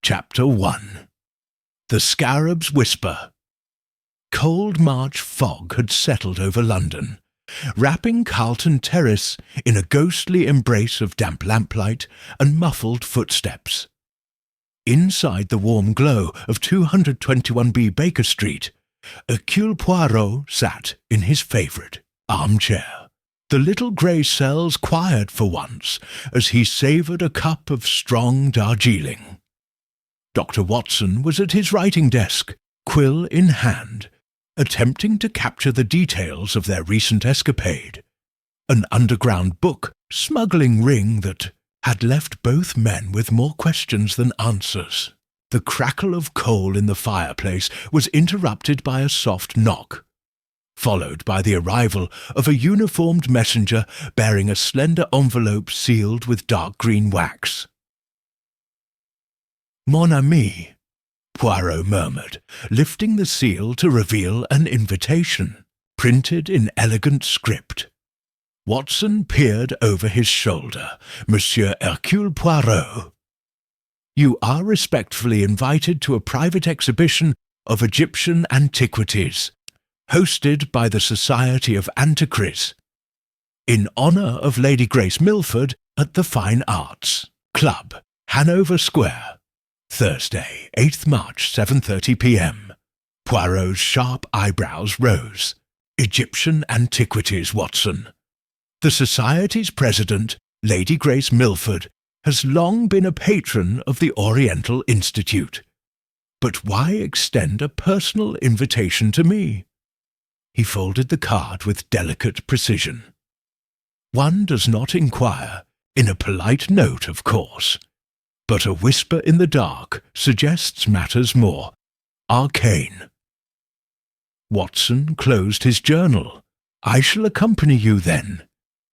Chapter 1. The Scarab's Whisper. Cold March fog had settled over London, wrapping Carlton Terrace in a ghostly embrace of damp lamplight and muffled footsteps. Inside the warm glow of 221B Baker Street, Hercule Poirot sat in his favourite armchair. The little grey cells quiet for once as he savoured a cup of strong Darjeeling. Dr. Watson was at his writing desk, quill in hand, attempting to capture the details of their recent escapade, an underground book smuggling ring that had left both men with more questions than answers. The crackle of coal in the fireplace was interrupted by a soft knock, followed by the arrival of a uniformed messenger bearing a slender envelope sealed with dark green wax. "Mon ami," Poirot murmured, lifting the seal to reveal an invitation, printed in elegant script. Watson peered over his shoulder. "Monsieur Hercule Poirot, you are respectfully invited to a private exhibition of Egyptian antiquities, hosted by the Society of Antiquaries, in honour of Lady Grace Milford at the Fine Arts Club, Hanover Square. Thursday, 8th March, 7:30 p.m. Poirot's sharp eyebrows rose. "Egyptian antiquities, Watson. The Society's president, Lady Grace Milford, has long been a patron of the Oriental Institute. But why extend a personal invitation to me?" He folded the card with delicate precision. "One does not inquire, in a polite note, of course. But a whisper in the dark suggests matters more arcane." Watson closed his journal. "I shall accompany you then.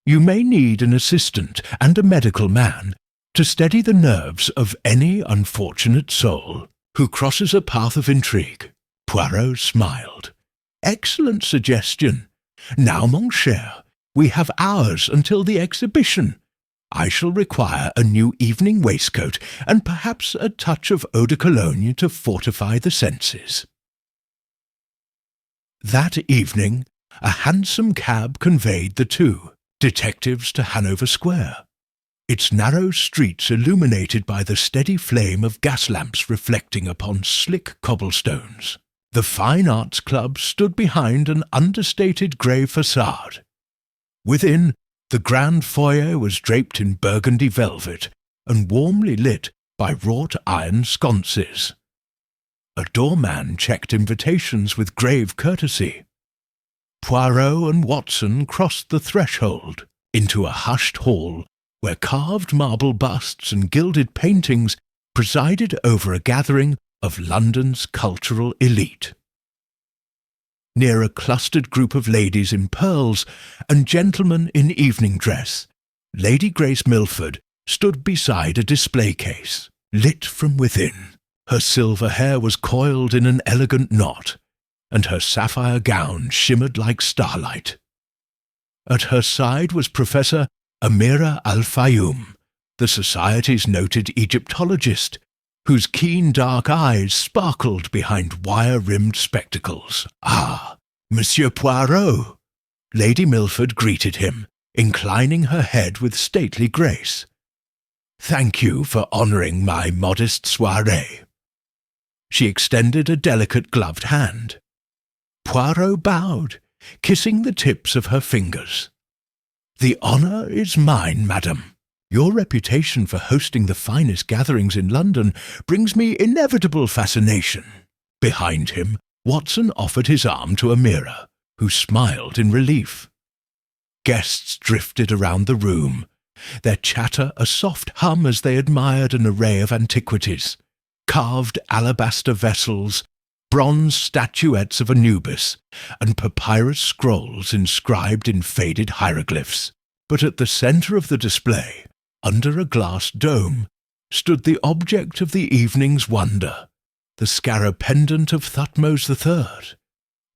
You may need an assistant and a medical man to steady the nerves of any unfortunate soul who crosses a path of intrigue." Poirot smiled. "Excellent suggestion. Now, mon cher, we have hours until the exhibition. I shall require a new evening waistcoat and perhaps a touch of eau de cologne to fortify the senses." That evening, a hansom cab conveyed the two detectives to Hanover Square, its narrow streets illuminated by the steady flame of gas lamps reflecting upon slick cobblestones. The Fine Arts Club stood behind an understated grey facade. Within, the grand foyer was draped in burgundy velvet and warmly lit by wrought iron sconces. A doorman checked invitations with grave courtesy. Poirot and Watson crossed the threshold into a hushed hall where carved marble busts and gilded paintings presided over a gathering of London's cultural elite. Near a clustered group of ladies in pearls and gentlemen in evening dress, Lady Grace Milford stood beside a display case, lit from within. Her silver hair was coiled in an elegant knot, and her sapphire gown shimmered like starlight. At her side was Professor Amira Al-Fayoum, the Society's noted Egyptologist, whose keen dark eyes sparkled behind wire-rimmed spectacles. "Ah, Monsieur Poirot!" Lady Milford greeted him, inclining her head with stately grace. "Thank you for honouring my modest soirée." She extended a delicate gloved hand. Poirot bowed, kissing the tips of her fingers. "The honour is mine, madam. Your reputation for hosting the finest gatherings in London brings me inevitable fascination." Behind him, Watson offered his arm to Amira, who smiled in relief. Guests drifted around the room, their chatter a soft hum as they admired an array of antiquities, carved alabaster vessels, bronze statuettes of Anubis, and papyrus scrolls inscribed in faded hieroglyphs. But at the centre of the display, under a glass dome, stood the object of the evening's wonder, the scarab pendant of Thutmose III,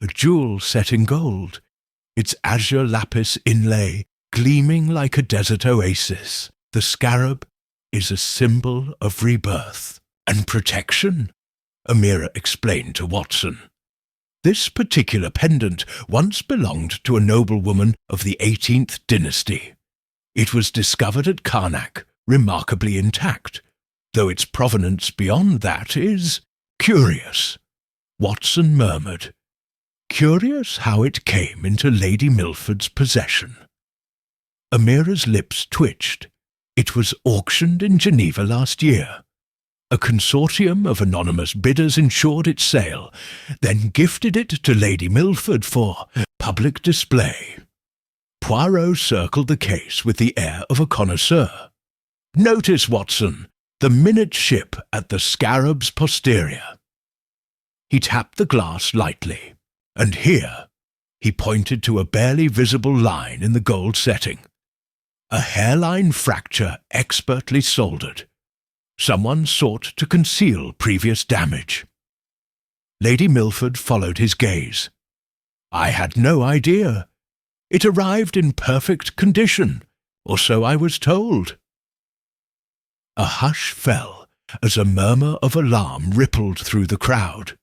a jewel set in gold, its azure lapis inlay gleaming like a desert oasis. The scarab is a symbol of rebirth. And protection, Amira explained to Watson. This particular pendant once belonged to a noblewoman of the 18th dynasty. It was discovered at Karnak, remarkably intact, though its provenance beyond that is curious. Watson murmured, "Curious how it came into Lady Milford's possession." Amira's lips twitched. It was auctioned in Geneva last year. A consortium of anonymous bidders ensured its sale, then gifted it to Lady Milford for public display. Poirot circled the case with the air of a connoisseur. "Notice, Watson, the minute ship at the Scarab's posterior." He tapped the glass lightly, and here he pointed to a barely visible line in the gold setting. A hairline fracture expertly soldered. Someone sought to conceal previous damage. Lady Milford followed his gaze. "I had no idea. It arrived in perfect condition, or so I was told." A hush fell as a murmur of alarm rippled through the crowd.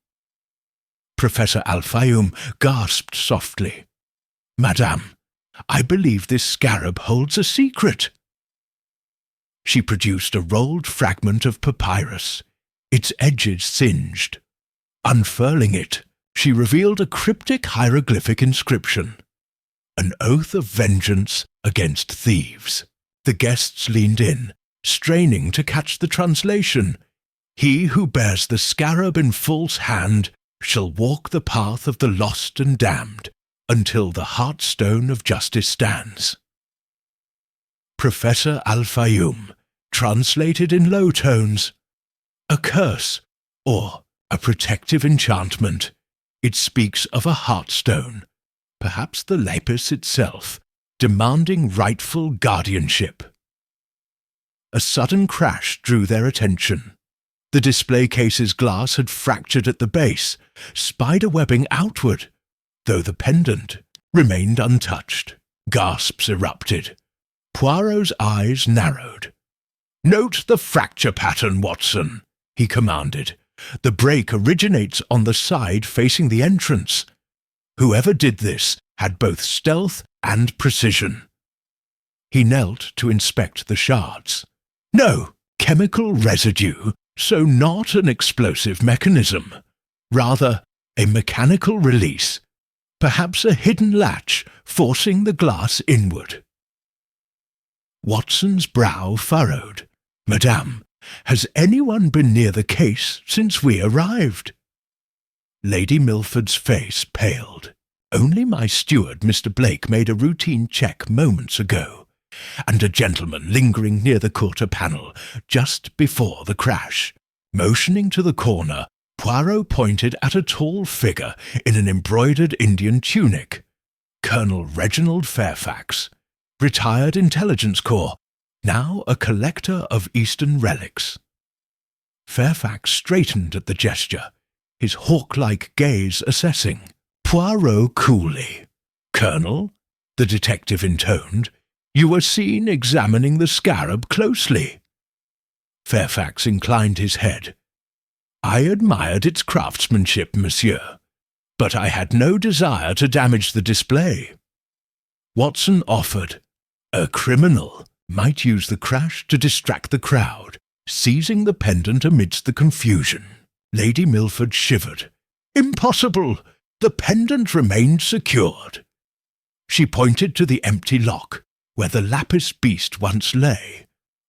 Professor Al-Fayoum gasped softly. "Madame, I believe this scarab holds a secret." She produced a rolled fragment of papyrus, its edges singed. Unfurling it, she revealed a cryptic hieroglyphic inscription. An oath of vengeance against thieves. The guests leaned in, straining to catch the translation. "He who bears the scarab in false hand shall walk the path of the lost and damned, until the heartstone of justice stands." Professor Al-Fayoum translated in low tones, "A curse, or a protective enchantment. It speaks of a heartstone, perhaps the lapis itself, demanding rightful guardianship." A sudden crash drew their attention. The display case's glass had fractured at the base, spider-webbing outward, though the pendant remained untouched. Gasps erupted. Poirot's eyes narrowed. "Note the fracture pattern, Watson," he commanded. "The break originates on the side facing the entrance. Whoever did this had both stealth and precision." He knelt to inspect the shards. No chemical residue, so not an explosive mechanism. Rather, a mechanical release, perhaps a hidden latch forcing the glass inward. Watson's brow furrowed. "Madame, has anyone been near the case since we arrived?" Lady Milford's face paled. "Only my steward, Mr. Blake, made a routine check moments ago, and a gentleman lingering near the quarter panel just before the crash." Motioning to the corner, Poirot pointed at a tall figure in an embroidered Indian tunic. Colonel Reginald Fairfax, retired Intelligence Corps, now a collector of Eastern relics. Fairfax straightened at the gesture, his hawk-like gaze assessing. Poirot coolly. "Colonel," the detective intoned, "you were seen examining the scarab closely." Fairfax inclined his head. "I admired its craftsmanship, monsieur, but I had no desire to damage the display." Watson offered. "A criminal might use the crash to distract the crowd, seizing the pendant amidst the confusion." Lady Milford shivered. "Impossible! The pendant remained secured." She pointed to the empty lock, where the lapis beast once lay,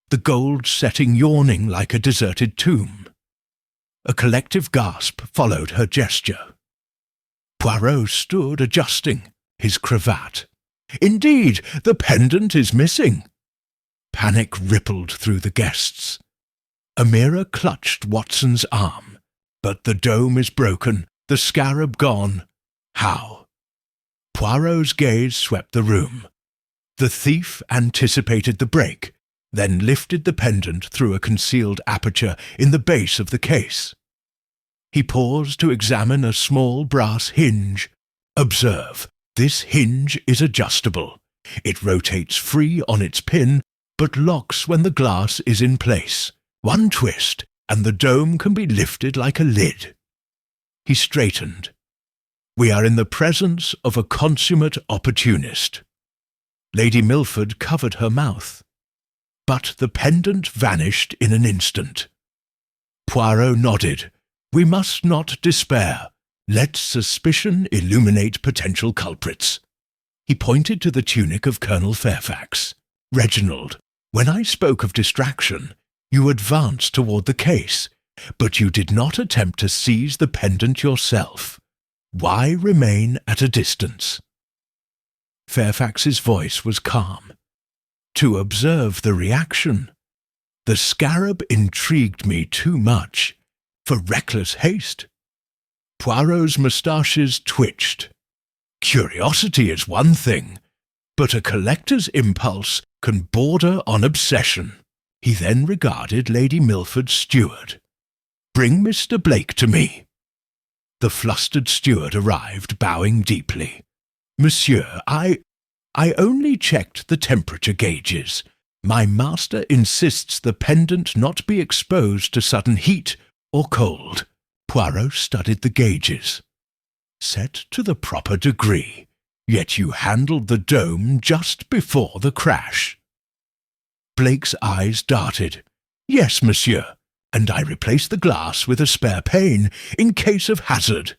the gold setting yawning like a deserted tomb. A collective gasp followed her gesture. Poirot stood adjusting his cravat. "Indeed, the pendant is missing." Panic rippled through the guests. Amira clutched Watson's arm. "But the dome is broken, the scarab gone. How?" Poirot's gaze swept the room. The thief anticipated the break, then lifted the pendant through a concealed aperture in the base of the case. He paused to examine a small brass hinge. "Observe, this hinge is adjustable. It rotates free on its pin, but locks when the glass is in place. One twist, and the dome can be lifted like a lid. He straightened. We are in the presence of a consummate opportunist. Lady Milford covered her mouth, but the pendant vanished in an instant. Poirot nodded. We must not despair. Let suspicion illuminate potential culprits. He pointed to the tunic of Colonel Fairfax. Reginald, when I spoke of distraction, you advanced toward the case, but you did not attempt to seize the pendant yourself. Why remain at a distance? Fairfax's voice was calm. To observe the reaction. The scarab intrigued me too much for reckless haste. Poirot's moustaches twitched. Curiosity is one thing, but a collector's impulse can border on obsession. He then regarded Lady Milford's steward. Bring Mr. Blake to me. The flustered steward arrived, bowing deeply. Monsieur, I only checked the temperature gauges. My master insists the pendant not be exposed to sudden heat or cold. Poirot studied the gauges. Set to the proper degree, yet you handled the dome just before the crash. Blake's eyes darted. Yes, monsieur, and I replaced the glass with a spare pane in case of hazard.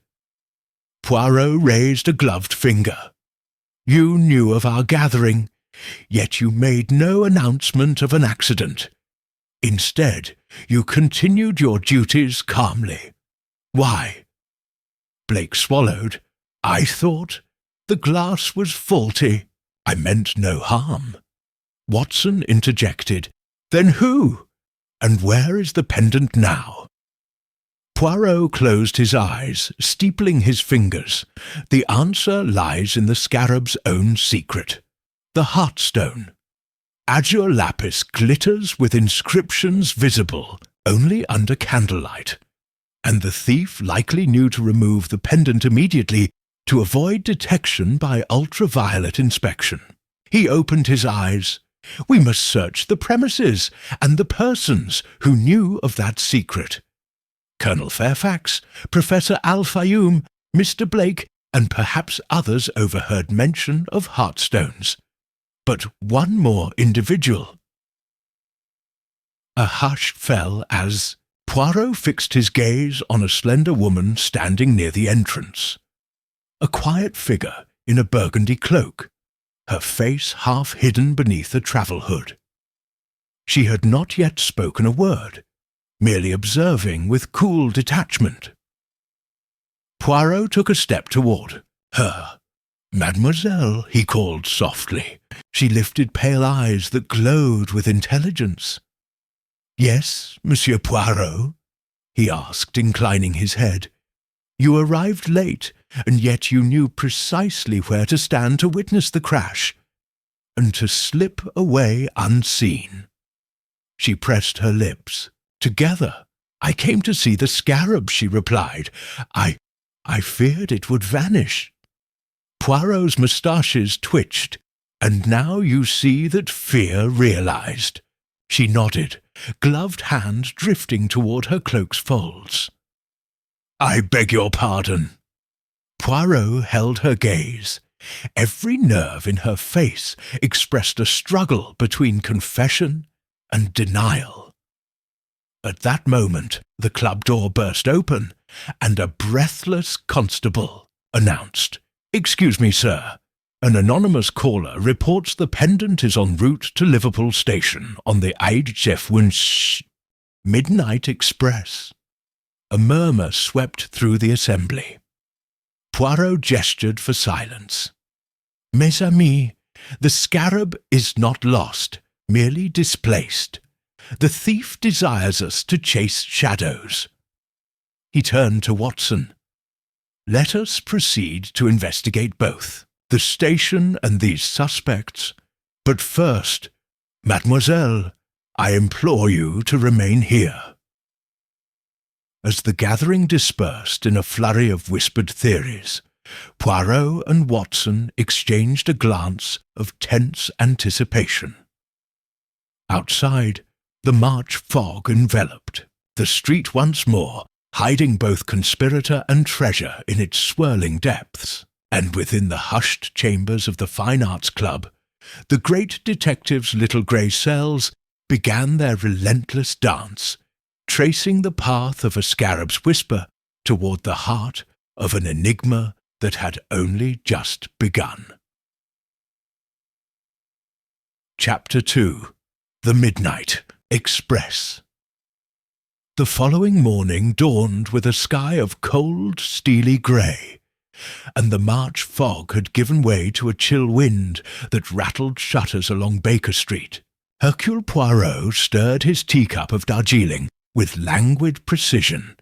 Poirot raised a gloved finger. You knew of our gathering, yet you made no announcement of an accident. Instead, you continued your duties calmly. Why? Blake swallowed. I thought the glass was faulty. I meant no harm. Watson interjected. Then who? And where is the pendant now? Poirot closed his eyes, steepling his fingers. The answer lies in the scarab's own secret. The heartstone. Azure lapis glitters with inscriptions visible only under candlelight, and the thief likely knew to remove the pendant immediately to avoid detection by ultraviolet inspection. He opened his eyes. We must search the premises and the persons who knew of that secret. Colonel Fairfax, Professor Al-Fayoum, Mr. Blake, and perhaps others overheard mention of heartstones. But one more individual. A hush fell as Poirot fixed his gaze on a slender woman standing near the entrance. A quiet figure in a burgundy cloak, her face half hidden beneath a travel hood. She had not yet spoken a word, merely observing with cool detachment. Poirot took a step toward her. Mademoiselle, he called softly. She lifted pale eyes that glowed with intelligence. Yes, Monsieur Poirot? He asked, inclining his head. You arrived late, and yet you knew precisely where to stand to witness the crash, and to slip away unseen. She pressed her lips. Together. I came to see the scarab, she replied. I feared it would vanish. Poirot's moustaches twitched. And now you see that fear realized. She nodded, gloved hand drifting toward her cloak's folds. I beg your pardon. Poirot held her gaze. Every nerve in her face expressed a struggle between confession and denial. At that moment, the club door burst open, and a breathless constable announced, Excuse me, sir. An anonymous caller reports the pendant is en route to Liverpool Station on the Eidgewwunsch Midnight Express. A murmur swept through the assembly. Poirot gestured for silence. Mes amis, the scarab is not lost, merely displaced. The thief desires us to chase shadows. He turned to Watson. Let us proceed to investigate both, the station and these suspects. But first, mademoiselle, I implore you to remain here. As the gathering dispersed in a flurry of whispered theories, Poirot and Watson exchanged a glance of tense anticipation. Outside, the March fog enveloped. the street once more, hiding both conspirator and treasure in its swirling depths, and within the hushed chambers of the Fine Arts Club, the great detective's little grey cells began their relentless dance, tracing the path of a scarab's whisper toward the heart of an enigma that had only just begun. Chapter 2. The Midnight Express. The following morning dawned with a sky of cold, steely grey, and the March fog had given way to a chill wind that rattled shutters along Baker Street. Hercule Poirot stirred his teacup of Darjeeling with languid precision,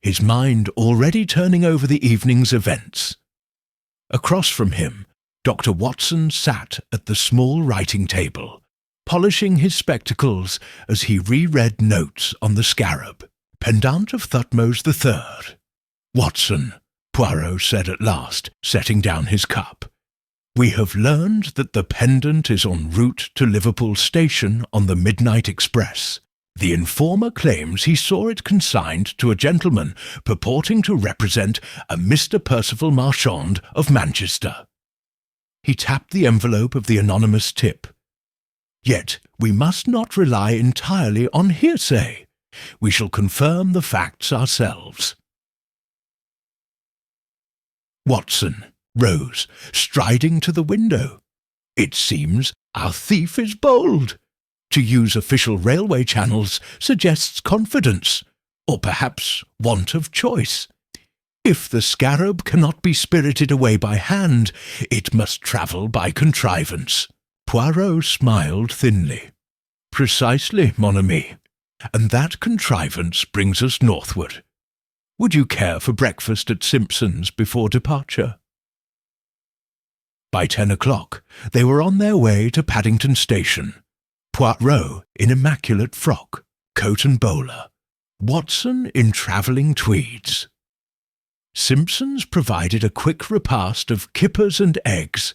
his mind already turning over the evening's events. Across from him, Dr. Watson sat at the small writing table, polishing his spectacles as he reread notes on the scarab. Pendant of Thutmose III. "Watson," Poirot said at last, setting down his cup, "we have learned that the pendant is en route to Liverpool Station on the Midnight Express. The informer claims he saw it consigned to a gentleman purporting to represent a Mr. Percival Marchand of Manchester." He tapped the envelope of the anonymous tip. "Yet we must not rely entirely on hearsay. We shall confirm the facts ourselves." Watson rose, striding to the window. "It seems our thief is bold. To use official railway channels suggests confidence, or perhaps want of choice. If the scarab cannot be spirited away by hand, it must travel by contrivance." Poirot smiled thinly. "Precisely, mon ami. And that contrivance brings us northward. Would you care for breakfast at Simpson's before departure?" By 10 o'clock they were on their way to Paddington Station, Poirot in immaculate frock, coat and bowler, Watson in travelling tweeds. Simpson's provided a quick repast of kippers and eggs,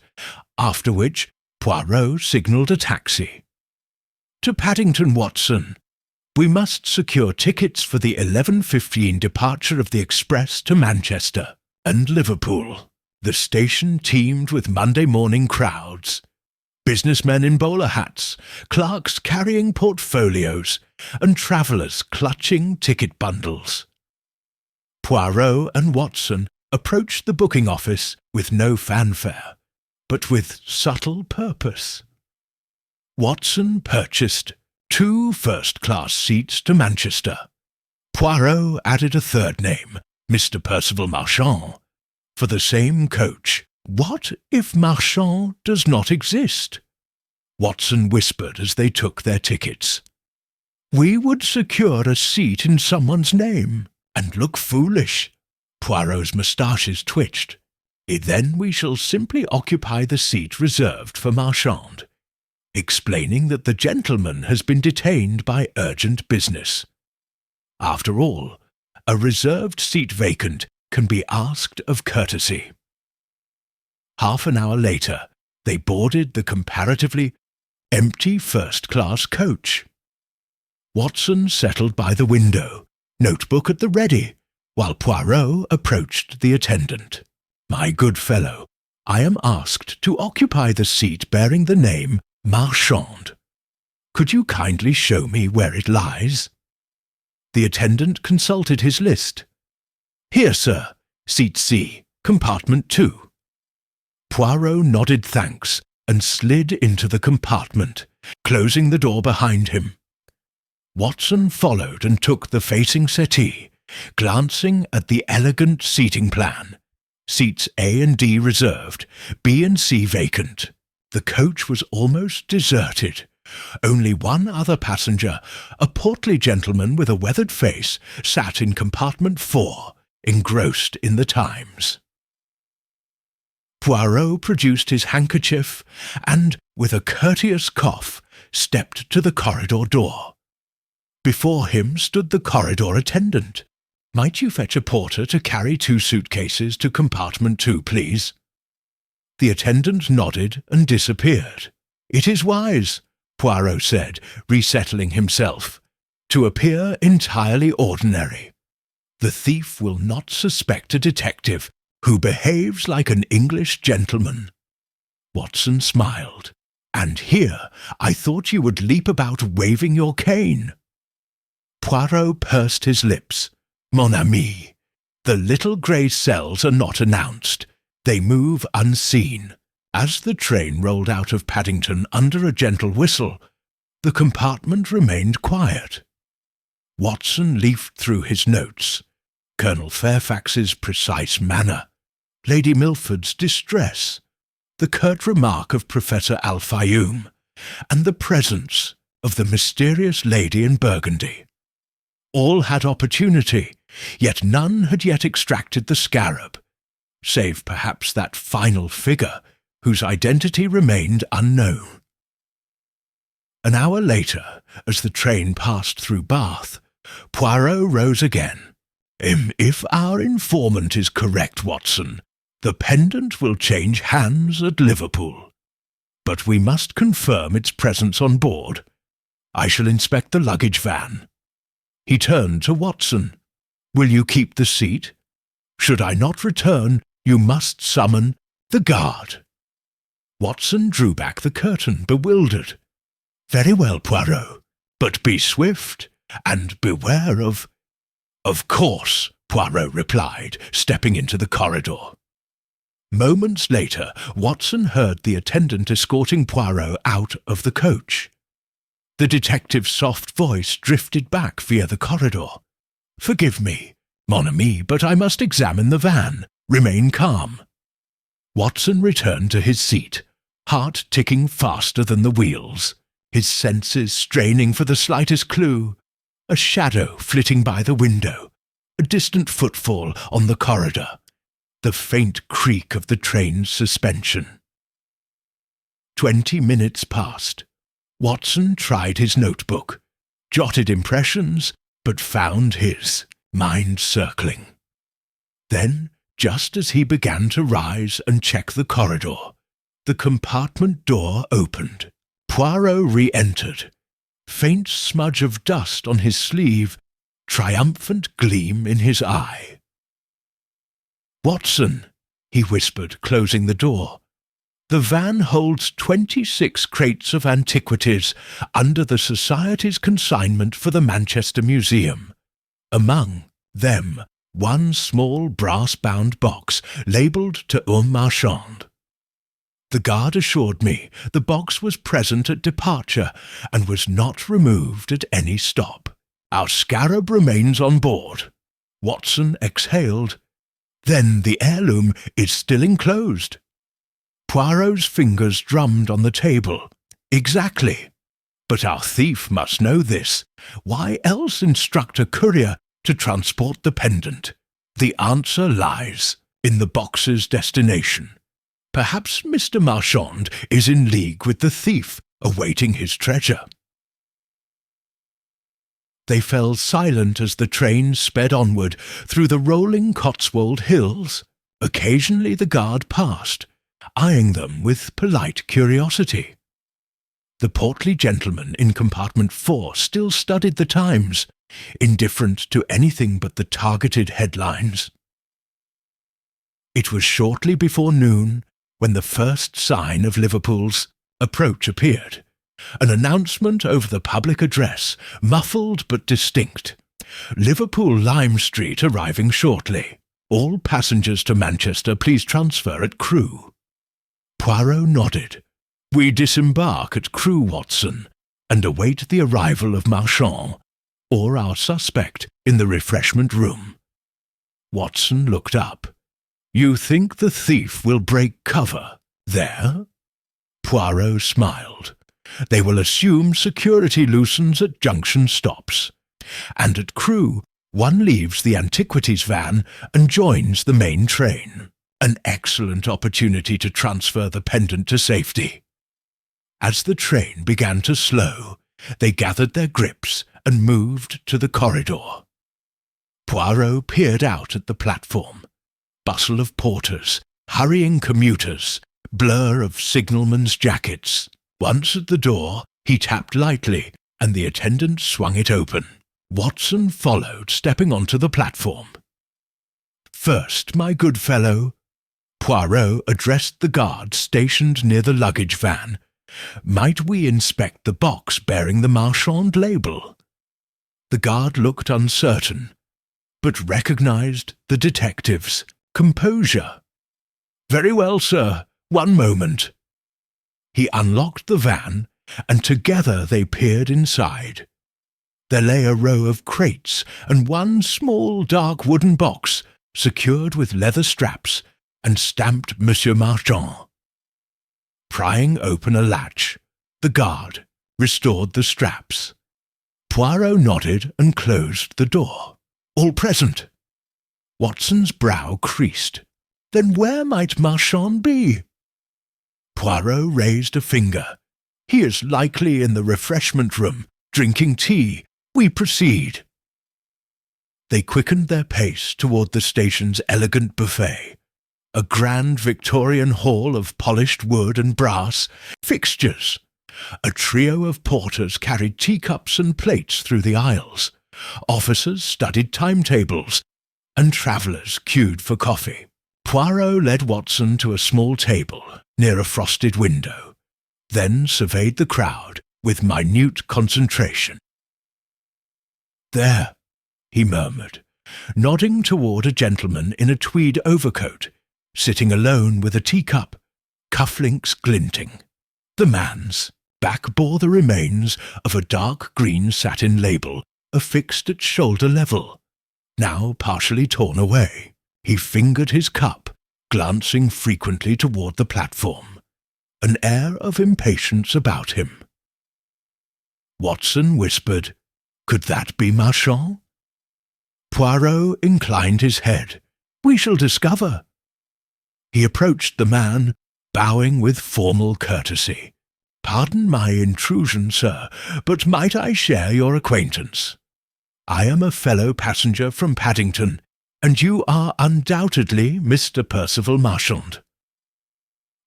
after which Poirot signalled a taxi. "To Paddington, Watson. We must secure tickets for the 11:15 departure of the express to Manchester and Liverpool." The station teemed with Monday morning crowds. Businessmen in bowler hats, clerks carrying portfolios, and travellers clutching ticket bundles. Poirot and Watson approached the booking office with no fanfare, but with subtle purpose. Watson purchased 2 first-class seats to Manchester. Poirot added a third name, Mr. Percival Marchand, for the same coach. What if Marchand does not exist? Watson whispered as they took their tickets. "We would secure a seat in someone's name, and look foolish." Poirot's moustaches twitched. "Then we shall simply occupy the seat reserved for Marchand, explaining that the gentleman has been detained by urgent business. After all, a reserved seat vacant can be asked of courtesy." Half an hour later, they boarded the comparatively empty first-class coach. Watson settled by the window, notebook at the ready, while Poirot approached the attendant. "My good fellow, I am asked to occupy the seat bearing the name Marchand. Could you kindly show me where it lies?" The attendant consulted his list. "Here, sir, seat C, compartment 2. Poirot nodded thanks and slid into the compartment, closing the door behind him. Watson followed and took the facing settee, glancing at the elegant seating plan. Seats A and D reserved, B and C vacant. The coach was almost deserted. Only one other passenger, a portly gentleman with a weathered face, sat in compartment 4, engrossed in the Times. Poirot produced his handkerchief and, with a courteous cough, stepped to the corridor door. Before him stood the corridor attendant. "Might you fetch a porter to carry 2 suitcases to compartment 2, please?" The attendant nodded and disappeared. "It is wise," Poirot said, resettling himself, to appear entirely ordinary. The thief will not suspect a detective who behaves like an English gentleman." Watson smiled. "And here I thought you would leap about waving your cane." Poirot pursed his lips. "Mon ami, the little grey cells are not announced. They move unseen." As the train rolled out of Paddington under a gentle whistle, the compartment remained quiet. Watson leafed through his notes. Colonel Fairfax's precise manner, Lady Milford's distress, the curt remark of Professor Al-Fayoum, and the presence of the mysterious lady in Burgundy. All had opportunity, yet none had yet extracted the scarab, save perhaps that final figure whose identity remained unknown. An hour later, as the train passed through Bath, Poirot rose again. If our informant is correct, Watson, the pendant will change hands at Liverpool. But we must confirm its presence on board. I shall inspect the luggage van." He turned to Watson. "Will you keep the seat? Should I not return, you must summon the guard." Watson drew back the curtain, bewildered. "Very well, Poirot, but be swift, and beware of—" "Of course," Poirot replied, stepping into the corridor. Moments later, Watson heard the attendant escorting Poirot out of the coach. The detective's soft voice drifted back via the corridor. "Forgive me, mon ami, but I must examine the van. Remain calm." Watson returned to his seat, heart ticking faster than the wheels, his senses straining for the slightest clue. A shadow flitting by the window, a distant footfall on the corridor, the faint creak of the train's suspension. 20 minutes passed. Watson tried his notebook, jotted impressions, but found his mind circling. Then, just as he began to rise and check the corridor, the compartment door opened. Poirot re-entered. Faint smudge of dust on his sleeve, triumphant gleam in his eye. "Watson," he whispered, closing the door, "the van holds 26 crates of antiquities under the Society's consignment for the Manchester Museum. Among them, one small brass-bound box labelled to un marchand. The guard assured me the box was present at departure and was not removed at any stop. Our scarab remains on board." Watson exhaled. "Then the heirloom is still enclosed." Poirot's fingers drummed on the table. "Exactly. But our thief must know this. Why else instruct a courier to transport the pendant? The answer lies in the box's destination. Perhaps Mr. Marchand is in league with the thief, awaiting his treasure." They fell silent as the train sped onward through the rolling Cotswold hills. Occasionally the guard passed, eyeing them with polite curiosity. The portly gentleman in compartment 4 still studied the Times, indifferent to anything but the targeted headlines. It was shortly before noon when the first sign of Liverpool's approach appeared, an announcement over the public address, muffled but distinct. "Liverpool Lime Street arriving shortly. All passengers to Manchester please transfer at Crewe." Poirot nodded. "We disembark at Crewe, Watson, and await the arrival of Marchand, or our suspect, in the refreshment room." Watson looked up. "You think the thief will break cover there?" Poirot smiled. "They will assume security loosens at junction stops. And at Crewe, one leaves the antiquities van and joins the main train. An excellent opportunity to transfer the pendant to safety." As the train began to slow, they gathered their grips and moved to the corridor. Poirot peered out at the platform. Bustle of porters, hurrying commuters, blur of signalmen's jackets. Once at the door, he tapped lightly, and the attendant swung it open. Watson followed, stepping onto the platform. "First, my good fellow," Poirot addressed the guard stationed near the luggage van, "might we inspect the box bearing the Marchand label?" The guard looked uncertain, but recognized the detective's composure. "Very well, sir. One moment." He unlocked the van, and together they peered inside. There lay a row of crates and one small dark wooden box, secured with leather straps and stamped Monsieur Marchand. Prying open a latch, the guard restored the straps. Poirot nodded and closed the door. "All present." Watson's brow creased. Then where might Marchand be? Poirot raised a finger. "He is likely in the refreshment room, drinking tea. We proceed." They quickened their pace toward the station's elegant buffet, a grand Victorian hall of polished wood and brass, fixtures. A trio of porters carried teacups and plates through the aisles. Officers studied timetables, and travellers queued for coffee. Poirot led Watson to a small table near a frosted window, then surveyed the crowd with minute concentration. "There," he murmured, nodding toward a gentleman in a tweed overcoat, sitting alone with a teacup, cufflinks glinting. The man's back bore the remains of a dark green satin label affixed at shoulder level, now partially torn away. He fingered his cup, glancing frequently toward the platform, an air of impatience about him. Watson whispered, "Could that be Marchand?" Poirot inclined his head. "We shall discover." He approached the man, bowing with formal courtesy. "Pardon my intrusion, sir, but might I share your acquaintance? I am a fellow passenger from Paddington, and you are undoubtedly Mr. Percival Marchand."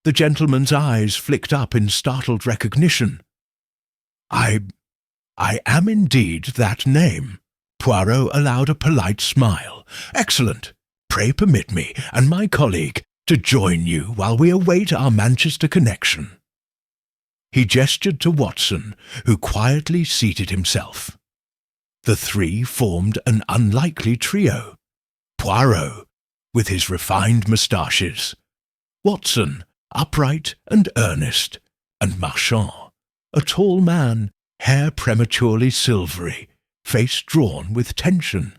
The gentleman's eyes flicked up in startled recognition. I am indeed that name." Poirot allowed a polite smile. "Excellent. Pray permit me and my colleague to join you while we await our Manchester connection." He gestured to Watson, who quietly seated himself. The three formed an unlikely trio. Poirot, with his refined moustaches, Watson, upright and earnest, and Marchand, a tall man, hair prematurely silvery, face drawn with tension.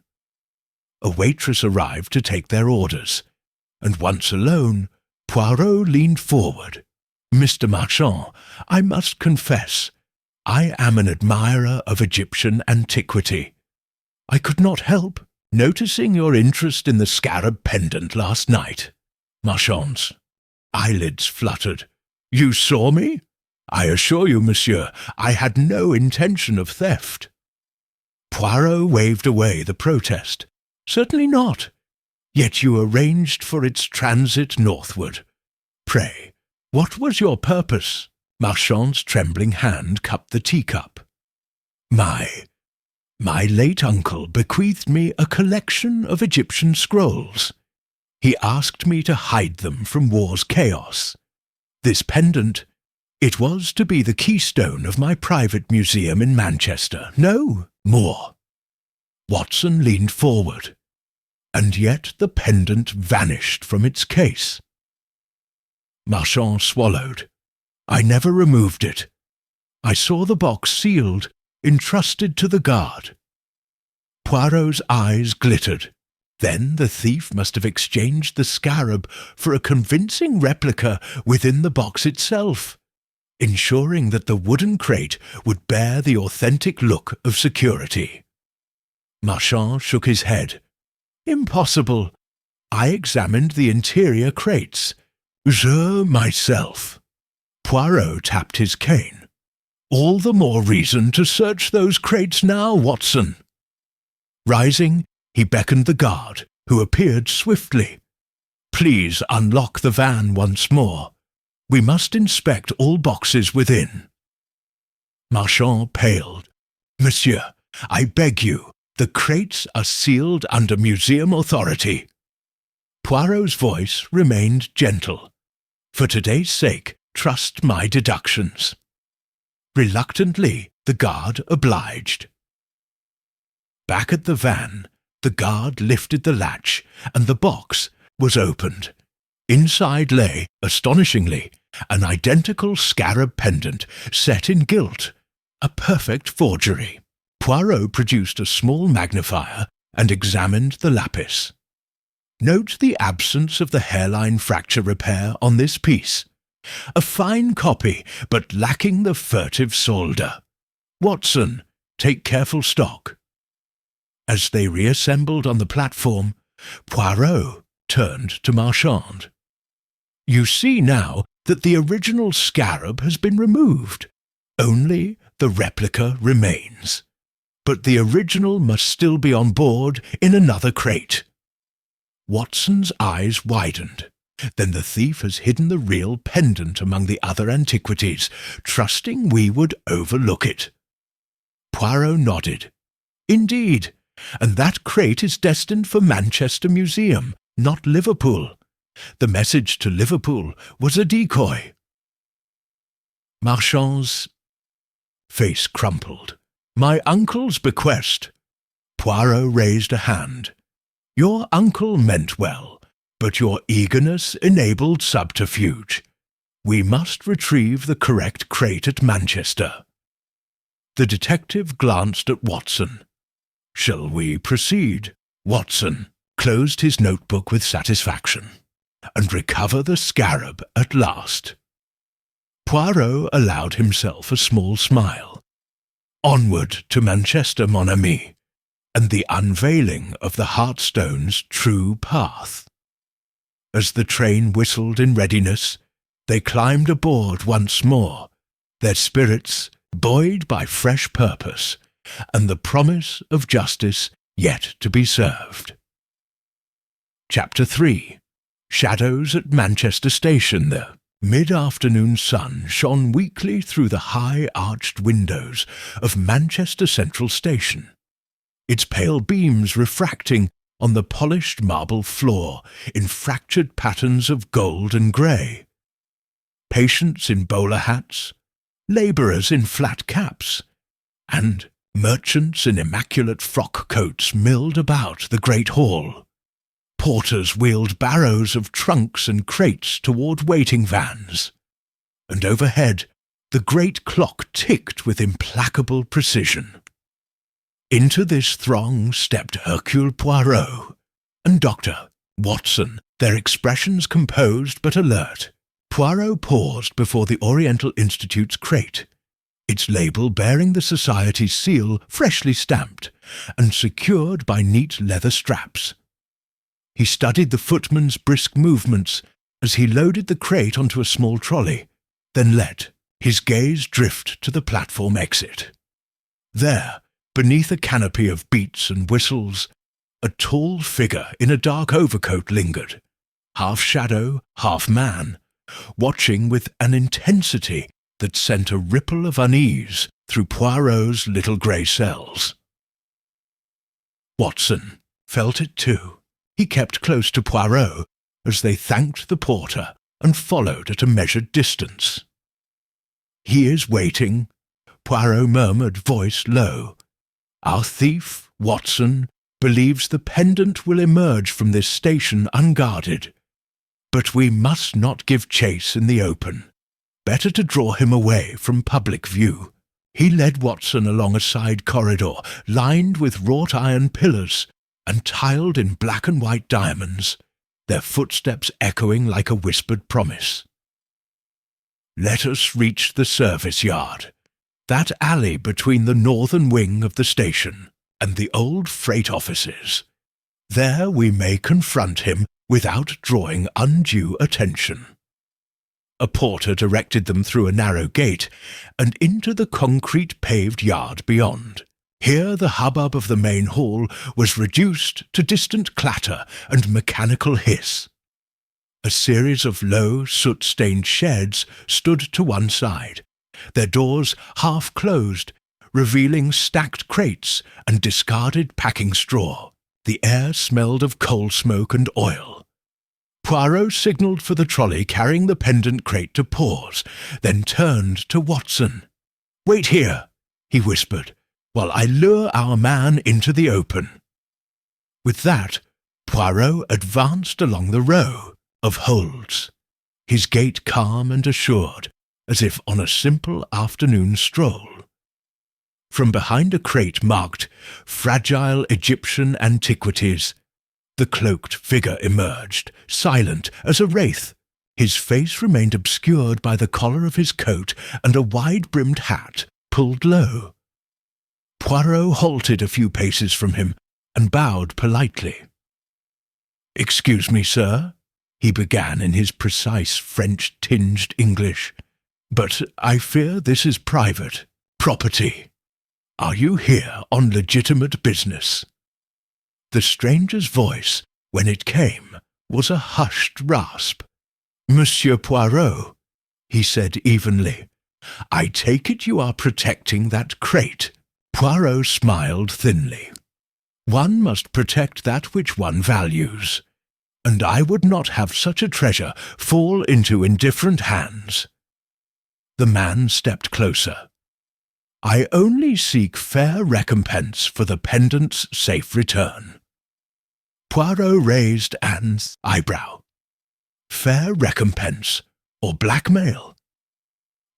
A waitress arrived to take their orders, and once alone, Poirot leaned forward. "Mr. Marchand, I must confess, I am an admirer of Egyptian antiquity. I could not help noticing your interest in the scarab pendant last night." Marchand's eyelids fluttered. "You saw me? I assure you, monsieur, I had no intention of theft." Poirot waved away the protest. "Certainly not. Yet you arranged for its transit northward. Pray, what was your purpose?" Marchand's trembling hand cupped the teacup. My late uncle bequeathed me a collection of Egyptian scrolls. He asked me to hide them from war's chaos. This pendant, it was to be the keystone of my private museum in Manchester. No more. Watson leaned forward, and yet the pendant vanished from its case. Marchand swallowed. "I never removed it. I saw the box sealed, entrusted to the guard." Poirot's eyes glittered. Then the thief must have exchanged the scarab for a convincing replica within the box itself, ensuring that the wooden crate would bear the authentic look of security. Marchand shook his head. "Impossible. I examined the interior crates. Je myself." Poirot tapped his cane. "All the more reason to search those crates now, Watson." Rising, he beckoned the guard, who appeared swiftly. "Please unlock the van once more. We must inspect all boxes within." Marchand paled. "Monsieur, I beg you, The crates are sealed under museum authority." Poirot's voice remained gentle. "For today's sake, trust my deductions." Reluctantly, the guard obliged. Back at the van, the guard lifted the latch, and the box was opened. Inside lay, astonishingly, an identical scarab pendant set in gilt, a perfect forgery. Poirot produced a small magnifier and examined the lapis. "Note the absence of the hairline fracture repair on this piece. A fine copy, but lacking the furtive solder. Watson, take careful stock." As they reassembled on the platform, Poirot turned to Marchand. "You see now that the original scarab has been removed. Only the replica remains. But the original must still be on board in another crate." Watson's eyes widened. "Then the thief has hidden the real pendant among the other antiquities, trusting we would overlook it." Poirot nodded. "Indeed, and that crate is destined for Manchester Museum, not Liverpool. The message to Liverpool was a decoy." Marchand's face crumpled. "My uncle's bequest." Poirot raised a hand. "Your uncle meant well, but your eagerness enabled subterfuge. We must retrieve the correct crate at Manchester." The detective glanced at Watson. "Shall we proceed?" Watson closed his notebook with satisfaction. "And recover the scarab at last." Poirot allowed himself a small smile. "Onward to Manchester, mon ami, and the unveiling of the Heartstone's true path." As the train whistled in readiness, they climbed aboard once more, their spirits buoyed by fresh purpose and the promise of justice yet to be served. Chapter 3. Shadows at Manchester Station. The mid-afternoon sun shone weakly through the high arched windows of Manchester Central Station, its pale beams refracting on the polished marble floor in fractured patterns of gold and grey. Patients in bowler hats, labourers in flat caps, and merchants in immaculate frock coats milled about the great hall. Porters wheeled barrows of trunks and crates toward waiting vans, and overhead the great clock ticked with implacable precision. Into this throng stepped Hercule Poirot and Dr. Watson, their expressions composed but alert. Poirot paused before the Oriental Institute's crate, its label bearing the Society's seal freshly stamped and secured by neat leather straps. He studied the footman's brisk movements as he loaded the crate onto a small trolley, then let his gaze drift to the platform exit. There, beneath a canopy of beats and whistles, a tall figure in a dark overcoat lingered, half shadow, half man, watching with an intensity that sent a ripple of unease through Poirot's little grey cells. Watson felt it too. He kept close to Poirot as they thanked the porter and followed at a measured distance. "He is waiting," Poirot murmured, voice low. "Our thief, Watson, believes the pendant will emerge from this station unguarded. But we must not give chase in the open. Better to draw him away from public view." He led Watson along a side corridor lined with wrought iron pillars and tiled in black and white diamonds, their footsteps echoing like a whispered promise. "Let us reach the service yard, that alley between the northern wing of the station and the old freight offices. There we may confront him without drawing undue attention." A porter directed them through a narrow gate and into the concrete paved yard beyond. Here the hubbub of the main hall was reduced to distant clatter and mechanical hiss. A series of low, soot-stained sheds stood to one side, their doors half closed, revealing stacked crates and discarded packing straw. The air smelled of coal smoke and oil. Poirot signalled for the trolley carrying the pendant crate to pause, then turned to Watson. "Wait here," he whispered, "while I lure our man into the open." With that, Poirot advanced along the row of holds, his gait calm and assured, as if on a simple afternoon stroll. From behind a crate marked "Fragile Egyptian Antiquities," the cloaked figure emerged, silent as a wraith. His face remained obscured by the collar of his coat and a wide-brimmed hat pulled low. Poirot halted a few paces from him and bowed politely. "Excuse me, sir," he began in his precise French-tinged English, "but I fear this is private property. Are you here on legitimate business?" The stranger's voice, when it came, was a hushed rasp. "Monsieur Poirot," he said evenly, "I take it you are protecting that crate." Poirot smiled thinly. "One must protect that which one values, and I would not have such a treasure fall into indifferent hands." The man stepped closer. "I only seek fair recompense for the pendant's safe return." Poirot raised an eyebrow. "Fair recompense or blackmail?"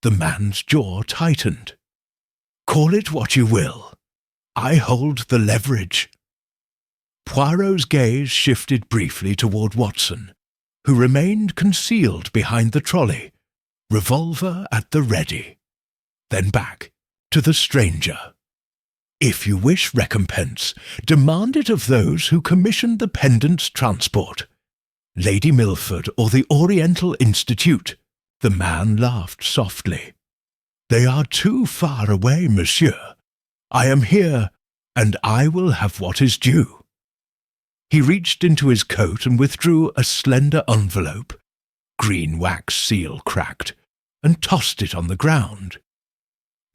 The man's jaw tightened. "Call it what you will. I hold the leverage." Poirot's gaze shifted briefly toward Watson, who remained concealed behind the trolley, revolver at the ready. Then back to the stranger. "If you wish recompense, demand it of those who commissioned the pendant's transport. Lady Milford or the Oriental Institute." The man laughed softly. "They are too far away, monsieur. I am here, and I will have what is due." He reached into his coat and withdrew a slender envelope, green wax seal cracked, and tossed it on the ground.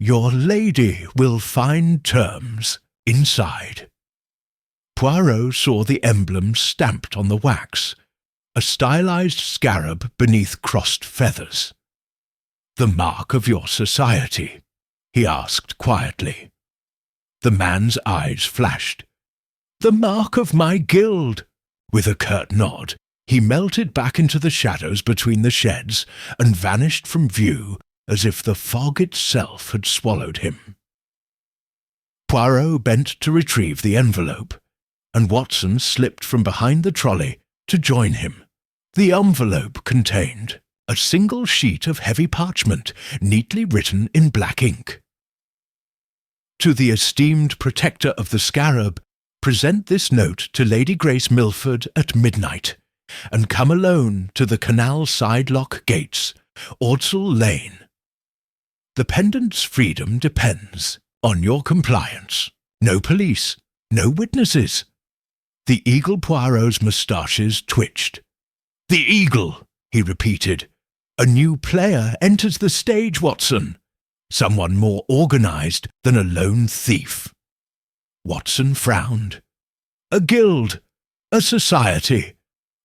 "Your lady will find terms inside." Poirot saw the emblem stamped on the wax, a stylized scarab beneath crossed feathers. "The mark of your society?" he asked quietly. The man's eyes flashed. "The mark of my guild." With a curt nod, he melted back into the shadows between the sheds and vanished from view as if the fog itself had swallowed him. Poirot bent to retrieve the envelope, and Watson slipped from behind the trolley to join him. The envelope contained a single sheet of heavy parchment, neatly written in black ink. "To the esteemed protector of the scarab, present this note to Lady Grace Milford at midnight, and come alone to the canal side lock gates, Ordsall Lane. The pendant's freedom depends on your compliance. No police, no witnesses." The Eagle Poirot's moustaches twitched. "The Eagle," he repeated. "A new player enters the stage, Watson. Someone more organized than a lone thief." Watson frowned. "A guild, a society,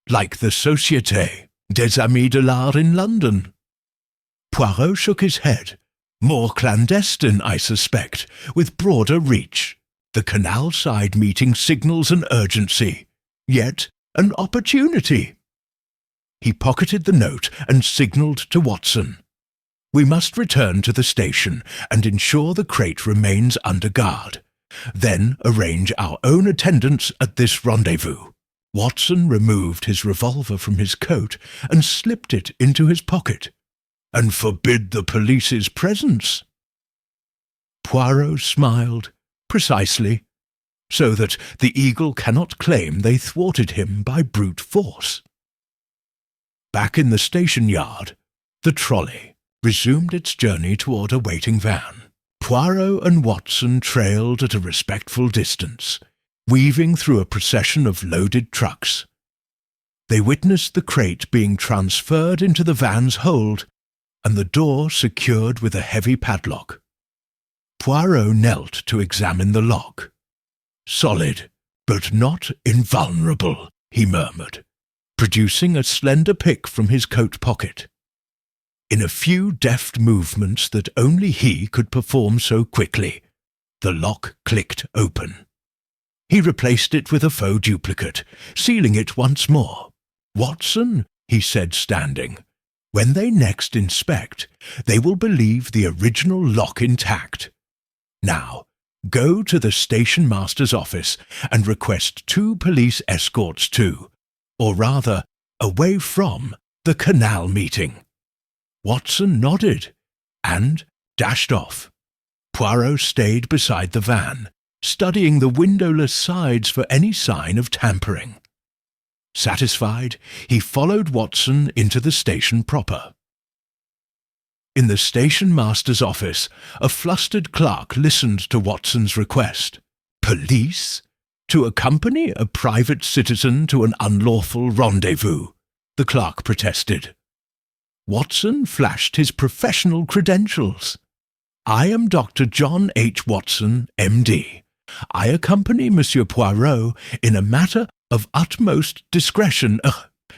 like the Société des Amis de l'Art in London." Poirot shook his head. "More clandestine, I suspect, with broader reach. The canal side meeting signals an urgency, yet an opportunity." He pocketed the note and signalled to Watson. "We must return to the station and ensure the crate remains under guard. Then arrange our own attendance at this rendezvous." Watson removed his revolver from his coat and slipped it into his pocket. "And forbid the police's presence." Poirot smiled. "Precisely. So that the Eagle cannot claim they thwarted him by brute force." Back in the station yard, the trolley resumed its journey toward a waiting van. Poirot and Watson trailed at a respectful distance, weaving through a procession of loaded trucks. They witnessed the crate being transferred into the van's hold and the door secured with a heavy padlock. Poirot knelt to examine the lock. "Solid, but not invulnerable," he murmured, producing a slender pick from his coat pocket. In a few deft movements that only he could perform so quickly, the lock clicked open. He replaced it with a faux duplicate, sealing it once more. "Watson," he said, standing, "when they next inspect, they will believe the original lock intact. Now, go to the station master's office and request 2 police escorts to, or rather, away from, the canal meeting." Watson nodded and dashed off. Poirot stayed beside the van, studying the windowless sides for any sign of tampering. Satisfied, he followed Watson into the station proper. In the station master's office, a flustered clerk listened to Watson's request. "Police? To accompany a private citizen to an unlawful rendezvous," the clerk protested. Watson flashed his professional credentials. "I am Dr. John H. Watson, M.D. I accompany Monsieur Poirot in a matter of utmost discretion,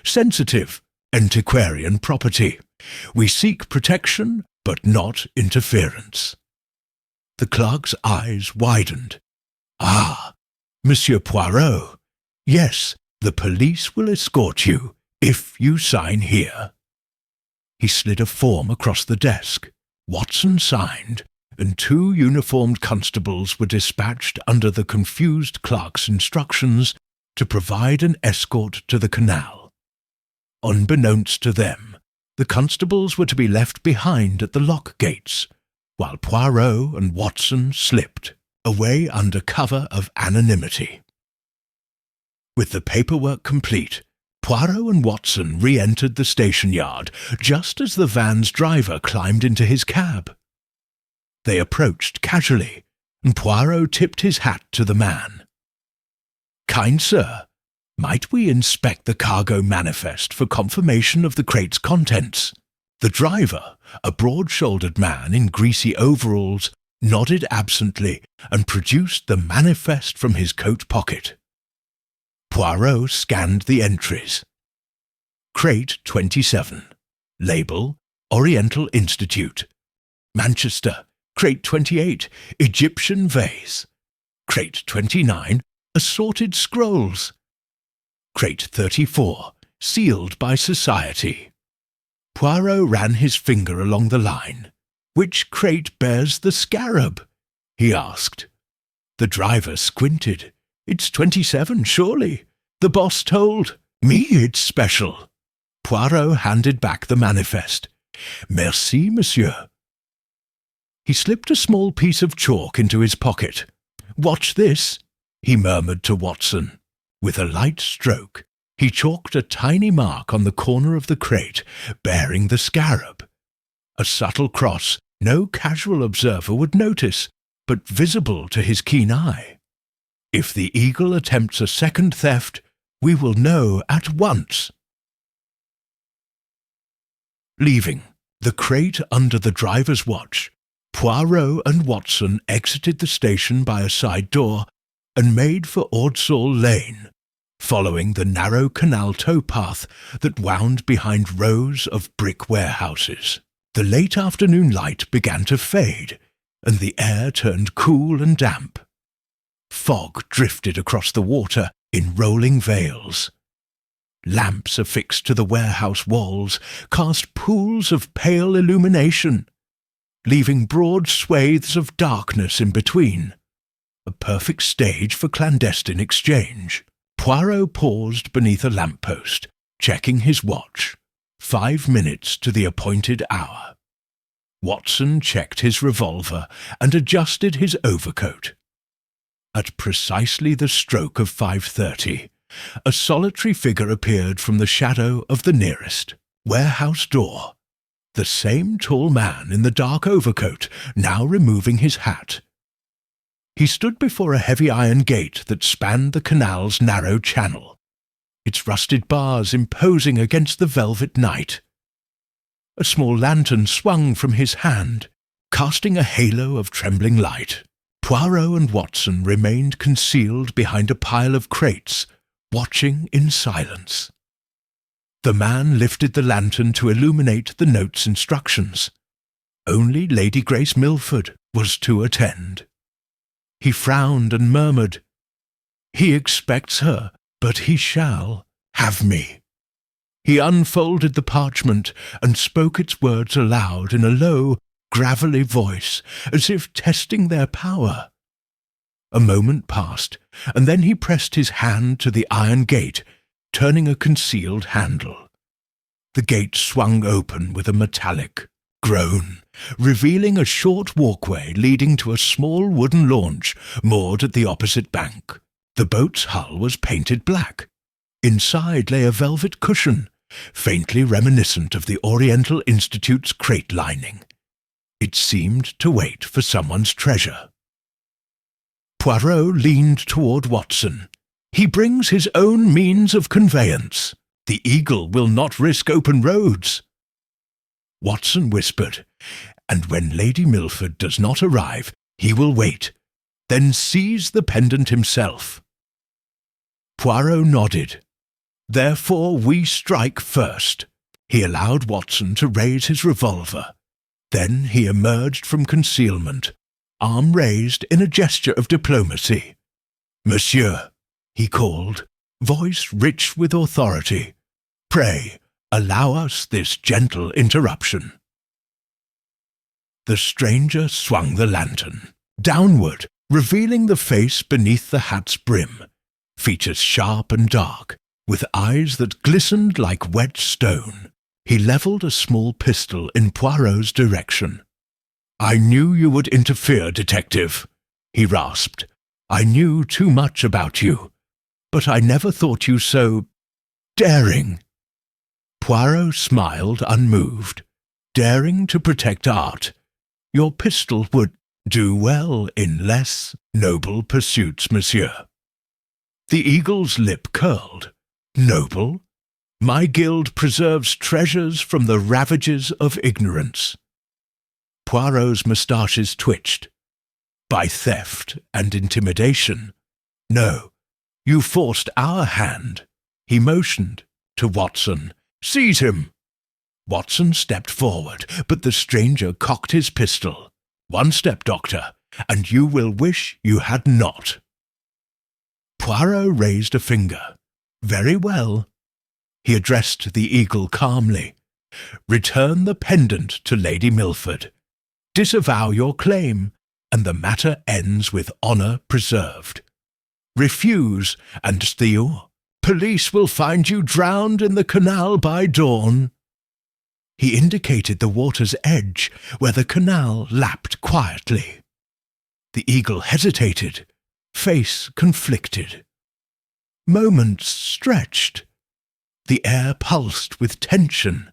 sensitive, antiquarian property. We seek protection, but not interference." The clerk's eyes widened. "Ah, Monsieur Poirot. Yes, the police will escort you, if you sign here." He slid a form across the desk. Watson signed, and 2 uniformed constables were dispatched under the confused clerk's instructions to provide an escort to the canal. Unbeknownst to them, the constables were to be left behind at the lock gates, while Poirot and Watson slipped away under cover of anonymity. With the paperwork complete, Poirot and Watson re-entered the station yard just as the van's driver climbed into his cab. They approached casually, and Poirot tipped his hat to the man. "Kind sir, might we inspect the cargo manifest for confirmation of the crate's contents?" The driver, a broad-shouldered man in greasy overalls, nodded absently and produced the manifest from his coat pocket. Poirot scanned the entries. Crate 27. Label, Oriental Institute. Manchester. Crate 28. Egyptian vase. Crate 29. Assorted scrolls. Crate 34. Sealed by Society. Poirot ran his finger along the line. "Which crate bears the scarab?" he asked. The driver squinted. "It's 27, surely. The boss told me it's special." Poirot handed back the manifest. "Merci, monsieur." He slipped a small piece of chalk into his pocket. "Watch this," he murmured to Watson. With a light stroke, he chalked a tiny mark on the corner of the crate, bearing the scarab. A subtle cross no casual observer would notice, but visible to his keen eye. If the eagle attempts a second theft, we will know at once. Leaving the crate under the driver's watch, Poirot and Watson exited the station by a side door and made for Ordsall Lane, following the narrow canal towpath that wound behind rows of brick warehouses. The late afternoon light began to fade, and the air turned cool and damp. Fog drifted across the water in rolling veils. Lamps affixed to the warehouse walls cast pools of pale illumination, leaving broad swathes of darkness in between. A perfect stage for clandestine exchange. Poirot paused beneath a lamppost, checking his watch. 5 minutes to the appointed hour. Watson checked his revolver and adjusted his overcoat. At precisely the stroke of 5:30, a solitary figure appeared from the shadow of the nearest warehouse door. The same tall man in the dark overcoat, now removing his hat. He stood before a heavy iron gate that spanned the canal's narrow channel, its rusted bars imposing against the velvet night. A small lantern swung from his hand. casting a halo of trembling light. Poirot and Watson remained concealed behind a pile of crates, watching in silence. The man lifted the lantern to illuminate the note's instructions. Only Lady Grace Milford was to attend. He frowned and murmured, "He expects her, but he shall have me." He unfolded the parchment and spoke its words aloud in a low, gravelly voice, as if testing their power. A moment passed, and then he pressed his hand to the iron gate, turning a concealed handle. The gate swung open with a metallic groan, revealing a short walkway leading to a small wooden launch moored at the opposite bank. The boat's hull was painted black. Inside lay a velvet cushion, faintly reminiscent of the Oriental Institute's crate lining. It seemed to wait for someone's treasure. Poirot leaned toward Watson. "He brings his own means of conveyance. The Eagle will not risk open roads." Watson whispered, "And when Lady Milford does not arrive, he will wait, then seize the pendant himself." Poirot nodded. "Therefore we strike first." He allowed Watson to raise his revolver. Then he emerged from concealment, arm raised in a gesture of diplomacy. "Monsieur," he called, voice rich with authority, "pray, allow us this gentle interruption." The stranger swung the lantern downward, revealing the face beneath the hat's brim, features sharp and dark, with eyes that glistened like wet stone. He levelled a small pistol in Poirot's direction. "I knew you would interfere, detective," he rasped. "I knew too much about you, but I never thought you so daring." Poirot smiled unmoved. "Daring to protect art. Your pistol would do well in less noble pursuits, monsieur." The Eagle's lip curled. "Noble? My guild preserves treasures from the ravages of ignorance." Poirot's moustaches twitched. "By theft and intimidation? No, you forced our hand." He motioned to Watson. "Seize him!" Watson stepped forward, but the stranger cocked his pistol. "One step, Doctor, and you will wish you had not." Poirot raised a finger. "Very well." He addressed the Eagle calmly. "Return the pendant to Lady Milford. Disavow your claim, and the matter ends with honour preserved. Refuse, and the police will find you drowned in the canal by dawn." He indicated the water's edge, where the canal lapped quietly. The Eagle hesitated, face conflicted. Moments stretched. The air pulsed with tension.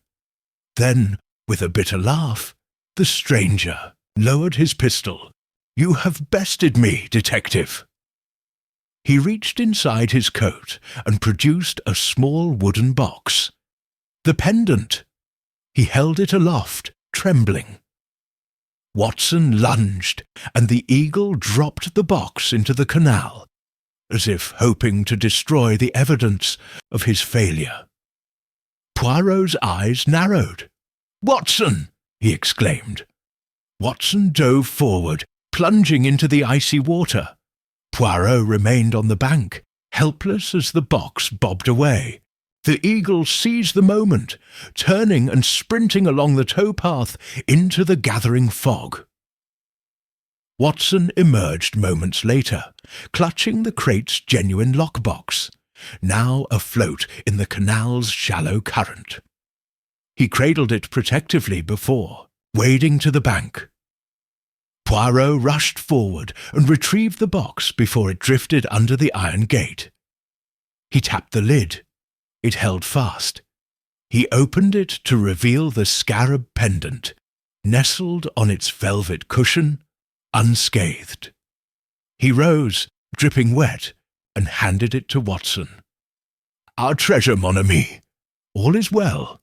Then, with a bitter laugh, the stranger lowered his pistol. "You have bested me, detective." He reached inside his coat and produced a small wooden box. "The pendant." He held it aloft, trembling. Watson lunged, and the Eagle dropped the box into the canal, as if hoping to destroy the evidence of his failure. Poirot's eyes narrowed. "Watson!" he exclaimed. Watson dove forward, plunging into the icy water. Poirot remained on the bank, helpless as the box bobbed away. The Eagle seized the moment, turning and sprinting along the towpath into the gathering fog. Watson emerged moments later, clutching the crate's genuine lockbox, now afloat in the canal's shallow current. He cradled it protectively before, wading to the bank. Poirot rushed forward and retrieved the box before it drifted under the iron gate. He tapped the lid. It held fast. He opened it to reveal the scarab pendant, nestled on its velvet cushion, unscathed. He rose, dripping wet, and handed it to Watson. "Our treasure, mon ami. All is well."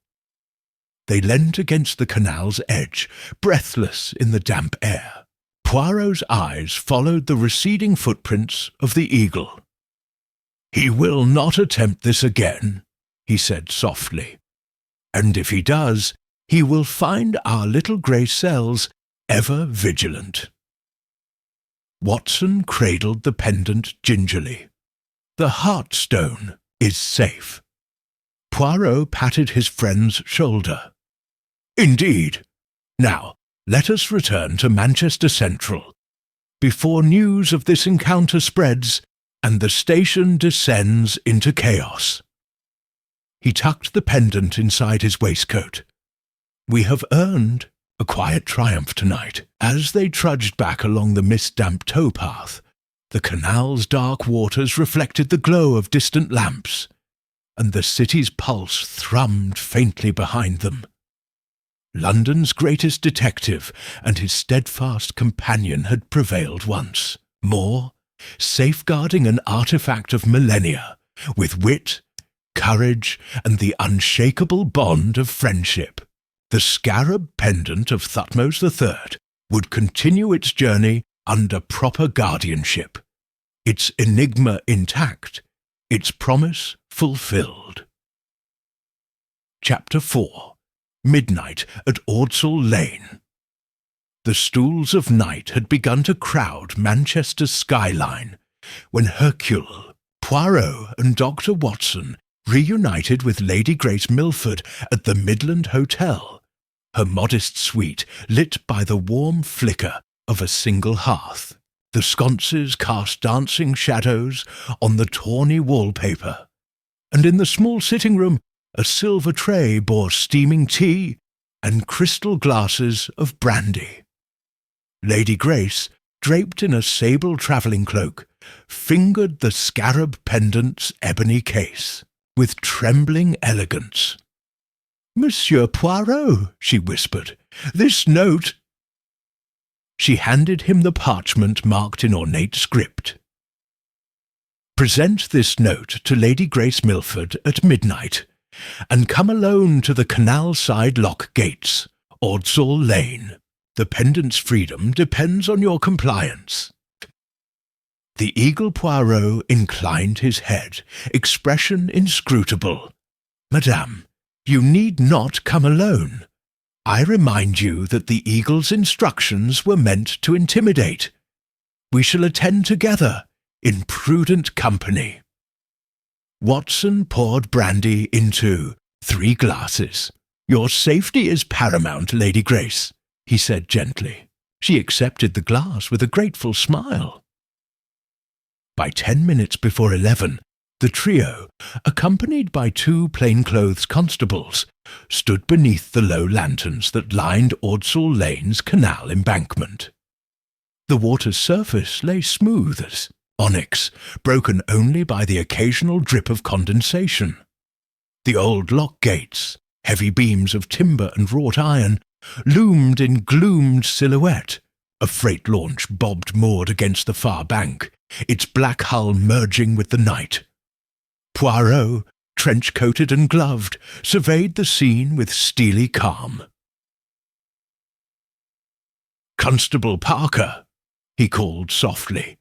They leant against the canal's edge, breathless in the damp air. Poirot's eyes followed the receding footprints of the eagle. "He will not attempt this again," he said softly. "And if he does, he will find our little grey cells ever vigilant." Watson cradled the pendant gingerly. "The Heartstone is safe." Poirot patted his friend's shoulder. "Indeed. Now, let us return to Manchester Central, before news of this encounter spreads and the station descends into chaos." He tucked the pendant inside his waistcoat. "We have earned a quiet triumph tonight." As they trudged back along the mist-damp towpath, the canal's dark waters reflected the glow of distant lamps, and the city's pulse thrummed faintly behind them. London's greatest detective and his steadfast companion had prevailed once more, safeguarding an artifact of millennia, with wit, courage, and the unshakable bond of friendship. The scarab pendant of Thutmose III would continue its journey under proper guardianship, its enigma intact, its promise fulfilled. Chapter 4. Midnight at Ordsall Lane. The stools of night had begun to crowd Manchester's skyline when Hercule, Poirot, and Dr. Watson reunited with Lady Grace Milford at the Midland Hotel, her modest suite lit by the warm flicker of a single hearth. The sconces cast dancing shadows on the tawny wallpaper, and in the small sitting-room a silver tray bore steaming tea and crystal glasses of brandy. Lady Grace, draped in a sable travelling cloak, fingered the scarab pendant's ebony case with trembling elegance. "Monsieur Poirot," she whispered, "this note—" She handed him the parchment marked in ornate script. "Present this note to Lady Grace Milford at midnight, and come alone to the canal-side lock gates, Ordsall Lane. The pendant's freedom depends on your compliance." The eagle Poirot inclined his head, expression inscrutable. "Madame, you need not come alone. I remind you that the eagle's instructions were meant to intimidate. We shall attend together, in prudent company." Watson poured brandy into 3 glasses. "Your safety is paramount, Lady Grace," he said gently. She accepted the glass with a grateful smile. By 10 minutes before 11, the trio, accompanied by 2 plainclothes constables, stood beneath the low lanterns that lined Ordsall Lane's canal embankment. The water's surface lay smooth as onyx, broken only by the occasional drip of condensation. The old lock gates, heavy beams of timber and wrought iron, loomed in gloomed silhouette. A freight launch bobbed moored against the far bank, its black hull merging with the night. Poirot, trench-coated and gloved, surveyed the scene with steely calm. "Constable Parker," he called softly,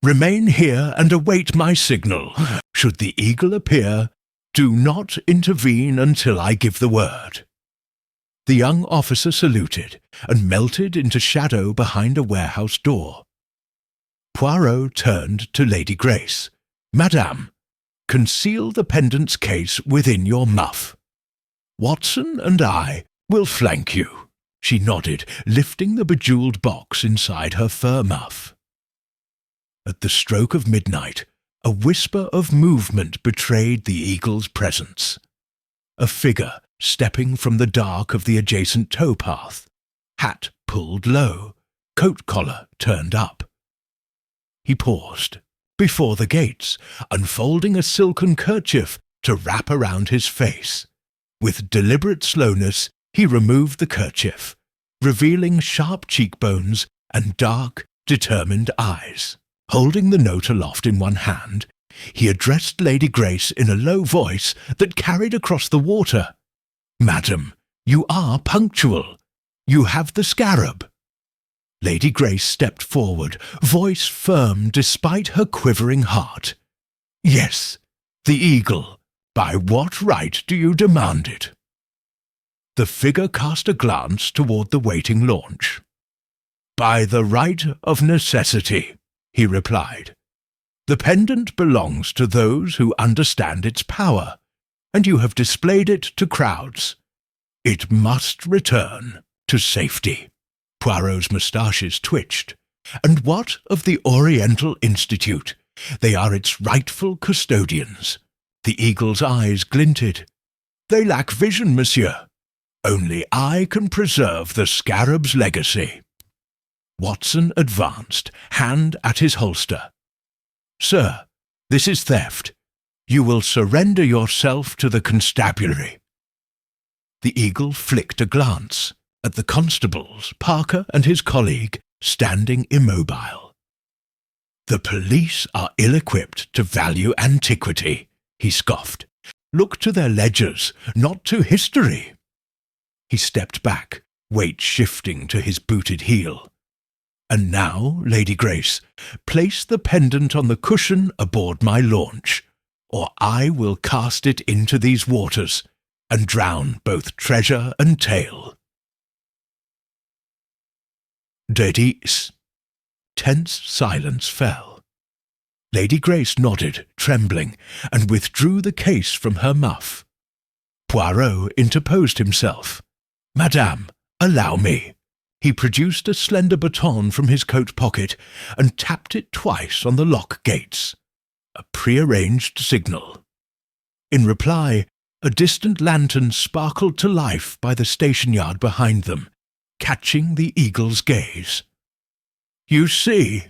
"remain here and await my signal. Should the eagle appear, do not intervene until I give the word." The young officer saluted and melted into shadow behind a warehouse door. Poirot turned to Lady Grace. "Madame, conceal the pendant's case within your muff. Watson and I will flank you." She nodded, lifting the bejewelled box inside her fur muff. At the stroke of midnight, a whisper of movement betrayed the eagle's presence. A figure stepping from the dark of the adjacent towpath, hat pulled low, coat collar turned up. He paused before the gates, unfolding a silken kerchief to wrap around his face. With deliberate slowness, he removed the kerchief, revealing sharp cheekbones and dark, determined eyes. Holding the note aloft in one hand, he addressed Lady Grace in a low voice that carried across the water. "Madam, You are punctual. You have the scarab." Lady Grace stepped forward, voice firm despite her quivering heart. "Yes, the eagle. By what right do you demand it?" The figure cast a glance toward the waiting launch. "By the right of necessity," he replied. "The pendant belongs to those who understand its power, and you have displayed it to crowds. It must return to safety." Poirot's moustaches twitched. "And what of the Oriental Institute? They are its rightful custodians." The eagle's eyes glinted. "They lack vision, monsieur. Only I can preserve the scarab's legacy." Watson advanced, hand at his holster. "Sir, this is theft. You will surrender yourself to the constabulary." The eagle flicked a glance at the constables, Parker and his colleague, standing immobile. "The police are ill-equipped to value antiquity," he scoffed. "Look to their ledgers, not to history." He stepped back, weight shifting to his booted heel. "And now, Lady Grace, place the pendant on the cushion aboard my launch, or I will cast it into these waters and drown both treasure and tale." De dix. Tense silence fell. Lady Grace nodded, trembling, and withdrew the case from her muff. Poirot interposed himself. "Madame, allow me." He produced a slender baton from his coat pocket and tapped it twice on the lock gates, a prearranged signal. In reply, a distant lantern sparkled to life by the station-yard behind them, catching the eagle's gaze. "You see,"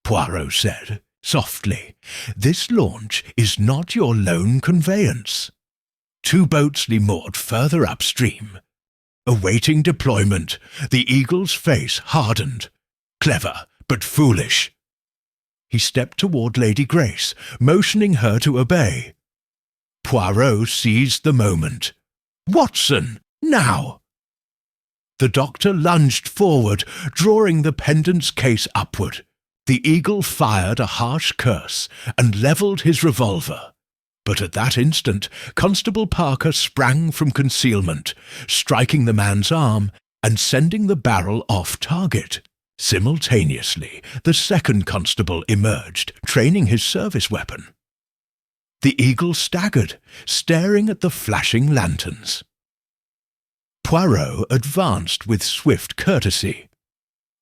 Poirot said, softly, "this launch is not your lone conveyance. 2 boats lie moored further upstream. Awaiting deployment, the eagle's face hardened. Clever, but foolish." He stepped toward Lady Grace, motioning her to obey. Poirot seized the moment. "Watson, now!" The doctor lunged forward, drawing the pendant's case upward. The eagle fired a harsh curse and levelled his revolver. But at that instant, Constable Parker sprang from concealment, striking the man's arm and sending the barrel off target. Simultaneously, the second constable emerged, training his service weapon. The eagle staggered, staring at the flashing lanterns. Poirot advanced with swift courtesy.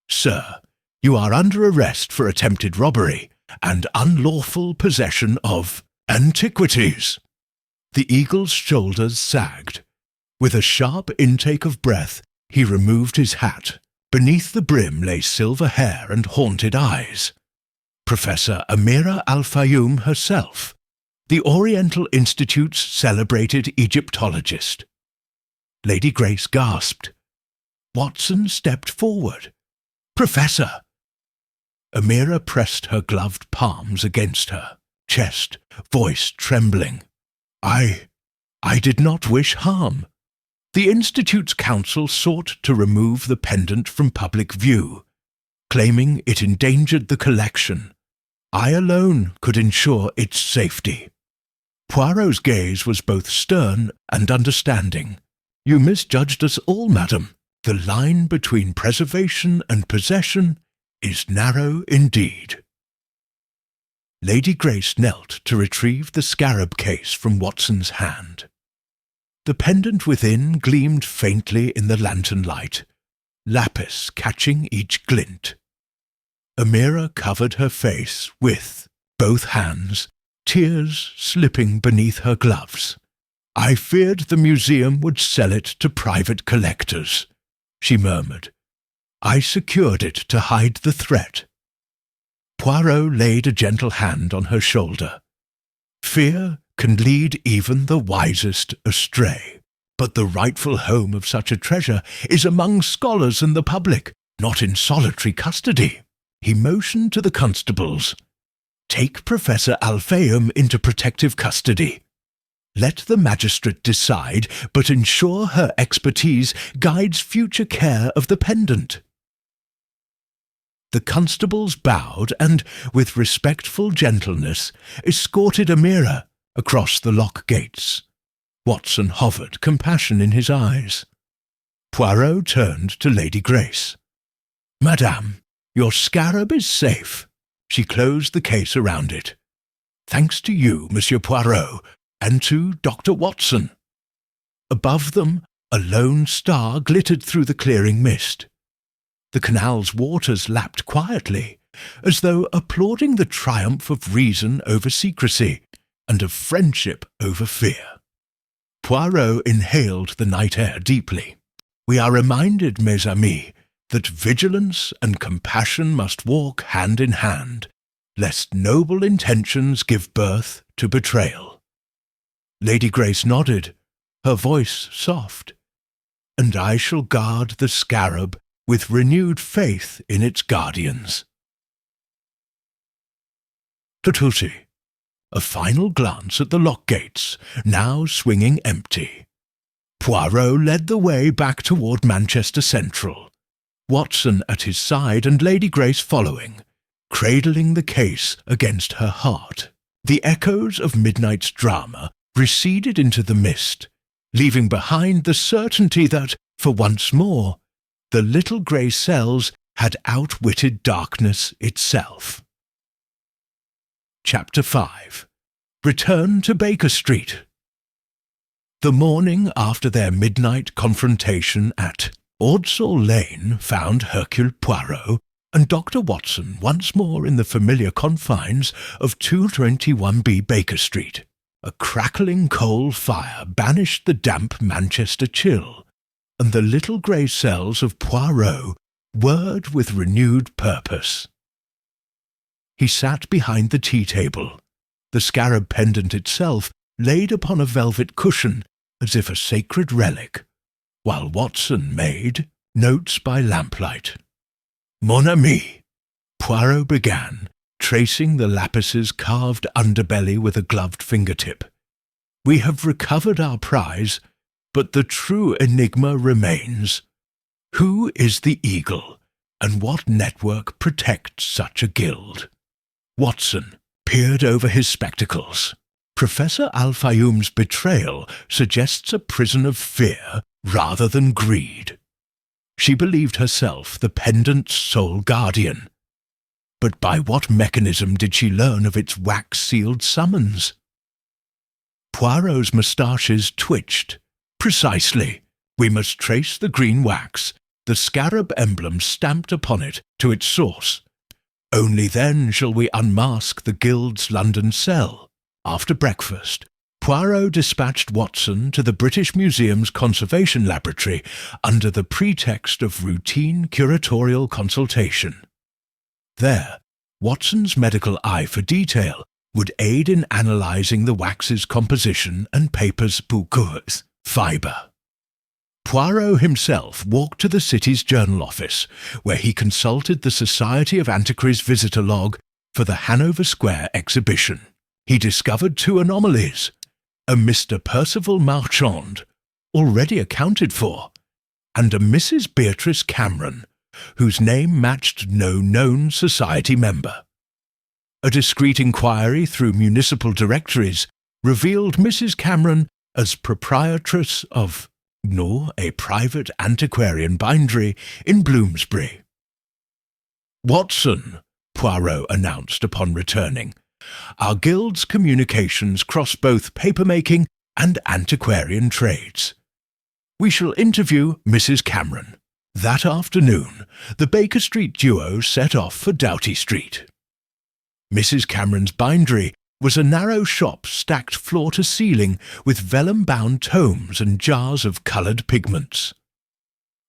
"Sir, you are under arrest for attempted robbery and unlawful possession of antiquities." The eagle's shoulders sagged. With a sharp intake of breath, he removed his hat. Beneath the brim lay silver hair and haunted eyes. Professor Amira Al-Fayoum herself, the Oriental Institute's celebrated Egyptologist. Lady Grace gasped. Watson stepped forward. "Professor!" Amira pressed her gloved palms against her, chest, voice trembling. I did not wish harm. The Institute's counsel sought to remove the pendant from public view, claiming it endangered the collection. I alone could ensure its safety." Poirot's gaze was both stern and understanding. "You misjudged us all, madam. The line between preservation and possession is narrow indeed." Lady Grace knelt to retrieve the scarab case from Watson's hand. The pendant within gleamed faintly in the lantern light, lapis catching each glint. Amira covered her face with both hands, tears slipping beneath her gloves. "I feared the museum would sell it to private collectors," she murmured. "I secured it to hide the threat." Poirot laid a gentle hand on her shoulder. "Fear can lead even the wisest astray. But the rightful home of such a treasure is among scholars and the public, not in solitary custody." He motioned to the constables. "Take Professor Al-Fayoum into protective custody." Let the magistrate decide, but ensure her expertise guides future care of the pendant." The constables bowed and, with respectful gentleness, escorted Amira across the lock gates. Watson hovered, compassion in his eyes. Poirot turned to Lady Grace. "Madame, your scarab is safe." She closed the case around it. "Thanks to you, Monsieur Poirot, and to Dr. Watson." Above them, a lone star glittered through the clearing mist. The canal's waters lapped quietly, as though applauding the triumph of reason over secrecy, and of friendship over fear. Poirot inhaled the night air deeply. "We are reminded, mes amis, that vigilance and compassion must walk hand in hand, lest noble intentions give birth to betrayal." Lady Grace nodded, her voice soft. "And I shall guard the scarab with renewed faith in its guardians." Tutsi. A final glance at the lock gates, now swinging empty. Poirot led the way back toward Manchester Central, Watson at his side and Lady Grace following, cradling the case against her heart. The echoes of midnight's drama receded into the mist, leaving behind the certainty that, for once more, the little grey cells had outwitted darkness itself. Chapter 5. Return to Baker Street. The morning after their midnight confrontation at Ordsall Lane found Hercule Poirot and Dr. Watson once more in the familiar confines of 221B Baker Street. A crackling coal fire banished the damp Manchester chill, and the little grey cells of Poirot whirred with renewed purpose. He sat behind the tea-table, the scarab pendant itself laid upon a velvet cushion as if a sacred relic, while Watson made notes by lamplight. "Mon ami," Poirot began, tracing the lapis's carved underbelly with a gloved fingertip. "We have recovered our prize, but the true enigma remains. Who is the eagle, and what network protects such a guild?" Watson peered over his spectacles. Professor Al-Fayoum's betrayal suggests a prison of fear rather than greed. She believed herself the pendant's sole guardian. But by what mechanism did she learn of its wax-sealed summons? Poirot's moustaches twitched. "Precisely. We must trace the green wax, the scarab emblem stamped upon it, to its source. Only then shall we unmask the guild's London cell." After breakfast, Poirot dispatched Watson to the British Museum's Conservation Laboratory under the pretext of routine curatorial consultation. There, Watson's medical eye for detail would aid in analysing the wax's composition and paper's boucous fibre. Poirot himself walked to the city's journal office, where he consulted the Society of Antiquaries visitor log for the Hanover Square exhibition. He discovered two anomalies: a Mr. Percival Marchand, already accounted for, and a Mrs. Beatrice Cameron, whose name matched no known society member. A discreet inquiry through municipal directories revealed Mrs. Cameron as proprietress of a private antiquarian bindery in Bloomsbury. "Watson," Poirot announced upon returning, "our guild's communications cross both papermaking and antiquarian trades. We shall interview Mrs. Cameron." That afternoon, the Baker Street duo set off for Doughty Street. Mrs. Cameron's bindery was a narrow shop stacked floor to ceiling with vellum-bound tomes and jars of coloured pigments.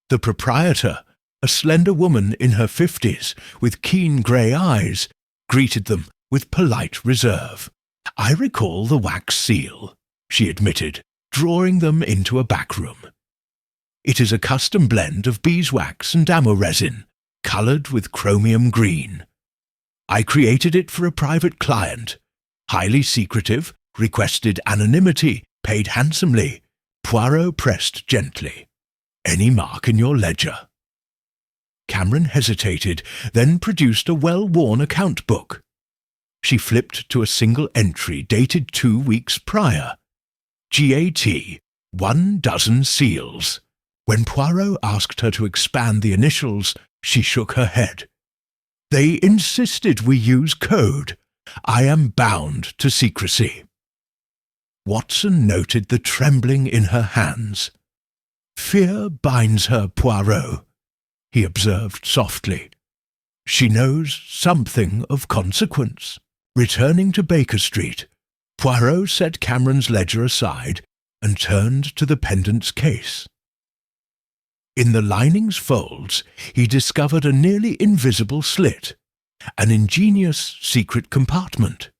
The proprietor, a slender woman in her 50s with keen grey eyes, greeted them with polite reserve. "I recall the wax seal," she admitted, drawing them into a back room. "It is a custom blend of beeswax and damo resin, coloured with chromium green. I created it for a private client, highly secretive, requested anonymity paid handsomely. Poirot pressed gently. Any mark in your ledger? Cameron hesitated, then produced a well-worn account book. She flipped to a single entry dated 2 weeks prior. GAT, 12 seals. When Poirot asked her to expand the initials, she shook her head. They insisted we use code. I am bound to secrecy. Watson noted the trembling in her hands. Fear binds her, Poirot, he observed softly. She knows something of consequence. Returning to Baker Street, Poirot set Cameron's ledger aside and turned to the Pendent's case. In the lining's folds, he discovered a nearly invisible slit, an ingenious secret compartment.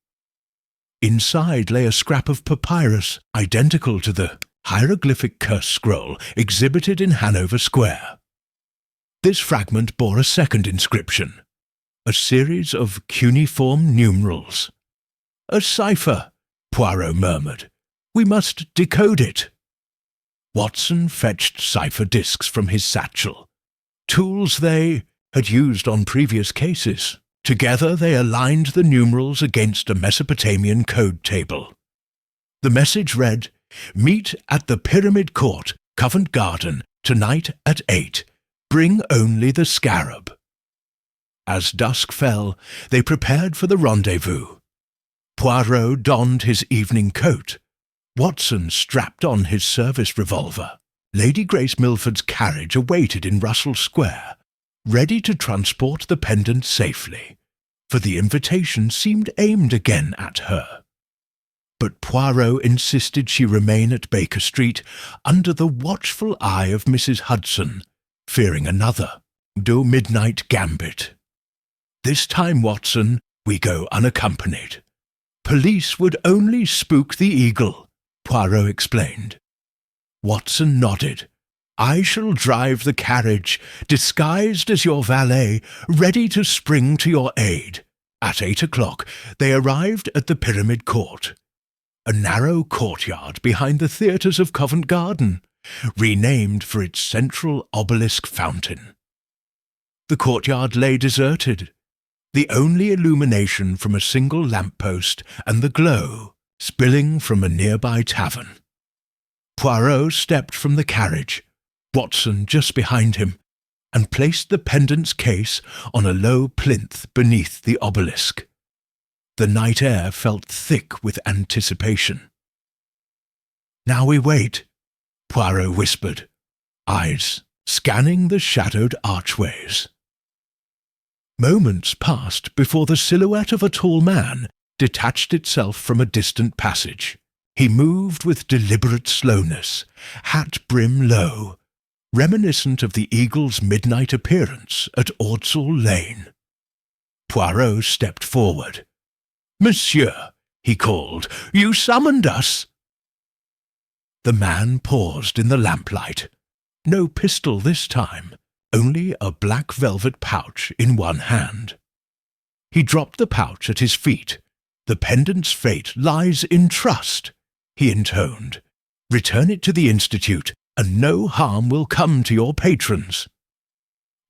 Inside lay a scrap of papyrus identical to the hieroglyphic curse scroll exhibited in Hanover Square. This fragment bore a second inscription, a series of cuneiform numerals. A cipher, Poirot murmured. We must decode it. Watson fetched cipher discs from his satchel, tools they had used on previous cases. Together they aligned the numerals against a Mesopotamian code table. The message read, Meet at the Pyramid Court, Covent Garden, tonight at 8. Bring only the scarab. As dusk fell, they prepared for the rendezvous. Poirot donned his evening coat. Watson strapped on his service revolver. Lady Grace Milford's carriage awaited in Russell Square, ready to transport the Pendent safely, for the invitation seemed aimed again at her. But Poirot insisted she remain at Baker Street under the watchful eye of Mrs. Hudson, fearing another midnight gambit. This time, Watson, we go unaccompanied. Police would only spook the eagle, Poirot explained. Watson nodded. I shall drive the carriage, disguised as your valet, ready to spring to your aid. At 8 o'clock, they arrived at the Pyramid Court, a narrow courtyard behind the theatres of Covent Garden, renamed for its central obelisk fountain. The courtyard lay deserted, the only illumination from a single lamp-post and the glow spilling from a nearby tavern. Poirot stepped from the carriage, Watson just behind him, and placed the Pendent's case on a low plinth beneath the obelisk. The night air felt thick with anticipation. Now we wait, Poirot whispered, eyes scanning the shadowed archways. Moments passed before the silhouette of a tall man detached itself from a distant passage. He moved with deliberate slowness, hat brim low, reminiscent of the eagle's midnight appearance at Ordsall Lane. Poirot stepped forward. Monsieur, he called, you summoned us. The man paused in the lamplight. No pistol this time, only a black velvet pouch in one hand. He dropped the pouch at his feet. The Pendent's fate lies in trust, he intoned. Return it to the Institute, and no harm will come to your patrons.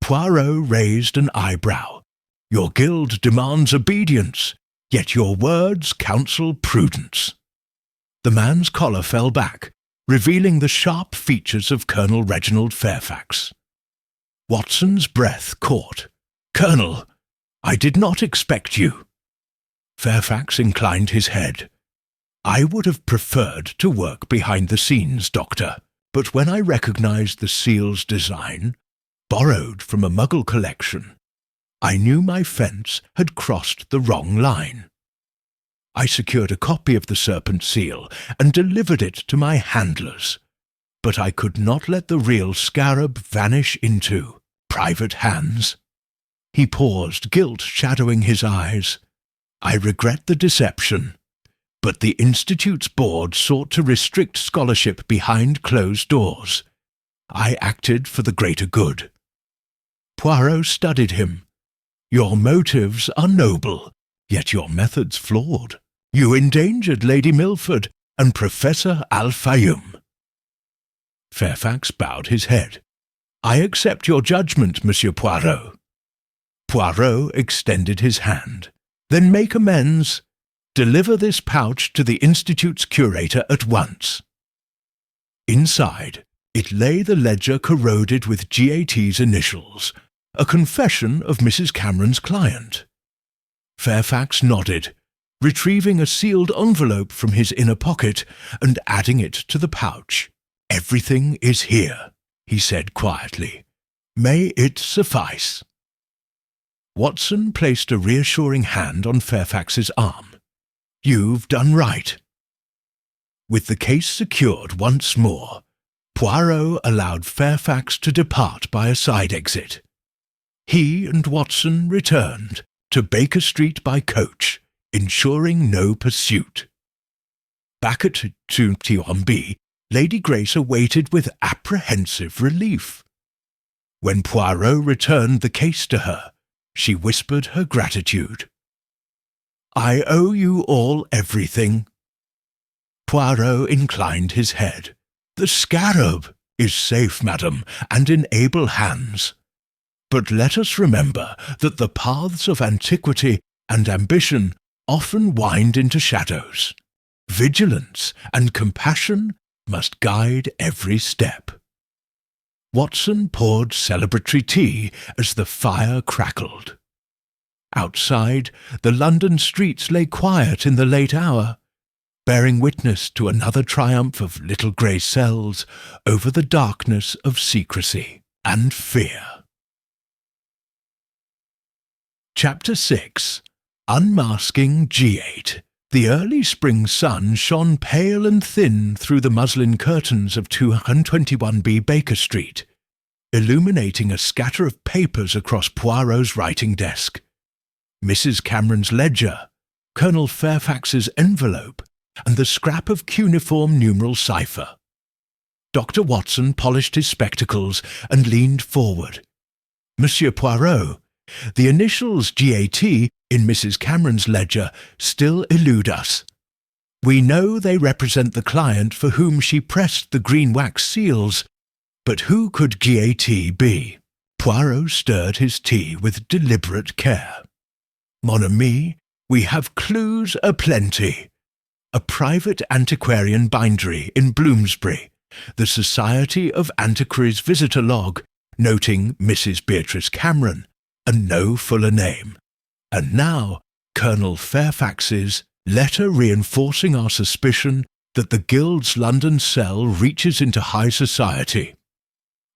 Poirot raised an eyebrow. Your guild demands obedience, yet your words counsel prudence. The man's collar fell back, revealing the sharp features of Colonel Reginald Fairfax. Watson's breath caught. Colonel, I did not expect you. Fairfax inclined his head. I would have preferred to work behind the scenes, Doctor, but when I recognized the seal's design, borrowed from a Muggle collection, I knew my fence had crossed the wrong line. I secured a copy of the Serpent Seal and delivered it to my handlers, but I could not let the real scarab vanish into private hands. He paused, guilt shadowing his eyes. I regret the deception, but the Institute's board sought to restrict scholarship behind closed doors. I acted for the greater good. Poirot studied him. Your motives are noble, yet your methods flawed. You endangered Lady Milford and Professor Al-Fayoum. Fairfax bowed his head. "I accept your judgment, Monsieur Poirot." Poirot extended his hand. "Then make amends. Deliver this pouch to the Institute's curator at once." Inside, it lay the ledger corroded with GAT's initials, a confession of Mrs. Cameron's client. Fairfax nodded, retrieving a sealed envelope from his inner pocket and adding it to the pouch. "Everything is here," he said quietly. "May it suffice." Watson placed a reassuring hand on Fairfax's arm. "You've done right." With the case secured once more, Poirot allowed Fairfax to depart by a side exit. He and Watson returned to Baker Street by coach, ensuring no pursuit. Back at 21B, Lady Grace awaited with apprehensive relief. When Poirot returned the case to her, she whispered her gratitude. "I owe you all everything." Poirot inclined his head. "The scarab is safe, madam, and in able hands. But let us remember that the paths of antiquity and ambition often wind into shadows. Vigilance and compassion must guide every step." Watson poured celebratory tea as the fire crackled. Outside, the London streets lay quiet in the late hour, bearing witness to another triumph of little grey cells over the darkness of secrecy and fear. Chapter 6. Unmasking G8. The early spring sun shone pale and thin through the muslin curtains of 221B Baker Street, illuminating a scatter of papers across Poirot's writing desk. Mrs. Cameron's ledger, Colonel Fairfax's envelope, and the scrap of cuneiform numeral cipher. Dr. Watson polished his spectacles and leaned forward. "Monsieur Poirot, the initials GAT in Mrs. Cameron's ledger still elude us. We know they represent the client for whom she pressed the green wax seals, but who could GAT be?" Poirot stirred his tea with deliberate care. "Mon ami, we have clues aplenty. A private antiquarian bindery in Bloomsbury, the Society of Antiquaries visitor log, noting Mrs. Beatrice Cameron, and no fuller name. And now, Colonel Fairfax's letter reinforcing our suspicion that the Guild's London cell reaches into high society.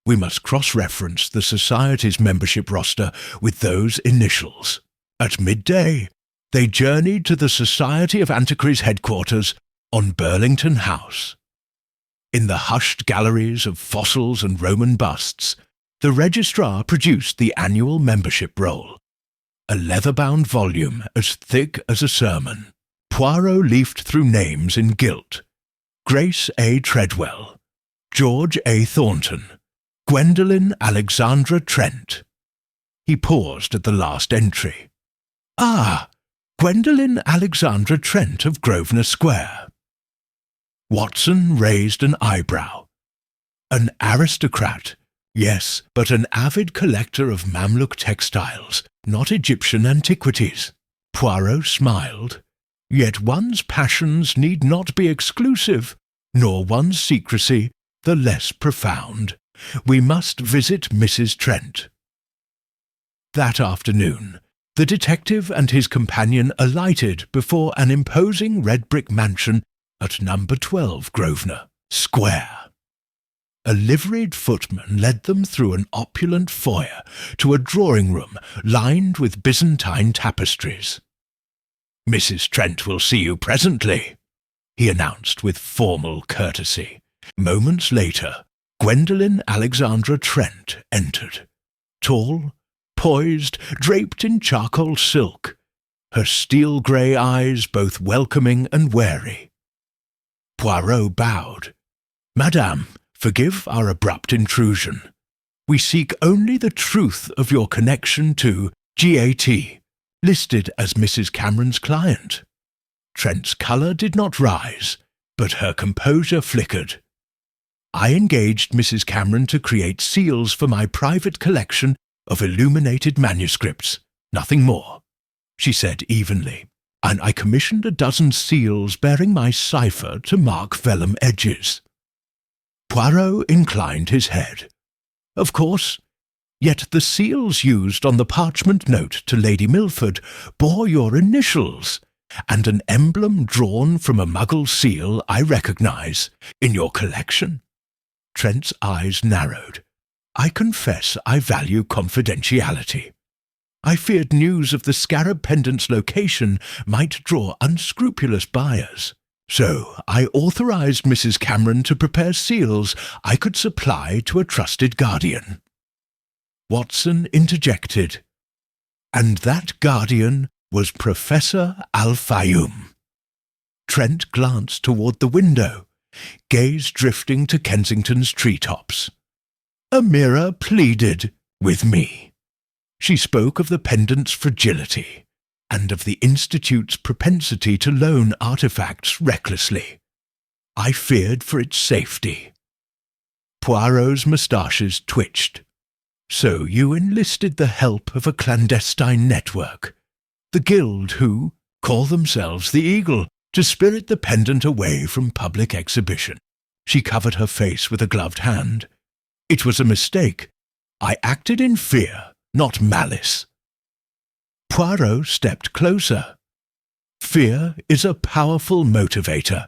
We must cross-reference the Society's membership roster with those initials. At midday, they journeyed to the Society of Antiquaries headquarters on Burlington House. In the hushed galleries of fossils and Roman busts, the registrar produced the annual membership roll, a leather-bound volume as thick as a sermon. Poirot leafed through names in gilt. Grace A. Treadwell, George A. Thornton, Gwendolen Alexandra Trent. He paused at the last entry. "Ah, Gwendolen Alexandra Trent of Grosvenor Square." Watson raised an eyebrow. "An aristocrat, yes, but an avid collector of Mamluk textiles, not Egyptian antiquities." Poirot smiled. "Yet one's passions need not be exclusive, nor one's secrecy the less profound. We must visit Mrs. Trent." That afternoon, the detective and his companion alighted before an imposing red-brick mansion at number 12 Grosvenor Square. A liveried footman led them through an opulent foyer to a drawing-room lined with Byzantine tapestries. "Mrs. Trent will see you presently," he announced with formal courtesy. Moments later, Gwendolen Alexandra Trent entered, tall, poised, draped in charcoal silk, her steel-grey eyes both welcoming and wary. Poirot bowed. "Madame, forgive our abrupt intrusion. We seek only the truth of your connection to GAT, listed as Mrs. Cameron's client." Trent's colour did not rise. But her composure flickered. I engaged Mrs. Cameron to create seals for my private collection of illuminated manuscripts, nothing more, she said evenly, and I commissioned a dozen seals bearing my cipher to mark vellum edges. Poirot inclined his head. Of course, yet the seals used on the parchment note to Lady Milford bore your initials, and an emblem drawn from a Muggle seal I recognise in your collection. Trent's eyes narrowed. I confess I value confidentiality. I feared news of the scarab pendant's location might draw unscrupulous buyers, so I authorised Mrs. Cameron to prepare seals I could supply to a trusted guardian. Watson interjected, and that guardian was Professor Al-Fayoum. Trent glanced toward the window, gaze drifting to Kensington's treetops. Amira pleaded with me. She spoke of the pendant's fragility, and of the Institute's propensity to loan artefacts recklessly. I feared for its safety. Poirot's moustaches twitched. So you enlisted the help of a clandestine network, the guild who call themselves the Eagle, to spirit the pendant away from public exhibition. She covered her face with a gloved hand. It was a mistake. I acted in fear, not malice. Poirot stepped closer. Fear is a powerful motivator,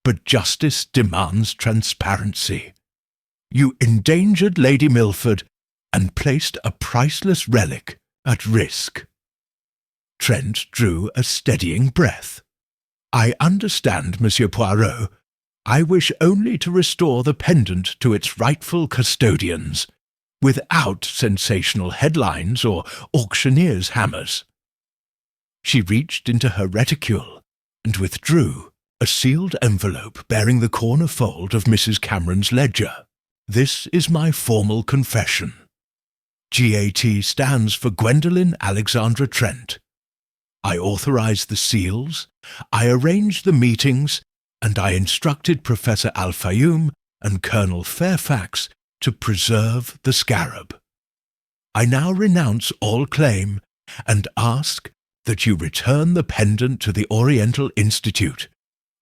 but justice demands transparency. You endangered Lady Milford and placed a priceless relic at risk. Trent drew a steadying breath. I understand, Monsieur Poirot. I wish only to restore the pendant to its rightful custodians, without sensational headlines or auctioneers' hammers. She reached into her reticule and withdrew a sealed envelope bearing the corner fold of Mrs. Cameron's ledger. This is my formal confession. GAT stands for Gwendolen Alexandra Trent. I authorized the seals, I arranged the meetings, and I instructed Professor Al-Fayoum and Colonel Fairfax to preserve the scarab. I now renounce all claim and ask that you return the pendant to the Oriental Institute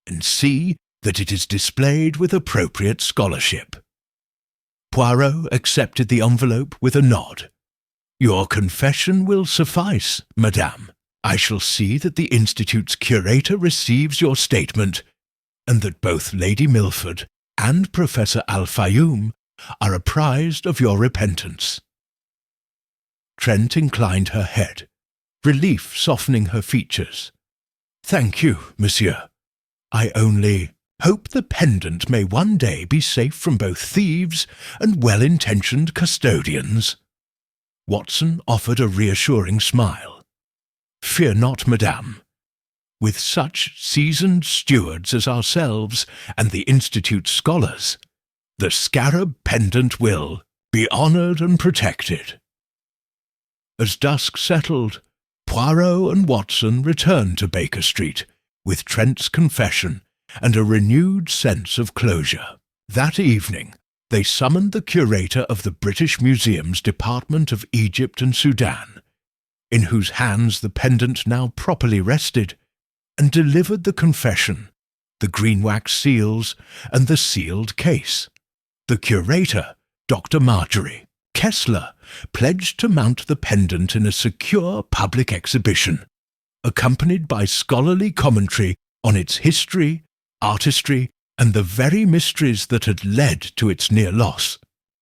and see that it is displayed with appropriate scholarship. Poirot accepted the envelope with a nod. Your confession will suffice, madame. I shall see that the Institute's curator receives your statement, and that both Lady Milford and Professor Al-Fayoum are apprised of your repentance. Trent inclined her head, relief softening her features. Thank you, monsieur. I only hope the pendant may one day be safe from both thieves and well-intentioned custodians. Watson offered a reassuring smile. Fear not, madame. With such seasoned stewards as ourselves and the Institute's scholars, the scarab pendant will be honoured and protected. As dusk settled, Poirot and Watson returned to Baker Street with Trent's confession and a renewed sense of closure. That evening, they summoned the curator of the British Museum's Department of Egypt and Sudan, in whose hands the pendant now properly rested, and delivered the confession, the green wax seals, and the sealed case. The curator, Dr. Marjorie Kessler, pledged to mount the pendant in a secure public exhibition, accompanied by scholarly commentary on its history, artistry, and the very mysteries that had led to its near loss.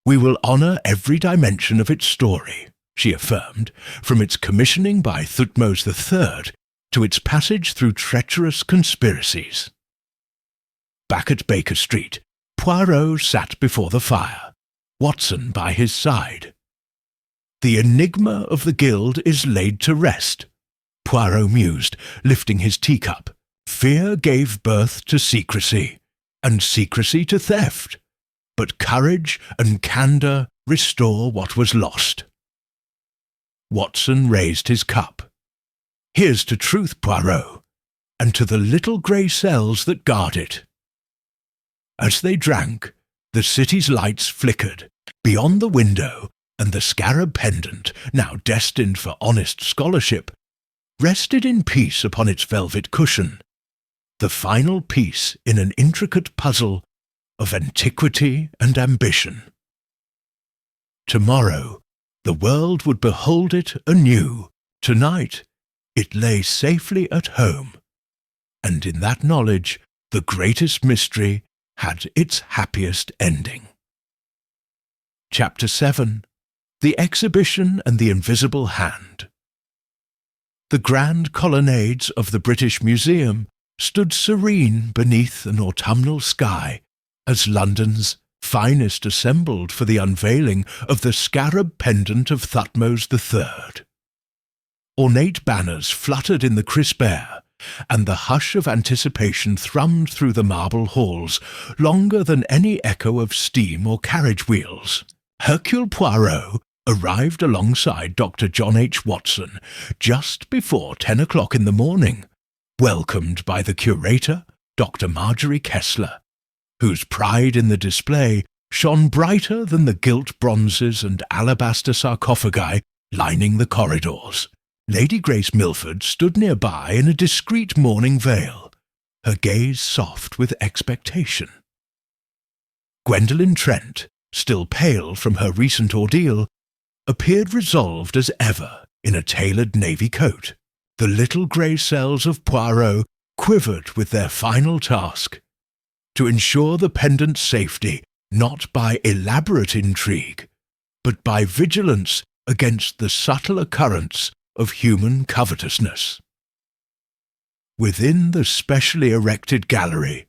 We will honour every dimension of its story, she affirmed, from its commissioning by Thutmose III to its passage through treacherous conspiracies. Back at Baker Street, Poirot sat before the fire, Watson by his side. The enigma of the guild is laid to rest, Poirot mused, lifting his teacup. Fear gave birth to secrecy, and secrecy to theft, but courage and candour restore what was lost. Watson raised his cup. Here's to truth, Poirot, and to the little grey cells that guard it. As they drank, the city's lights flickered. Beyond the window, and the scarab pendant, now destined for honest scholarship, rested in peace upon its velvet cushion, the final piece in an intricate puzzle of antiquity and ambition. Tomorrow, the world would behold it anew. Tonight, it lay safely at home, and in that knowledge, the greatest mystery had its happiest ending. Chapter 7. The Exhibition and the Invisible Hand. The grand colonnades of the British Museum stood serene beneath an autumnal sky as London's finest assembled for the unveiling of the scarab pendant of Thutmose III. Ornate banners fluttered in the crisp air, and the hush of anticipation thrummed through the marble halls longer than any echo of steam or carriage wheels. Hercule Poirot arrived alongside Dr. John H. Watson just before 10 o'clock in the morning, welcomed by the curator, Dr. Marjorie Kessler, whose pride in the display shone brighter than the gilt bronzes and alabaster sarcophagi lining the corridors. Lady Grace Milford stood nearby in a discreet mourning veil, her gaze soft with expectation. Gwendolen Trent, still pale from her recent ordeal, appeared resolved as ever in a tailored navy coat. The little grey cells of Poirot quivered with their final task, to ensure the pendant's safety not by elaborate intrigue, but by vigilance against the subtle occurrence of human covetousness. Within the specially erected gallery,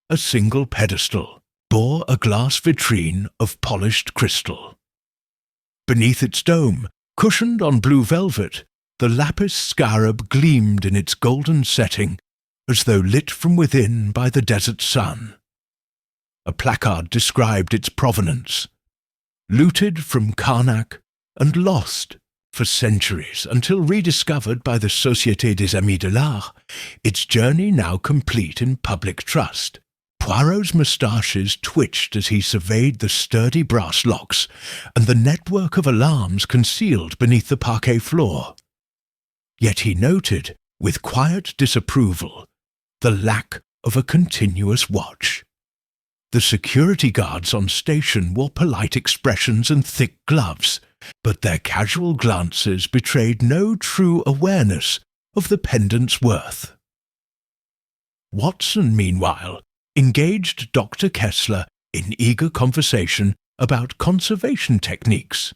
a single pedestal bore a glass vitrine of polished crystal. Beneath its dome, cushioned on blue velvet, the lapis scarab gleamed in its golden setting as though lit from within by the desert sun. A placard described its provenance. Looted from Karnak and lost for centuries until rediscovered by the Société des Amis de l'Art, its journey now complete in public trust. Poirot's moustaches twitched as he surveyed the sturdy brass locks and the network of alarms concealed beneath the parquet floor. Yet he noted, with quiet disapproval, the lack of a continuous watch. The security guards on station wore polite expressions and thick gloves, but their casual glances betrayed no true awareness of the pendant's worth. Watson, meanwhile, engaged Dr. Kessler in eager conversation about conservation techniques,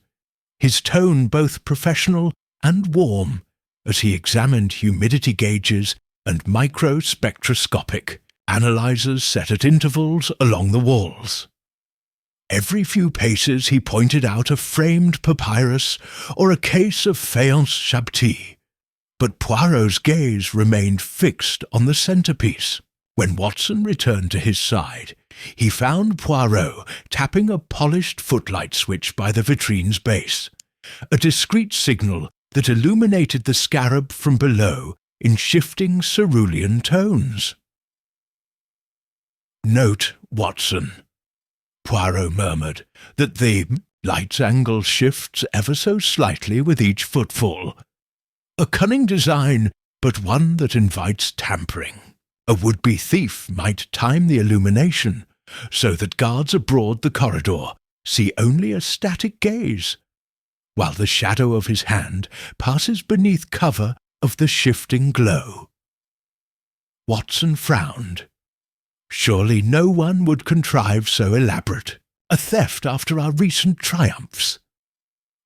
his tone both professional and warm as he examined humidity gauges and microspectroscopic analyzers set at intervals along the walls. Every few paces he pointed out a framed papyrus or a case of faience Chabtis, but Poirot's gaze remained fixed on the centerpiece. When Watson returned to his side, he found Poirot tapping a polished footlight switch by the vitrine's base, a discreet signal that illuminated the scarab from below in shifting cerulean tones. "Note, Watson," Poirot murmured, "that the light's angle shifts ever so slightly with each footfall. A cunning design, but one that invites tampering. A would-be thief might time the illumination so that guards abroad the corridor see only a static gaze, while the shadow of his hand passes beneath cover of the shifting glow." Watson frowned. Surely no one would contrive so elaborate a theft after our recent triumphs.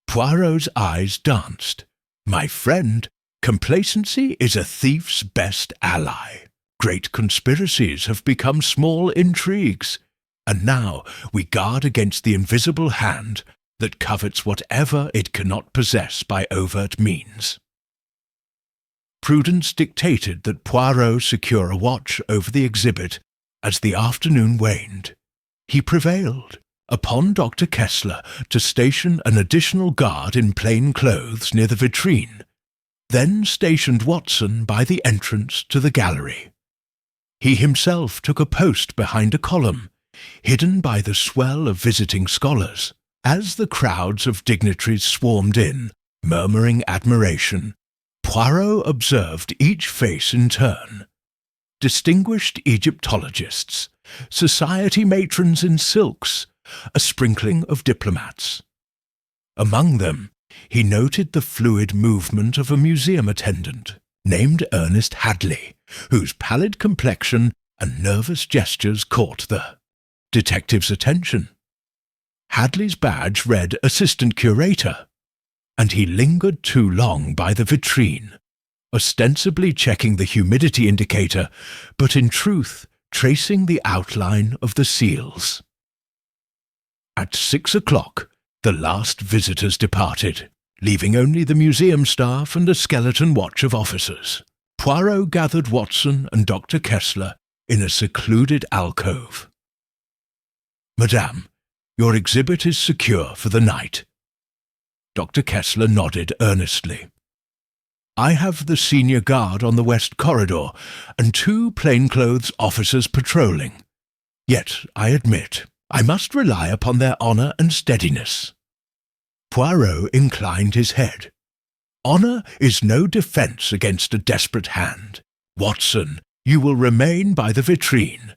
Poirot's eyes danced. "My friend, complacency is a thief's best ally. Great conspiracies have become small intrigues, and now we guard against the invisible hand that covets whatever it cannot possess by overt means." Prudence dictated that Poirot secure a watch over the exhibit as the afternoon waned. He prevailed upon Dr. Kessler to station an additional guard in plain clothes near the vitrine, then stationed Watson by the entrance to the gallery. He himself took a post behind a column, hidden by the swell of visiting scholars. As the crowds of dignitaries swarmed in, murmuring admiration, Poirot observed each face in turn. Distinguished Egyptologists, society matrons in silks, a sprinkling of diplomats. Among them, he noted the fluid movement of a museum attendant named Ernest Hadley, whose pallid complexion and nervous gestures caught the detective's attention. Hadley's badge read Assistant Curator, and he lingered too long by the vitrine, ostensibly checking the humidity indicator, but in truth tracing the outline of the seals. At 6 o'clock, the last visitors departed, leaving only the museum staff and a skeleton watch of officers. Poirot gathered Watson and Dr. Kessler in a secluded alcove. "Madame, your exhibit is secure for the night." Dr. Kessler nodded earnestly. "I have the senior guard on the west corridor and 2 plainclothes officers patrolling. Yet, I admit, I must rely upon their honour and steadiness." Poirot inclined his head. "Honour is no defence against a desperate hand. Watson, you will remain by the vitrine.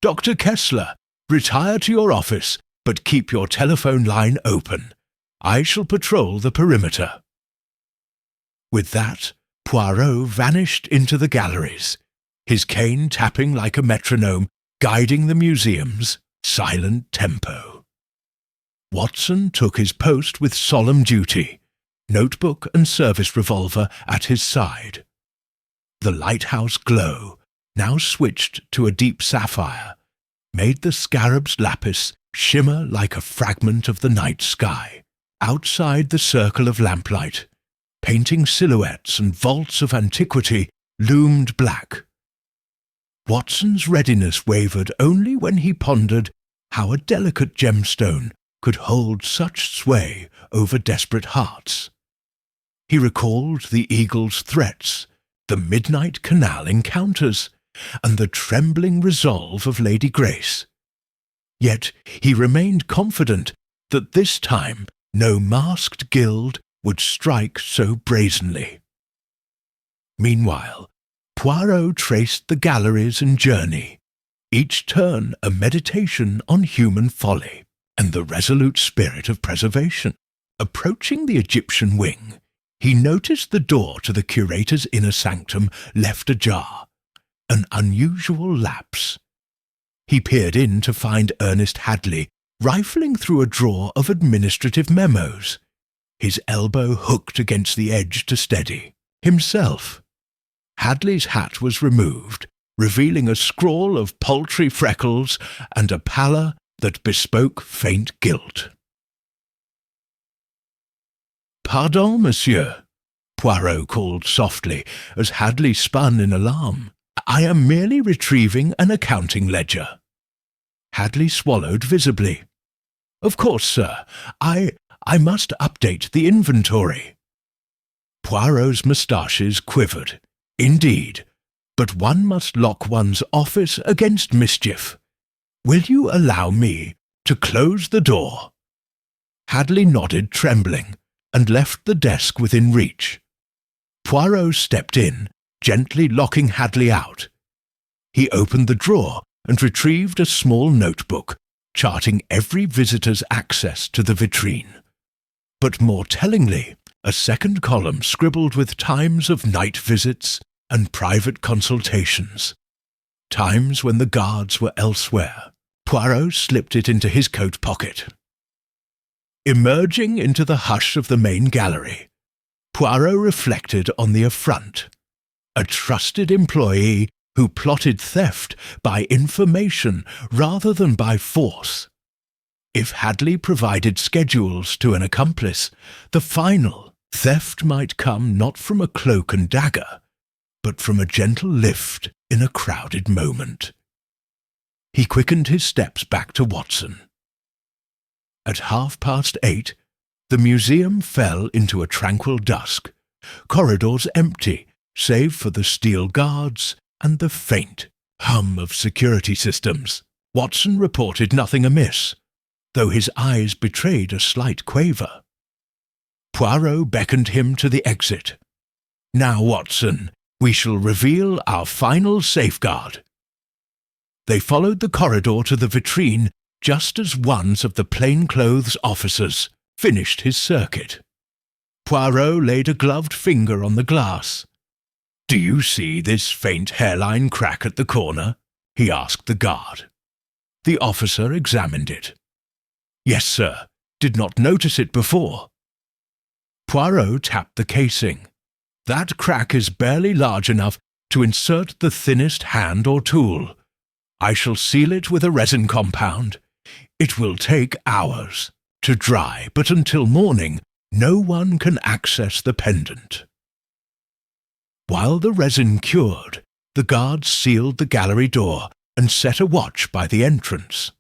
Dr. Kessler, retire to your office, but keep your telephone line open. I shall patrol the perimeter." With that, Poirot vanished into the galleries, his cane tapping like a metronome, guiding the museum's silent tempo. Watson took his post with solemn duty, notebook and service revolver at his side. The lighthouse glow, now switched to a deep sapphire, made the scarab's lapis shimmer like a fragment of the night sky. Outside the circle of lamplight, painting silhouettes and vaults of antiquity loomed black. Watson's readiness wavered only when he pondered how a delicate gemstone could hold such sway over desperate hearts. He recalled the eagle's threats, the midnight canal encounters, and the trembling resolve of Lady Grace. Yet he remained confident that this time no masked guild would strike so brazenly. Meanwhile, Poirot traced the galleries and journey, each turn a meditation on human folly and the resolute spirit of preservation. Approaching the Egyptian wing, he noticed the door to the curator's inner sanctum left ajar, an unusual lapse. He peered in to find Ernest Hadley rifling through a drawer of administrative memos, his elbow hooked against the edge to steady himself. Hadley's hat was removed, revealing a scrawl of paltry freckles and a pallor that bespoke faint guilt. "Pardon, monsieur," Poirot called softly as Hadley spun in alarm. "I am merely retrieving an accounting ledger." Hadley swallowed visibly. "Of course, sir. I must update the inventory." Poirot's moustaches quivered. "Indeed, but one must lock one's office against mischief. Will you allow me to close the door?" Hadley nodded, trembling, and left the desk within reach. Poirot stepped in, gently locking Hadley out. He opened the drawer and retrieved a small notebook, charting every visitor's access to the vitrine. But more tellingly, a second column scribbled with times of night visits and private consultations. Times when the guards were elsewhere. Poirot slipped it into his coat pocket. Emerging into the hush of the main gallery, Poirot reflected on the affront. A trusted employee who plotted theft by information rather than by force. If Hadley provided schedules to an accomplice, the final theft might come not from a cloak and dagger, but from a gentle lift in a crowded moment. He quickened his steps back to Watson. At 8:30, the museum fell into a tranquil dusk, corridors empty save for the steel guards and the faint hum of security systems. Watson reported nothing amiss, though his eyes betrayed a slight quaver. Poirot beckoned him to the exit. "Now, Watson, we shall reveal our final safeguard." They followed the corridor to the vitrine just as one of the plainclothes officers finished his circuit. Poirot laid a gloved finger on the glass. "Do you see this faint hairline crack at the corner?" he asked the guard. The officer examined it. "Yes, sir. Did not notice it before." Poirot tapped the casing. "That crack is barely large enough to insert the thinnest hand or tool. I shall seal it with a resin compound. It will take hours to dry, but until morning no one can access the pendant." While the resin cured, the guards sealed the gallery door and set a watch by the entrance.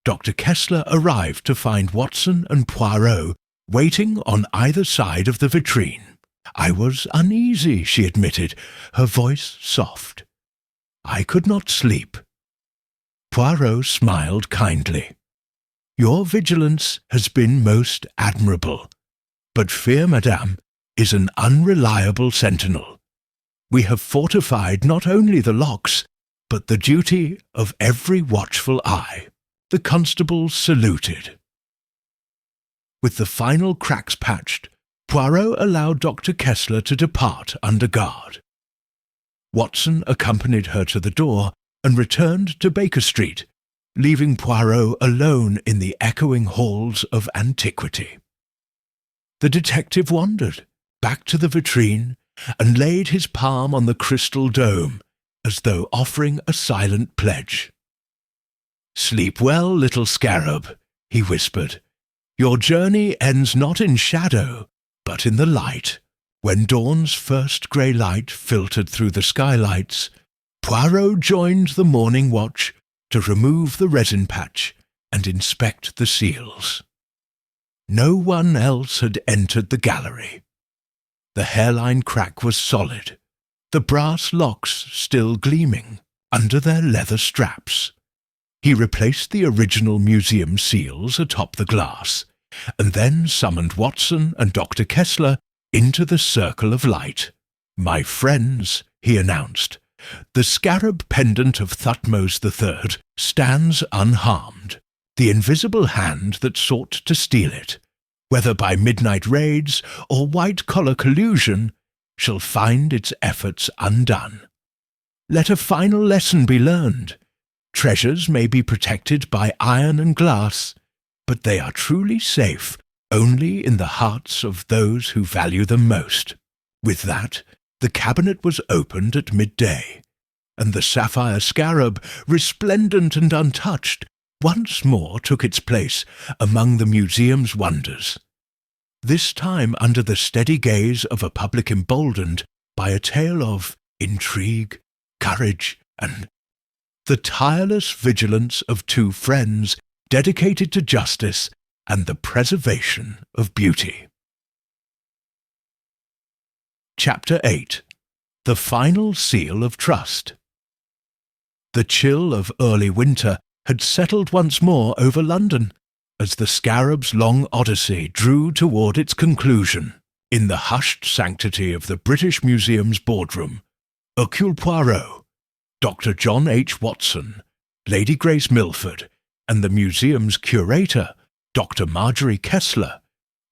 Dr. Kessler arrived to find Watson and Poirot waiting on either side of the vitrine. "I was uneasy," she admitted, her voice soft. "I could not sleep." Poirot smiled kindly. "Your vigilance has been most admirable, but fear, madame, is an unreliable sentinel. We have fortified not only the locks, but the duty of every watchful eye." The constables saluted. With the final cracks patched, Poirot allowed Dr. Kessler to depart under guard. Watson accompanied her to the door and returned to Baker Street, leaving Poirot alone in the echoing halls of antiquity. The detective wandered back to the vitrine and laid his palm on the crystal dome, as though offering a silent pledge. "Sleep well, little scarab," he whispered. "Your journey ends not in shadow, but in the light." When dawn's first grey light filtered through the skylights, Poirot joined the morning watch to remove the resin patch and inspect the seals. No one else had entered the gallery. The hairline crack was solid, the brass locks still gleaming under their leather straps. He replaced the original museum seals atop the glass, and then summoned Watson and Dr. Kessler into the circle of light. "My friends," he announced, "the scarab pendant of Thutmose III stands unharmed. The invisible hand that sought to steal it, whether by midnight raids or white-collar collusion, shall find its efforts undone. Let a final lesson be learned. Treasures may be protected by iron and glass, but they are truly safe only in the hearts of those who value them most." With that, the cabinet was opened at midday, and the sapphire scarab, resplendent and untouched, once more took its place among the museum's wonders, this time under the steady gaze of a public emboldened by a tale of intrigue, courage, and the tireless vigilance of two friends dedicated to justice and the preservation of beauty. Chapter 8. The Final Seal of Trust. The chill of early winter had settled once more over London, as the scarab's long odyssey drew toward its conclusion. In the hushed sanctity of the British Museum's boardroom, Hercule Poirot, Dr. John H. Watson, Lady Grace Milford, and the museum's curator, Dr. Marjorie Kessler,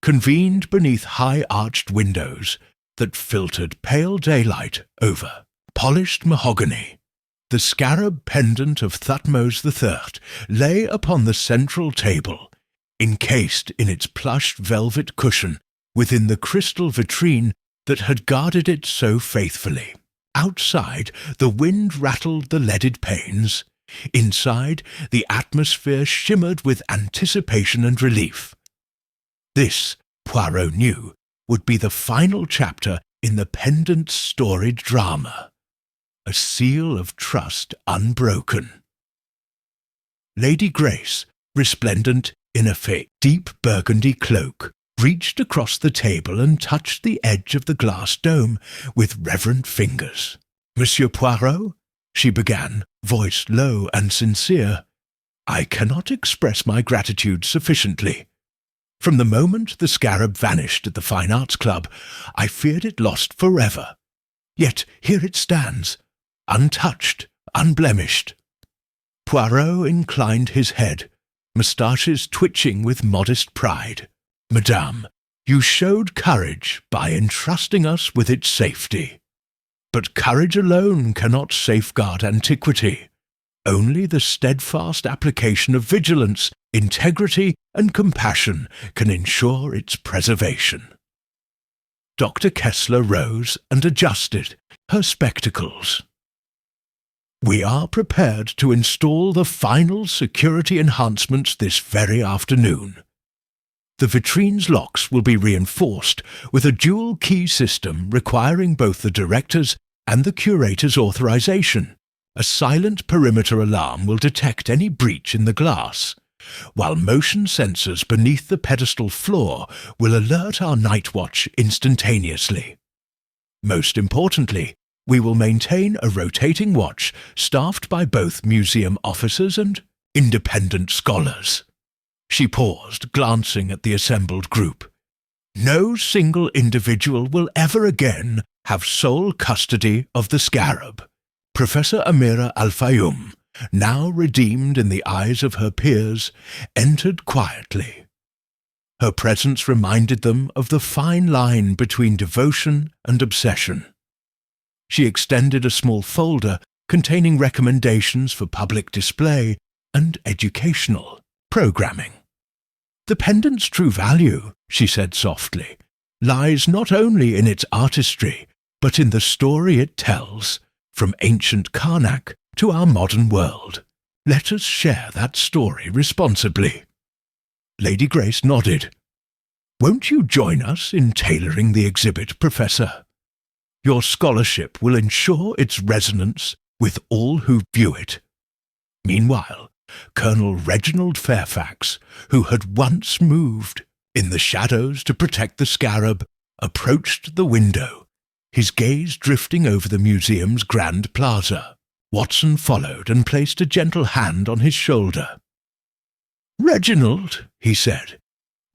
convened beneath high-arched windows that filtered pale daylight over polished mahogany. The scarab pendant of Thutmose III lay upon the central table, encased in its plush velvet cushion within the crystal vitrine that had guarded it so faithfully. Outside, the wind rattled the leaded panes. Inside, the atmosphere shimmered with anticipation and relief. This, Poirot knew, would be the final chapter in the pendant's storied drama. A seal of trust unbroken. Lady Grace, resplendent in a deep burgundy cloak, reached across the table and touched the edge of the glass dome with reverent fingers. "Monsieur Poirot," she began, voice low and sincere, "I cannot express my gratitude sufficiently. From the moment the scarab vanished at the Fine Arts Club, I feared it lost forever. Yet here it stands, untouched, unblemished." Poirot inclined his head, moustaches twitching with modest pride. "Madame, you showed courage by entrusting us with its safety. But courage alone cannot safeguard antiquity. Only the steadfast application of vigilance, integrity, and compassion can ensure its preservation." Dr. Kessler rose and adjusted her spectacles. "We are prepared to install the final security enhancements this very afternoon. The vitrine's locks will be reinforced with a dual key system requiring both the director's and the curator's authorization. A silent perimeter alarm will detect any breach in the glass, while motion sensors beneath the pedestal floor will alert our night watch instantaneously. Most importantly, we will maintain a rotating watch staffed by both museum officers and independent scholars." She paused, glancing at the assembled group. "No single individual will ever again have sole custody of the scarab." Professor Amira Al-Fayoum, now redeemed in the eyes of her peers, entered quietly. Her presence reminded them of the fine line between devotion and obsession. She extended a small folder containing recommendations for public display and educational programming. "The pendant's true value," she said softly, "lies not only in its artistry, but in the story it tells, from ancient Karnak to our modern world. Let us share that story responsibly." Lady Grace nodded. "Won't you join us in tailoring the exhibit, Professor? Your scholarship will ensure its resonance with all who view it." Meanwhile, Colonel Reginald Fairfax, who had once moved in the shadows to protect the scarab, approached the window, his gaze drifting over the museum's grand plaza. Watson followed and placed a gentle hand on his shoulder. "Reginald," he said,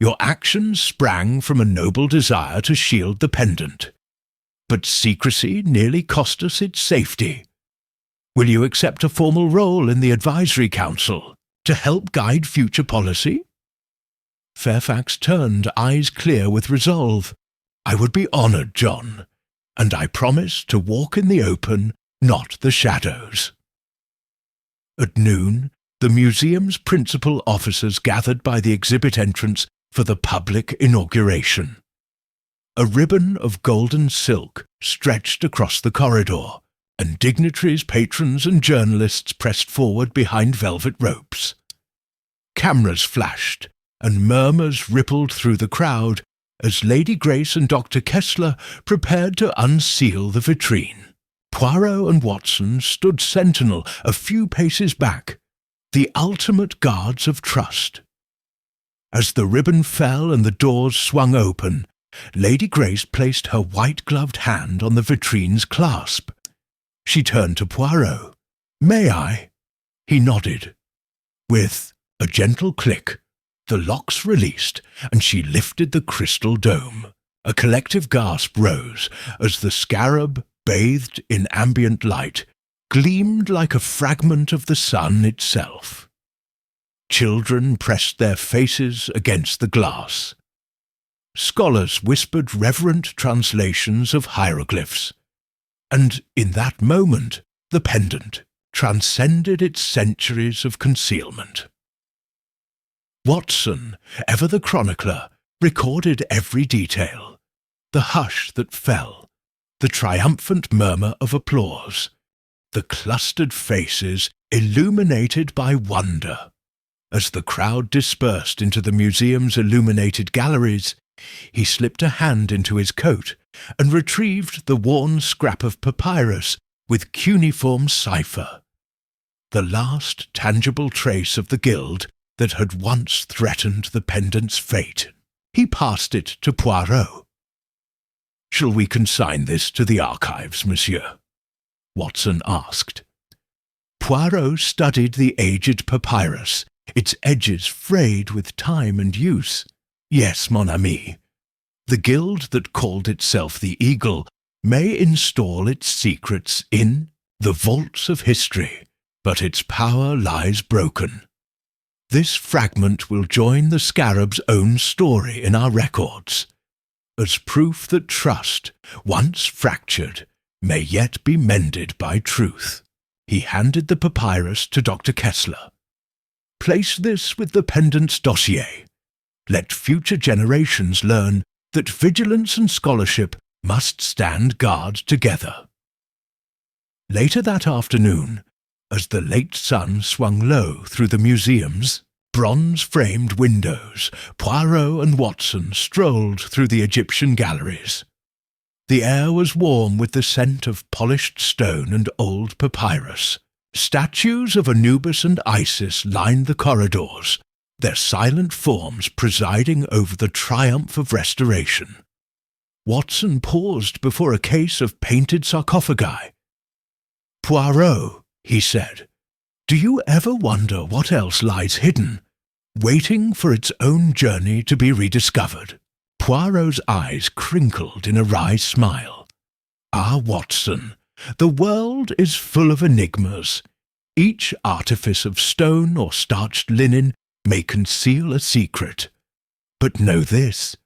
"your actions sprang from a noble desire to shield the pendant, but secrecy nearly cost us its safety. Will you accept a formal role in the Advisory Council to help guide future policy?" Fairfax turned, eyes clear with resolve. "I would be honoured, John, and I promise to walk in the open, not the shadows." At noon, the museum's principal officers gathered by the exhibit entrance for the public inauguration. A ribbon of golden silk stretched across the corridor, and dignitaries, patrons, and journalists pressed forward behind velvet ropes. Cameras flashed, and murmurs rippled through the crowd as Lady Grace and Dr. Kessler prepared to unseal the vitrine. Poirot and Watson stood sentinel a few paces back, the ultimate guards of trust. As the ribbon fell and the doors swung open, Lady Grace placed her white-gloved hand on the vitrine's clasp. She turned to Poirot. "May I?" He nodded. With a gentle click, the locks released, and she lifted the crystal dome. A collective gasp rose as the scarab, bathed in ambient light, gleamed like a fragment of the sun itself. Children pressed their faces against the glass. Scholars whispered reverent translations of hieroglyphs. And in that moment, the pendant transcended its centuries of concealment. Watson, ever the chronicler, recorded every detail. The hush that fell, the triumphant murmur of applause, the clustered faces illuminated by wonder. As the crowd dispersed into the museum's illuminated galleries, he slipped a hand into his coat and retrieved the worn scrap of papyrus with cuneiform cipher, the last tangible trace of the guild that had once threatened the pendant's fate. He passed it to Poirot. "Shall we consign this to the archives, monsieur?" Watson asked. Poirot studied the aged papyrus, its edges frayed with time and use. Yes, mon ami, the guild that called itself the Eagle may install its secrets in the vaults of history, but its power lies broken. This fragment will join the scarab's own story in our records, as proof that trust, once fractured, may yet be mended by truth. He handed the papyrus to Dr. Kessler. Place this with the Pendent's dossier. Let future generations learn that vigilance and scholarship must stand guard together. Later that afternoon, as the late sun swung low through the museum's bronze-framed windows, Poirot and Watson strolled through the Egyptian galleries. The air was warm with the scent of polished stone and old papyrus. Statues of Anubis and Isis lined the corridors, their silent forms presiding over the triumph of restoration. Watson paused before a case of painted sarcophagi. "Poirot," he said, "do you ever wonder what else lies hidden, waiting for its own journey to be rediscovered?" Poirot's eyes crinkled in a wry smile. "Ah, Watson, the world is full of enigmas. Each artifice of stone or starched linen may conceal a secret. But know this,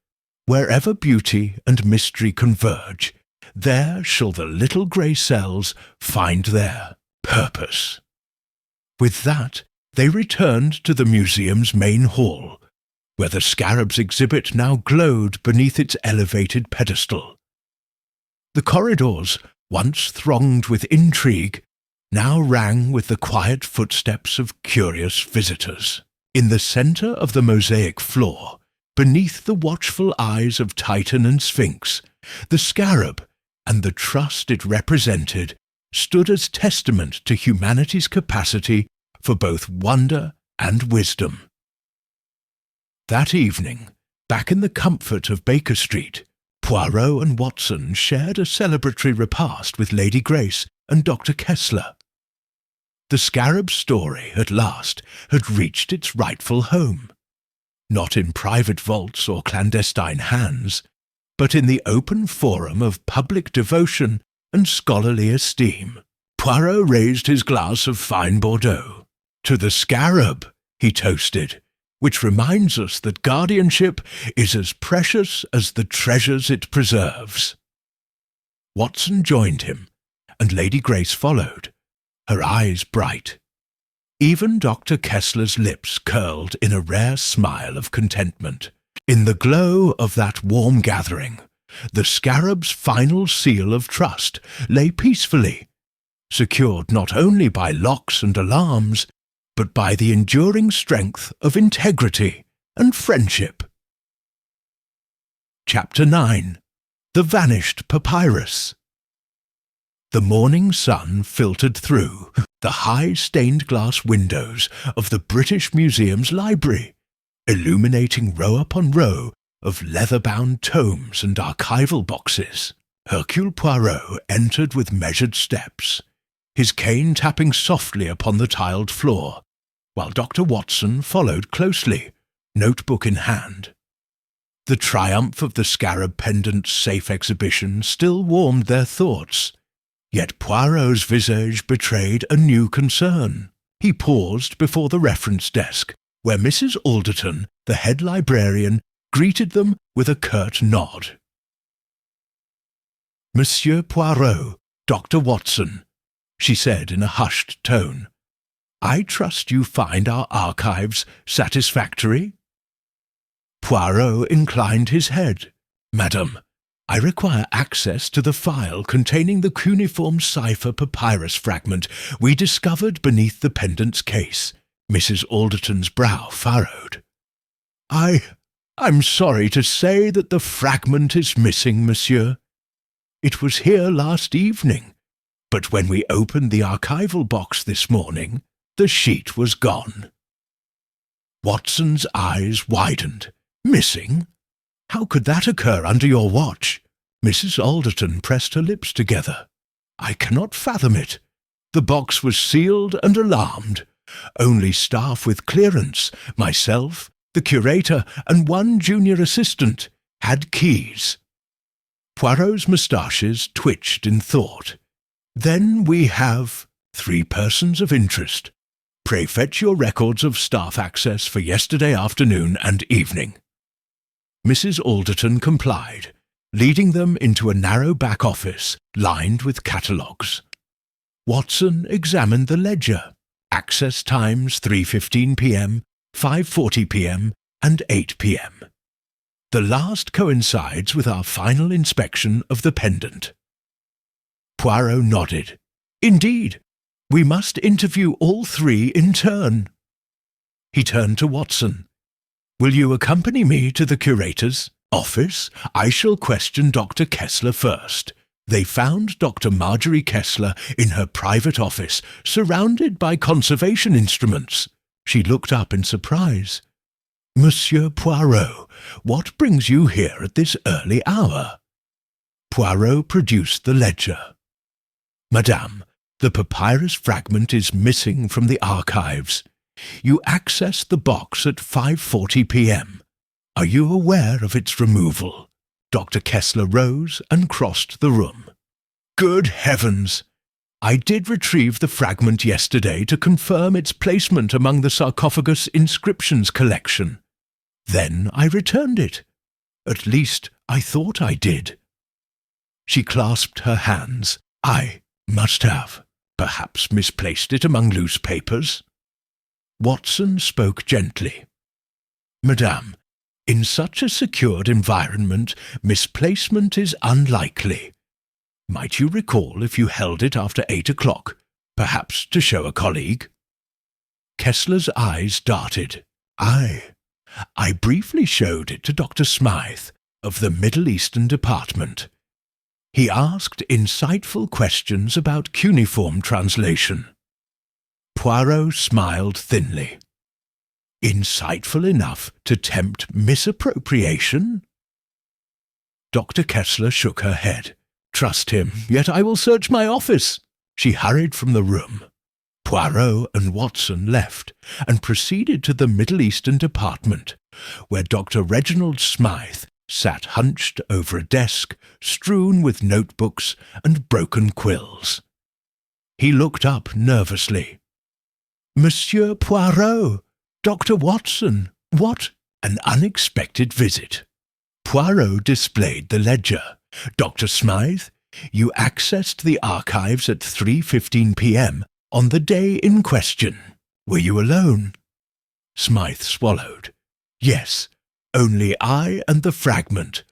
wherever beauty and mystery converge, there shall the little grey cells find their purpose." With that, they returned to the museum's main hall, where the scarab's exhibit now glowed beneath its elevated pedestal. The corridors, once thronged with intrigue, now rang with the quiet footsteps of curious visitors. In the centre of the mosaic floor, beneath the watchful eyes of Titan and Sphinx, the scarab and the trust it represented stood as testament to humanity's capacity for both wonder and wisdom. That evening, back in the comfort of Baker Street, Poirot and Watson shared a celebratory repast with Lady Grace and Dr. Kessler. The scarab's story, at last, had reached its rightful home, not in private vaults or clandestine hands, but in the open forum of public devotion and scholarly esteem. Poirot raised his glass of fine Bordeaux. "To the scarab," he toasted, "which reminds us that guardianship is as precious as the treasures it preserves." Watson joined him, and Lady Grace followed, her eyes bright. Even Dr. Kessler's lips curled in a rare smile of contentment. In the glow of that warm gathering, the scarab's final seal of trust lay peacefully, secured not only by locks and alarms, but by the enduring strength of integrity and friendship. Chapter 9. The Vanished Papyrus. The morning sun filtered through the high stained-glass windows of the British Museum's library, illuminating row upon row of leather-bound tomes and archival boxes. Hercule Poirot entered with measured steps, his cane tapping softly upon the tiled floor, while Dr. Watson followed closely, notebook in hand. The triumph of the scarab pendant's safe exhibition still warmed their thoughts, yet Poirot's visage betrayed a new concern. He paused before the reference desk, where Mrs. Alderton, the head librarian, greeted them with a curt nod. "Monsieur Poirot, Dr. Watson," she said in a hushed tone, "I trust you find our archives satisfactory?" Poirot inclined his head. "Madam, I require access to the file containing the cuneiform cipher papyrus fragment we discovered beneath the pendant's case." Mrs. Alderton's brow furrowed. I'm sorry to say that the fragment is missing, monsieur. It was here last evening, but when we opened the archival box this morning, the sheet was gone." Watson's eyes widened. "Missing? How could that occur under your watch?" Mrs. Alderton pressed her lips together. "I cannot fathom it. The box was sealed and alarmed. Only staff with clearance, myself, the curator, and one junior assistant, had keys. Poirot's moustaches twitched in thought. Then we have 3 persons of interest. Pray fetch your records of staff access for yesterday afternoon and evening. Mrs. Alderton complied, leading them into a narrow back office lined with catalogues. Watson examined the ledger. Access times 3:15 p.m., 5:40 p.m. and 8 p.m. The last coincides with our final inspection of the pendant. Poirot nodded. Indeed, we must interview all 3 in turn. He turned to Watson. Will you accompany me to the curator's office? I shall question Dr. Kessler first. They found Dr. Marjorie Kessler in her private office, surrounded by conservation instruments. She looked up in surprise. Monsieur Poirot, what brings you here at this early hour? Poirot produced the ledger. Madame, the papyrus fragment is missing from the archives. You accessed the box at 5:40 p.m. Are you aware of its removal? Dr. Kessler rose and crossed the room. Good heavens! I did retrieve the fragment yesterday to confirm its placement among the sarcophagus inscriptions collection. Then I returned it. At least, I thought I did. She clasped her hands. I must have, perhaps, misplaced it among loose papers. Watson spoke gently. Madame, in such a secured environment, misplacement is unlikely. Might you recall if you held it after 8 o'clock, perhaps to show a colleague? Kessler's eyes darted. I briefly showed it to Dr. Smythe, of the Middle Eastern Department. He asked insightful questions about cuneiform translation. Poirot smiled thinly. Insightful enough to tempt misappropriation? Dr. Kessler shook her head. Trust him, yet I will search my office. She hurried from the room. Poirot and Watson left and proceeded to the Middle Eastern Department, where Dr. Reginald Smythe sat hunched over a desk strewn with notebooks and broken quills. He looked up nervously. Monsieur Poirot! Dr. Watson! What an unexpected visit! Poirot displayed the ledger. Dr. Smythe, you accessed the archives at 3:15 p.m. on the day in question. Were you alone? Smythe swallowed. Yes, only I and the fragment.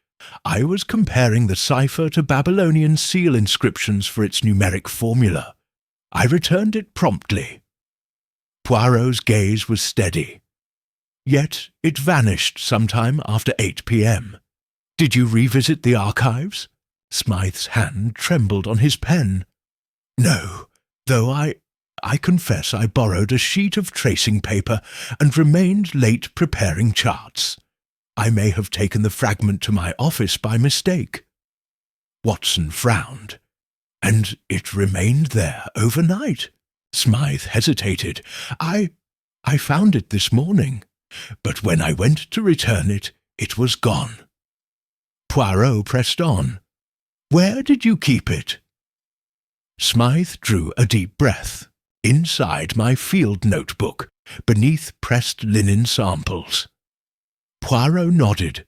I was comparing the cipher to Babylonian seal inscriptions for its numeric formula. I returned it promptly. Poirot's gaze was steady. Yet it vanished sometime after 8 p.m. Did you revisit the archives? Smythe's hand trembled on his pen. No, though I confess I borrowed a sheet of tracing paper and remained late preparing charts. I may have taken the fragment to my office by mistake. Watson frowned. And it remained there overnight. Smythe hesitated. I found it this morning, but when I went to return it, it was gone. Poirot pressed on. Where did you keep it? Smythe drew a deep breath. Inside my field notebook, beneath pressed linen samples. Poirot nodded.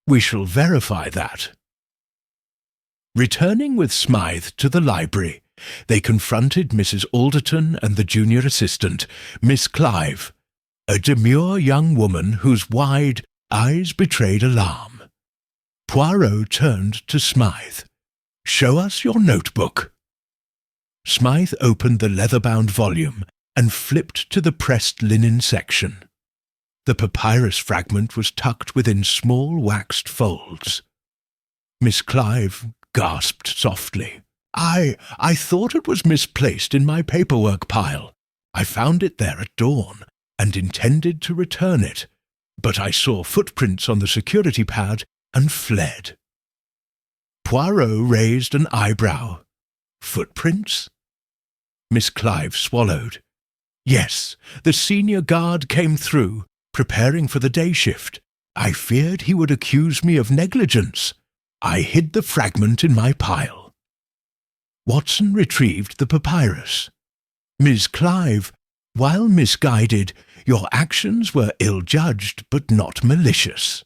We shall verify that. Returning with Smythe to the library, they confronted Mrs. Alderton and the junior assistant, Miss Clive, a demure young woman whose wide eyes betrayed alarm. Poirot turned to Smythe. Show us your notebook. Smythe opened the leather-bound volume and flipped to the pressed linen section. The papyrus fragment was tucked within small waxed folds. Miss Clive gasped softly. I thought it was misplaced in my paperwork pile. I found it there at dawn and intended to return it, but I saw footprints on the security pad and fled. Poirot raised an eyebrow. Footprints? Miss Clive swallowed. Yes, the senior guard came through, preparing for the day shift. I feared he would accuse me of negligence. I hid the fragment in my pile. Watson retrieved the papyrus. Miss Clive, while misguided, your actions were ill-judged but not malicious.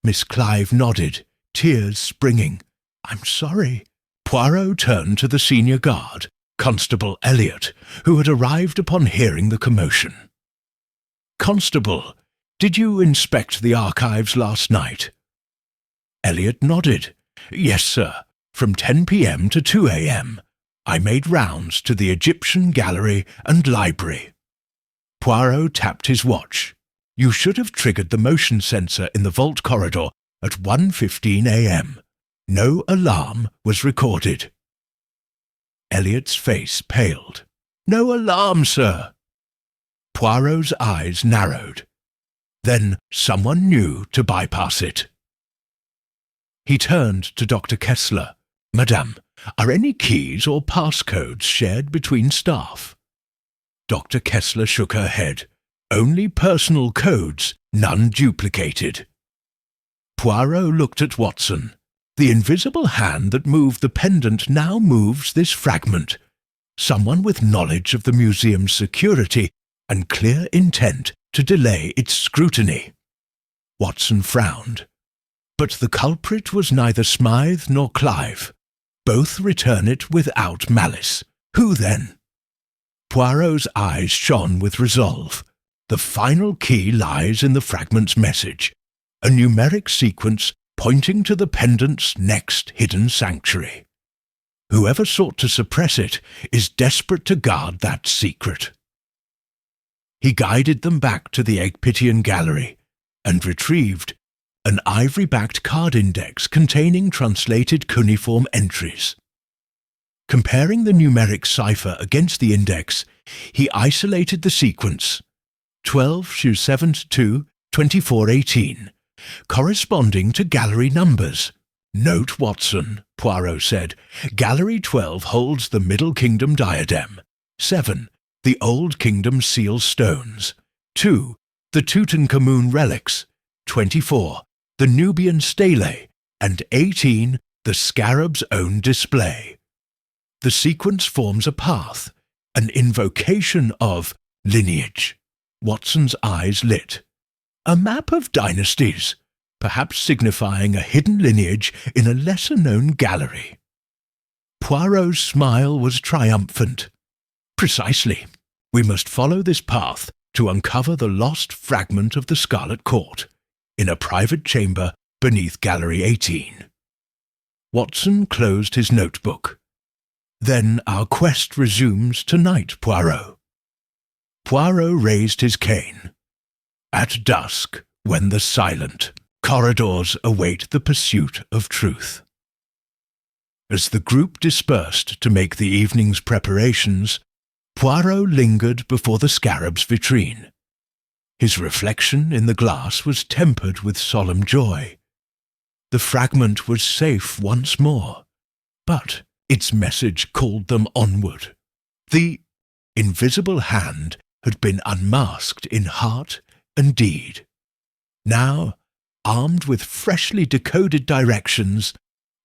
Miss Clive nodded, tears springing. I'm sorry. Poirot turned to the senior guard, Constable Elliot, who had arrived upon hearing the commotion. Constable, did you inspect the archives last night? Elliot nodded. Yes, sir. From 10 p.m. to 2 a.m. I made rounds to the Egyptian gallery and library. Poirot tapped his watch. You should have triggered the motion sensor in the vault corridor at 1:15 a.m. No alarm was recorded. Elliot's face paled. No alarm, sir. Poirot's eyes narrowed. Then someone knew to bypass it. He turned to Dr. Kessler. Madame, are any keys or passcodes shared between staff? Dr. Kessler shook her head. Only personal codes, none duplicated. Poirot looked at Watson. The invisible hand that moved the pendant now moves this fragment. Someone with knowledge of the museum's security and clear intent to delay its scrutiny. Watson frowned. But the culprit was neither Smythe nor Clive. Both return it without malice. Who then? Poirot's eyes shone with resolve. The final key lies in the fragment's message, a numeric sequence pointing to the pendant's next hidden sanctuary. Whoever sought to suppress it is desperate to guard that secret. He guided them back to the Egpitian gallery and retrieved an ivory-backed card index containing translated cuneiform entries. Comparing the numeric cipher against the index, he isolated the sequence 12-7-2-2418, corresponding to gallery numbers. Note, Watson, Poirot said, Gallery 12 holds the Middle Kingdom diadem, 7, the Old Kingdom seal stones, 2, the Tutankhamun relics, 24, the Nubian stele, and 18, the scarab's own display. The sequence forms a path, an invocation of lineage. Watson's eyes lit. A map of dynasties, perhaps signifying a hidden lineage in a lesser-known gallery. Poirot's smile was triumphant. Precisely. We must follow this path to uncover the lost fragment of the Scarlet Court, in a private chamber beneath Gallery 18. Watson closed his notebook. Then our quest resumes tonight, Poirot. Poirot raised his cane. At dusk, when the silent corridors await the pursuit of truth. As the group dispersed to make the evening's preparations, Poirot lingered before the scarab's vitrine. His reflection in the glass was tempered with solemn joy. The fragment was safe once more, but its message called them onward. The invisible hand had been unmasked in heart and deed. Now, armed with freshly decoded directions,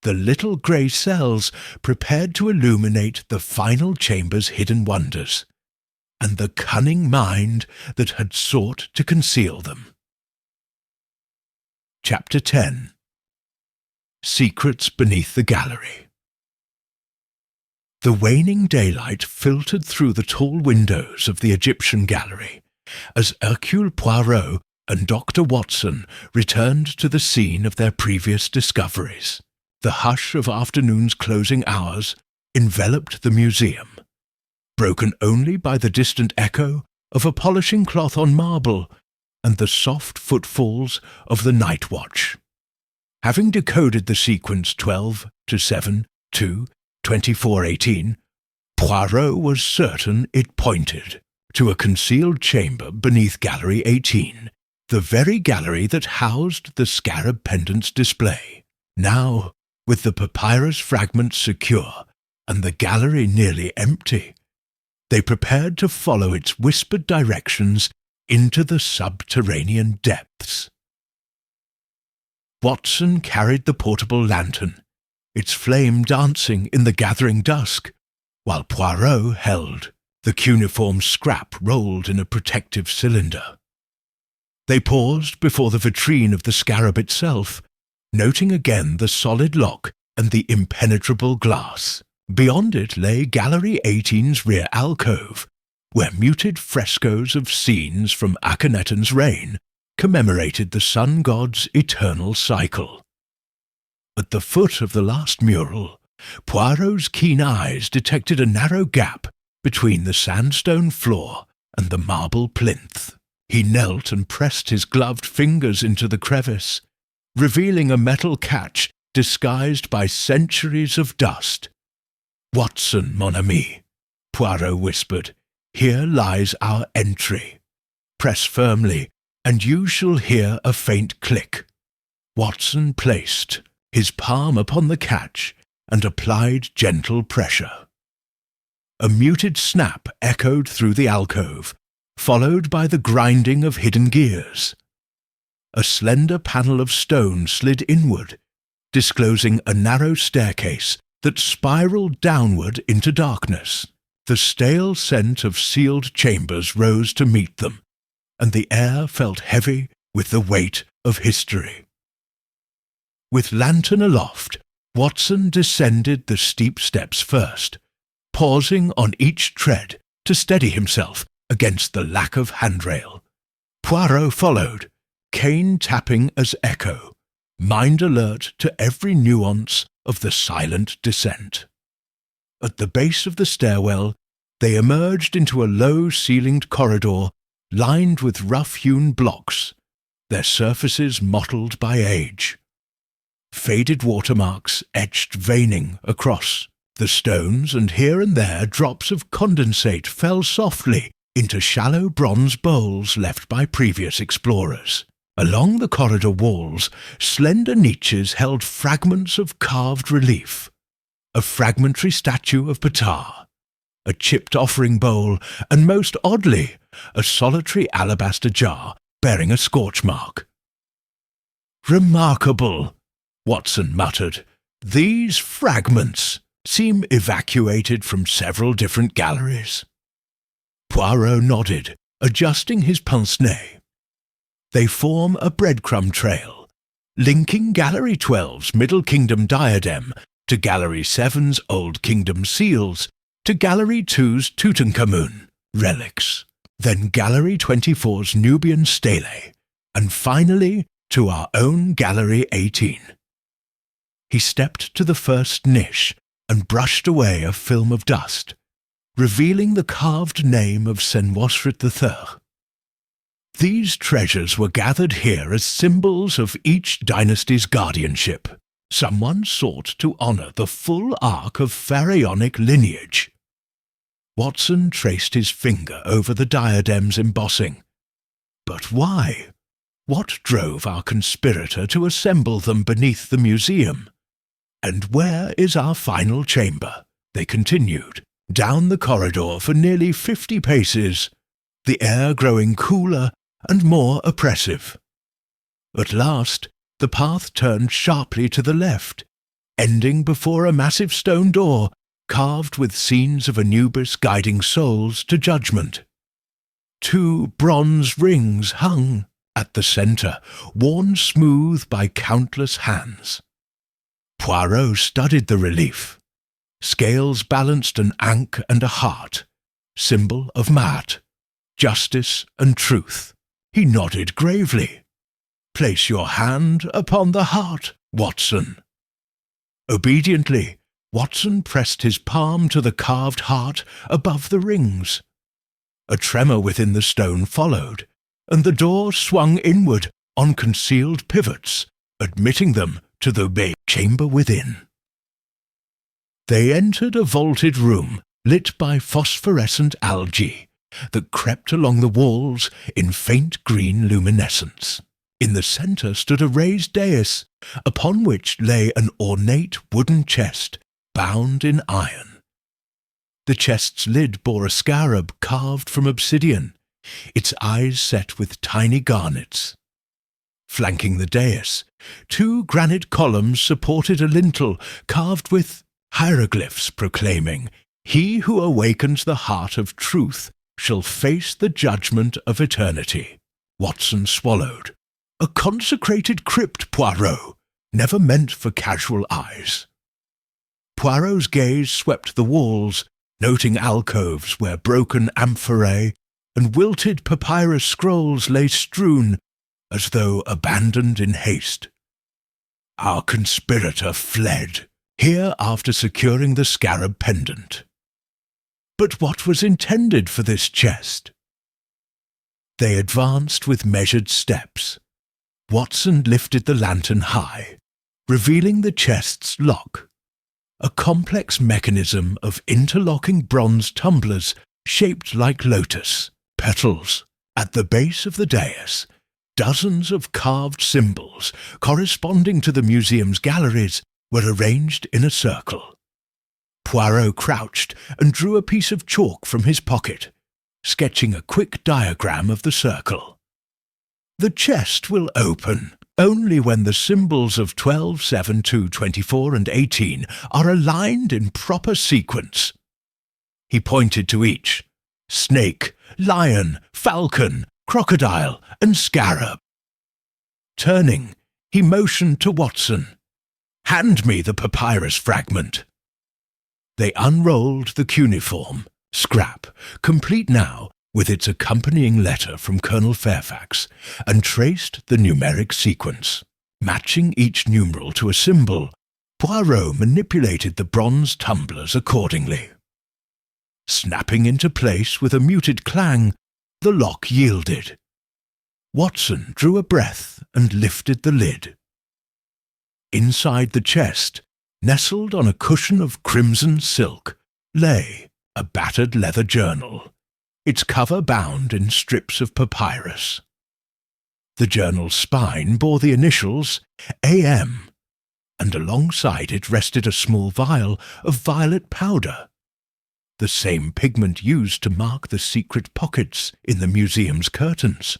the little grey cells prepared to illuminate the final chamber's hidden wonders, and the cunning mind that had sought to conceal them. Chapter 10. Secrets Beneath the Gallery. The waning daylight filtered through the tall windows of the Egyptian gallery as Hercule Poirot and Dr. Watson returned to the scene of their previous discoveries. The hush of afternoon's closing hours enveloped the museum, broken only by the distant echo of a polishing cloth on marble and the soft footfalls of the night watch. Having decoded the sequence 12-7-2-2418, Poirot was certain it pointed to a concealed chamber beneath Gallery 18, the very gallery that housed the scarab pendant's display. Now, with the papyrus fragment secure and the gallery nearly empty, they prepared to follow its whispered directions into the subterranean depths. Watson carried the portable lantern, its flame dancing in the gathering dusk, while Poirot held the cuneiform scrap rolled in a protective cylinder. They paused before the vitrine of the scarab itself, noting again the solid lock and the impenetrable glass. Beyond it lay Gallery 18's rear alcove, where muted frescoes of scenes from Akhenaten's reign commemorated the sun god's eternal cycle. At the foot of the last mural, Poirot's keen eyes detected a narrow gap between the sandstone floor and the marble plinth. He knelt and pressed his gloved fingers into the crevice, revealing a metal catch disguised by centuries of dust. "Watson, mon ami," Poirot whispered, "here lies our entry. Press firmly, and you shall hear a faint click." Watson placed his palm upon the catch and applied gentle pressure. A muted snap echoed through the alcove, followed by the grinding of hidden gears. A slender panel of stone slid inward, disclosing a narrow staircase that spiraled downward into darkness. The stale scent of sealed chambers rose to meet them, and the air felt heavy with the weight of history. With lantern aloft, Watson descended the steep steps first, pausing on each tread to steady himself against the lack of handrail. Poirot followed, cane tapping as echo, mind alert to every nuance of the silent descent. At the base of the stairwell, they emerged into a low-ceilinged corridor lined with rough-hewn blocks, their surfaces mottled by age. Faded watermarks etched veining across the stones, and here and there drops of condensate fell softly into shallow bronze bowls left by previous explorers. Along the corridor walls, slender niches held fragments of carved relief, a fragmentary statue of Ptah, a chipped offering bowl, and most oddly, a solitary alabaster jar bearing a scorch mark. "Remarkable," Watson muttered. "These fragments seem evacuated from several different galleries." Poirot nodded, adjusting his pince-nez. They form a breadcrumb trail, linking Gallery 12's Middle Kingdom diadem to Gallery 7's Old Kingdom seals, to Gallery 2's Tutankhamun relics, then Gallery 24's Nubian stele, and finally to our own Gallery 18. He stepped to the first niche and brushed away a film of dust, revealing the carved name of Senwosret III. These treasures were gathered here as symbols of each dynasty's guardianship. Someone sought to honor the full arc of pharaonic lineage. Watson traced his finger over the diadem's embossing. But why? What drove our conspirator to assemble them beneath the museum? And where is our final chamber? They continued, down the corridor for nearly 50 paces, the air growing cooler and more oppressive. At last, the path turned sharply to the left, ending before a massive stone door carved with scenes of Anubis guiding souls to judgment. 2 bronze rings hung at the centre, worn smooth by countless hands. Poirot studied the relief. Scales balanced an ankh and a heart, symbol of Ma'at, justice and truth. He nodded gravely. "Place your hand upon the heart, Watson." Obediently, Watson pressed his palm to the carved heart above the rings. A tremor within the stone followed, and the door swung inward on concealed pivots, admitting them to the big chamber within. They entered a vaulted room lit by phosphorescent algae that crept along the walls in faint green luminescence. In the centre stood a raised dais, upon which lay an ornate wooden chest bound in iron. The chest's lid bore a scarab carved from obsidian, its eyes set with tiny garnets. Flanking the dais, 2 granite columns supported a lintel carved with hieroglyphs proclaiming, "He who awakens the heart of truth shall face the judgment of eternity." Watson swallowed. A consecrated crypt, Poirot, never meant for casual eyes. Poirot's gaze swept the walls, noting alcoves where broken amphorae and wilted papyrus scrolls lay strewn, as though abandoned in haste. Our conspirator fled, here after securing the scarab pendant. But what was intended for this chest? They advanced with measured steps. Watson lifted the lantern high, revealing the chest's lock. A complex mechanism of interlocking bronze tumblers shaped like lotus petals. At the base of the dais, dozens of carved symbols corresponding to the museum's galleries were arranged in a circle. Poirot crouched and drew a piece of chalk from his pocket, sketching a quick diagram of the circle. The chest will open only when the symbols of 12, 7, 2, 24 and 18 are aligned in proper sequence. He pointed to each: snake, lion, falcon, crocodile, and scarab. Turning, he motioned to Watson. "Hand me the papyrus fragment." They unrolled the cuneiform, scrap, complete now with its accompanying letter from Colonel Fairfax, and traced the numeric sequence. Matching each numeral to a symbol, Poirot manipulated the bronze tumblers accordingly. Snapping into place with a muted clang, the lock yielded. Watson drew a breath and lifted the lid. Inside the chest, nestled on a cushion of crimson silk, lay a battered leather journal, its cover bound in strips of papyrus. The journal's spine bore the initials AM, and alongside it rested a small vial of violet powder, the same pigment used to mark the secret pockets in the museum's curtains,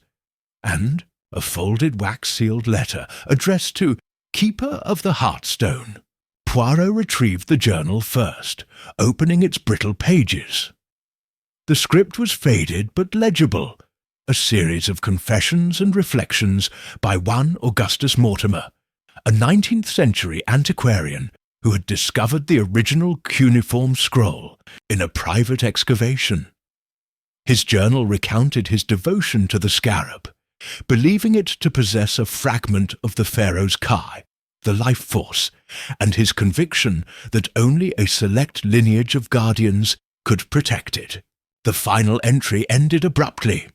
and a folded wax-sealed letter addressed to Keeper of the Heartstone. Poirot retrieved the journal first, opening its brittle pages. The script was faded but legible, a series of confessions and reflections by one Augustus Mortimer, a 19th-century antiquarian who had discovered the original cuneiform scroll in a private excavation. His journal recounted his devotion to the scarab, believing it to possess a fragment of the pharaoh's Kai, the life force, and his conviction that only a select lineage of guardians could protect it. The final entry ended abruptly.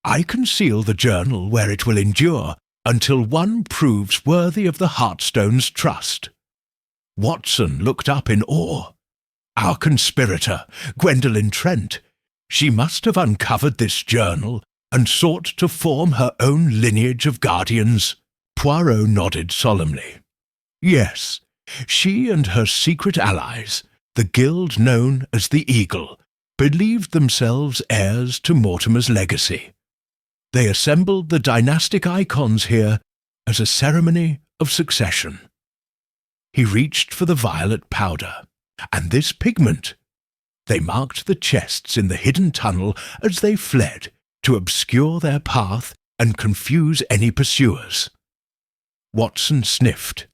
"I conceal the journal where it will endure until one proves worthy of the Heartstone's trust." Watson looked up in awe. Our conspirator, Gwendolen Trent. She must have uncovered this journal and sought to form her own lineage of guardians. Poirot nodded solemnly. Yes, she and her secret allies, the guild known as the Eagle, believed themselves heirs to Mortimer's legacy. They assembled the dynastic icons here as a ceremony of succession. He reached for the violet powder, and this pigment. They marked the chests in the hidden tunnel as they fled to obscure their path and confuse any pursuers. Watson sniffed.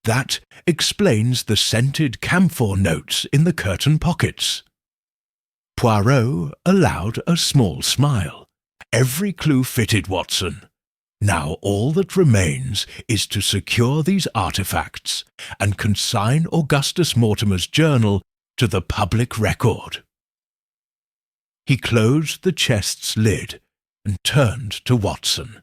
That explains the scented camphor notes in the curtain pockets. Poirot allowed a small smile. Every clue fitted Watson. Now all that remains is to secure these artifacts and consign Augustus Mortimer's journal to the public record. He closed the chest's lid and turned to Watson.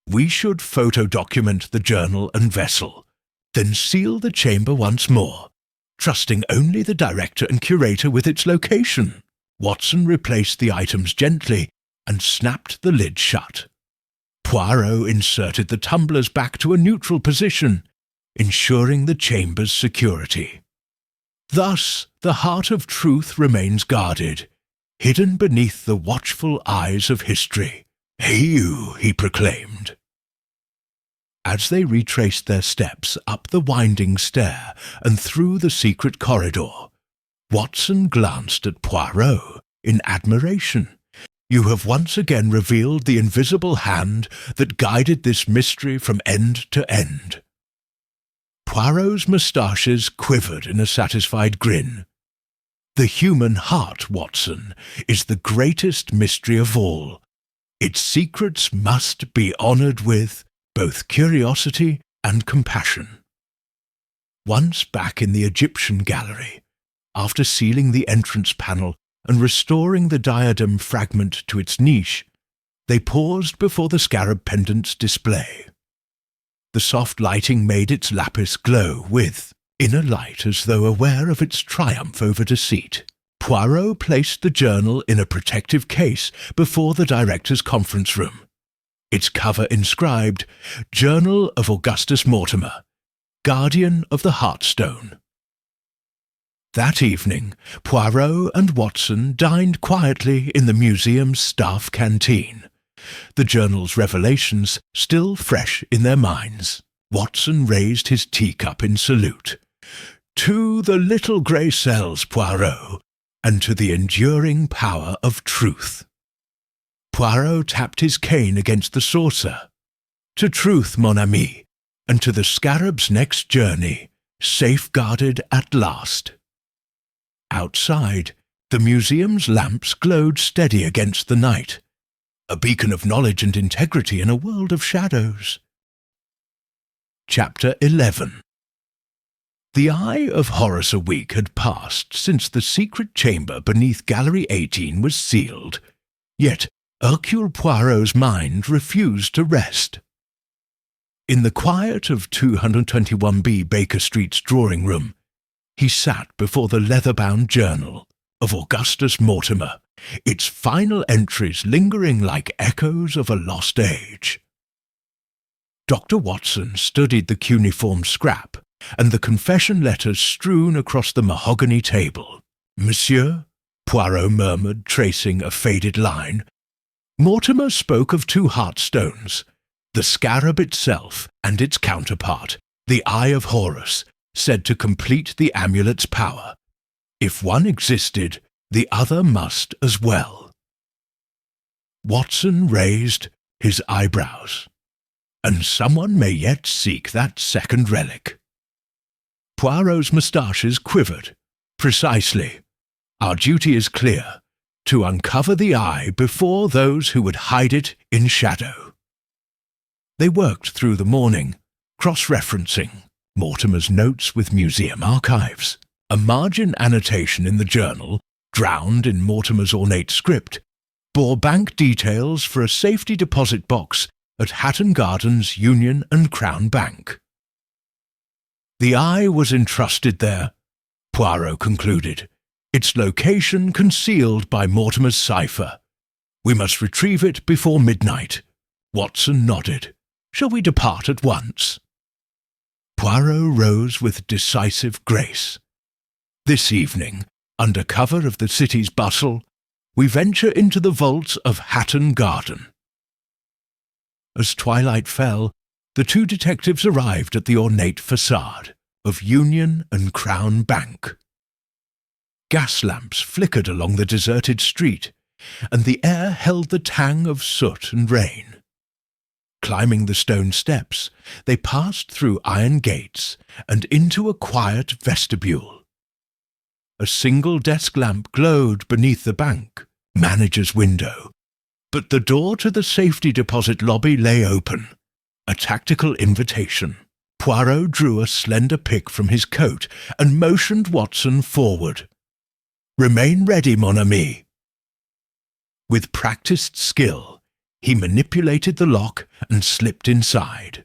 "We should photo-document the journal and vessel, then seal the chamber once more, trusting only the director and curator with its location." Watson replaced the items gently and snapped the lid shut. Poirot inserted the tumblers back to a neutral position, ensuring the chamber's security. Thus the heart of truth remains guarded, hidden beneath the watchful eyes of history. "Hey you," he proclaimed. As they retraced their steps up the winding stair and through the secret corridor, Watson glanced at Poirot in admiration. "You have once again revealed the invisible hand that guided this mystery from end to end." Poirot's moustaches quivered in a satisfied grin. "The human heart, Watson, is the greatest mystery of all. Its secrets must be honoured with both curiosity and compassion." Once back in the Egyptian gallery, after sealing the entrance panel and restoring the diadem fragment to its niche, they paused before the scarab pendant's display. The soft lighting made its lapis glow with inner light as though aware of its triumph over deceit. Poirot placed the journal in a protective case before the director's conference room. Its cover inscribed, "Journal of Augustus Mortimer, Guardian of the Heartstone." That evening, Poirot and Watson dined quietly in the museum's staff canteen, the journal's revelations still fresh in their minds. Watson raised his teacup in salute. "To the little grey cells, Poirot, and to the enduring power of truth." Poirot tapped his cane against the saucer. "To truth, mon ami, and to the scarab's next journey, safeguarded at last." Outside, the museum's lamps glowed steady against the night, a beacon of knowledge and integrity in a world of shadows. Chapter 11. The eye of Horace a week had passed since the secret chamber beneath Gallery 18 was sealed, yet Hercule Poirot's mind refused to rest. In the quiet of 221B Baker Street's drawing room, he sat before the leather-bound journal of Augustus Mortimer, its final entries lingering like echoes of a lost age. Dr. Watson studied the cuneiform scrap and the confession letters strewn across the mahogany table. "Monsieur," Poirot murmured, tracing a faded line, "Mortimer spoke of two heartstones, the scarab itself and its counterpart, the Eye of Horus, said to complete the amulet's power. If one existed, the other must as well." Watson raised his eyebrows. "And someone may yet seek that second relic." Poirot's moustaches quivered. "Precisely. Our duty is clear, to uncover the eye before those who would hide it in shadow." They worked through the morning, cross-referencing Mortimer's notes with museum archives. A margin annotation in the journal, drowned in Mortimer's ornate script, bore bank details for a safety deposit box at Hatton Garden's Union and Crown Bank. The eye was entrusted there, Poirot concluded, its location concealed by Mortimer's cipher. "We must retrieve it before midnight." Watson nodded. "Shall we depart at once?" Poirot rose with decisive grace. "This evening, under cover of the city's bustle, we venture into the vaults of Hatton Garden." As twilight fell, the two detectives arrived at the ornate facade of Union and Crown Bank. Gas lamps flickered along the deserted street, and the air held the tang of soot and rain. Climbing the stone steps, they passed through iron gates and into a quiet vestibule. A single desk lamp glowed beneath the bank, manager's window, but the door to the safety deposit lobby lay open, a tactical invitation. Poirot drew a slender pick from his coat and motioned Watson forward. "Remain ready, mon ami." With practiced skill, he manipulated the lock and slipped inside.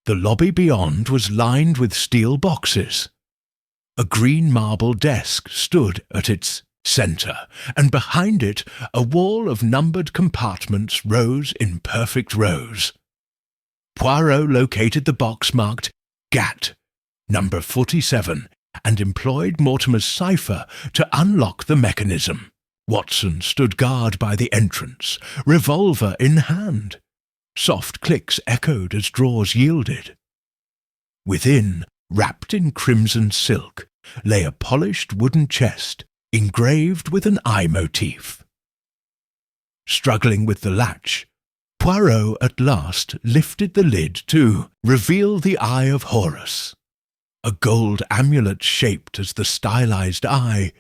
The lobby beyond was lined with steel boxes. A green marble desk stood at its centre, and behind it a wall of numbered compartments rose in perfect rows. Poirot located the box marked GAT, number 47, and employed Mortimer's cipher to unlock the mechanism. Watson stood guard by the entrance, revolver in hand. Soft clicks echoed as drawers yielded. Within, wrapped in crimson silk, lay a polished wooden chest engraved with an eye motif. Struggling with the latch, Poirot at last lifted the lid to reveal the Eye of Horus, a gold amulet shaped as the stylized eye,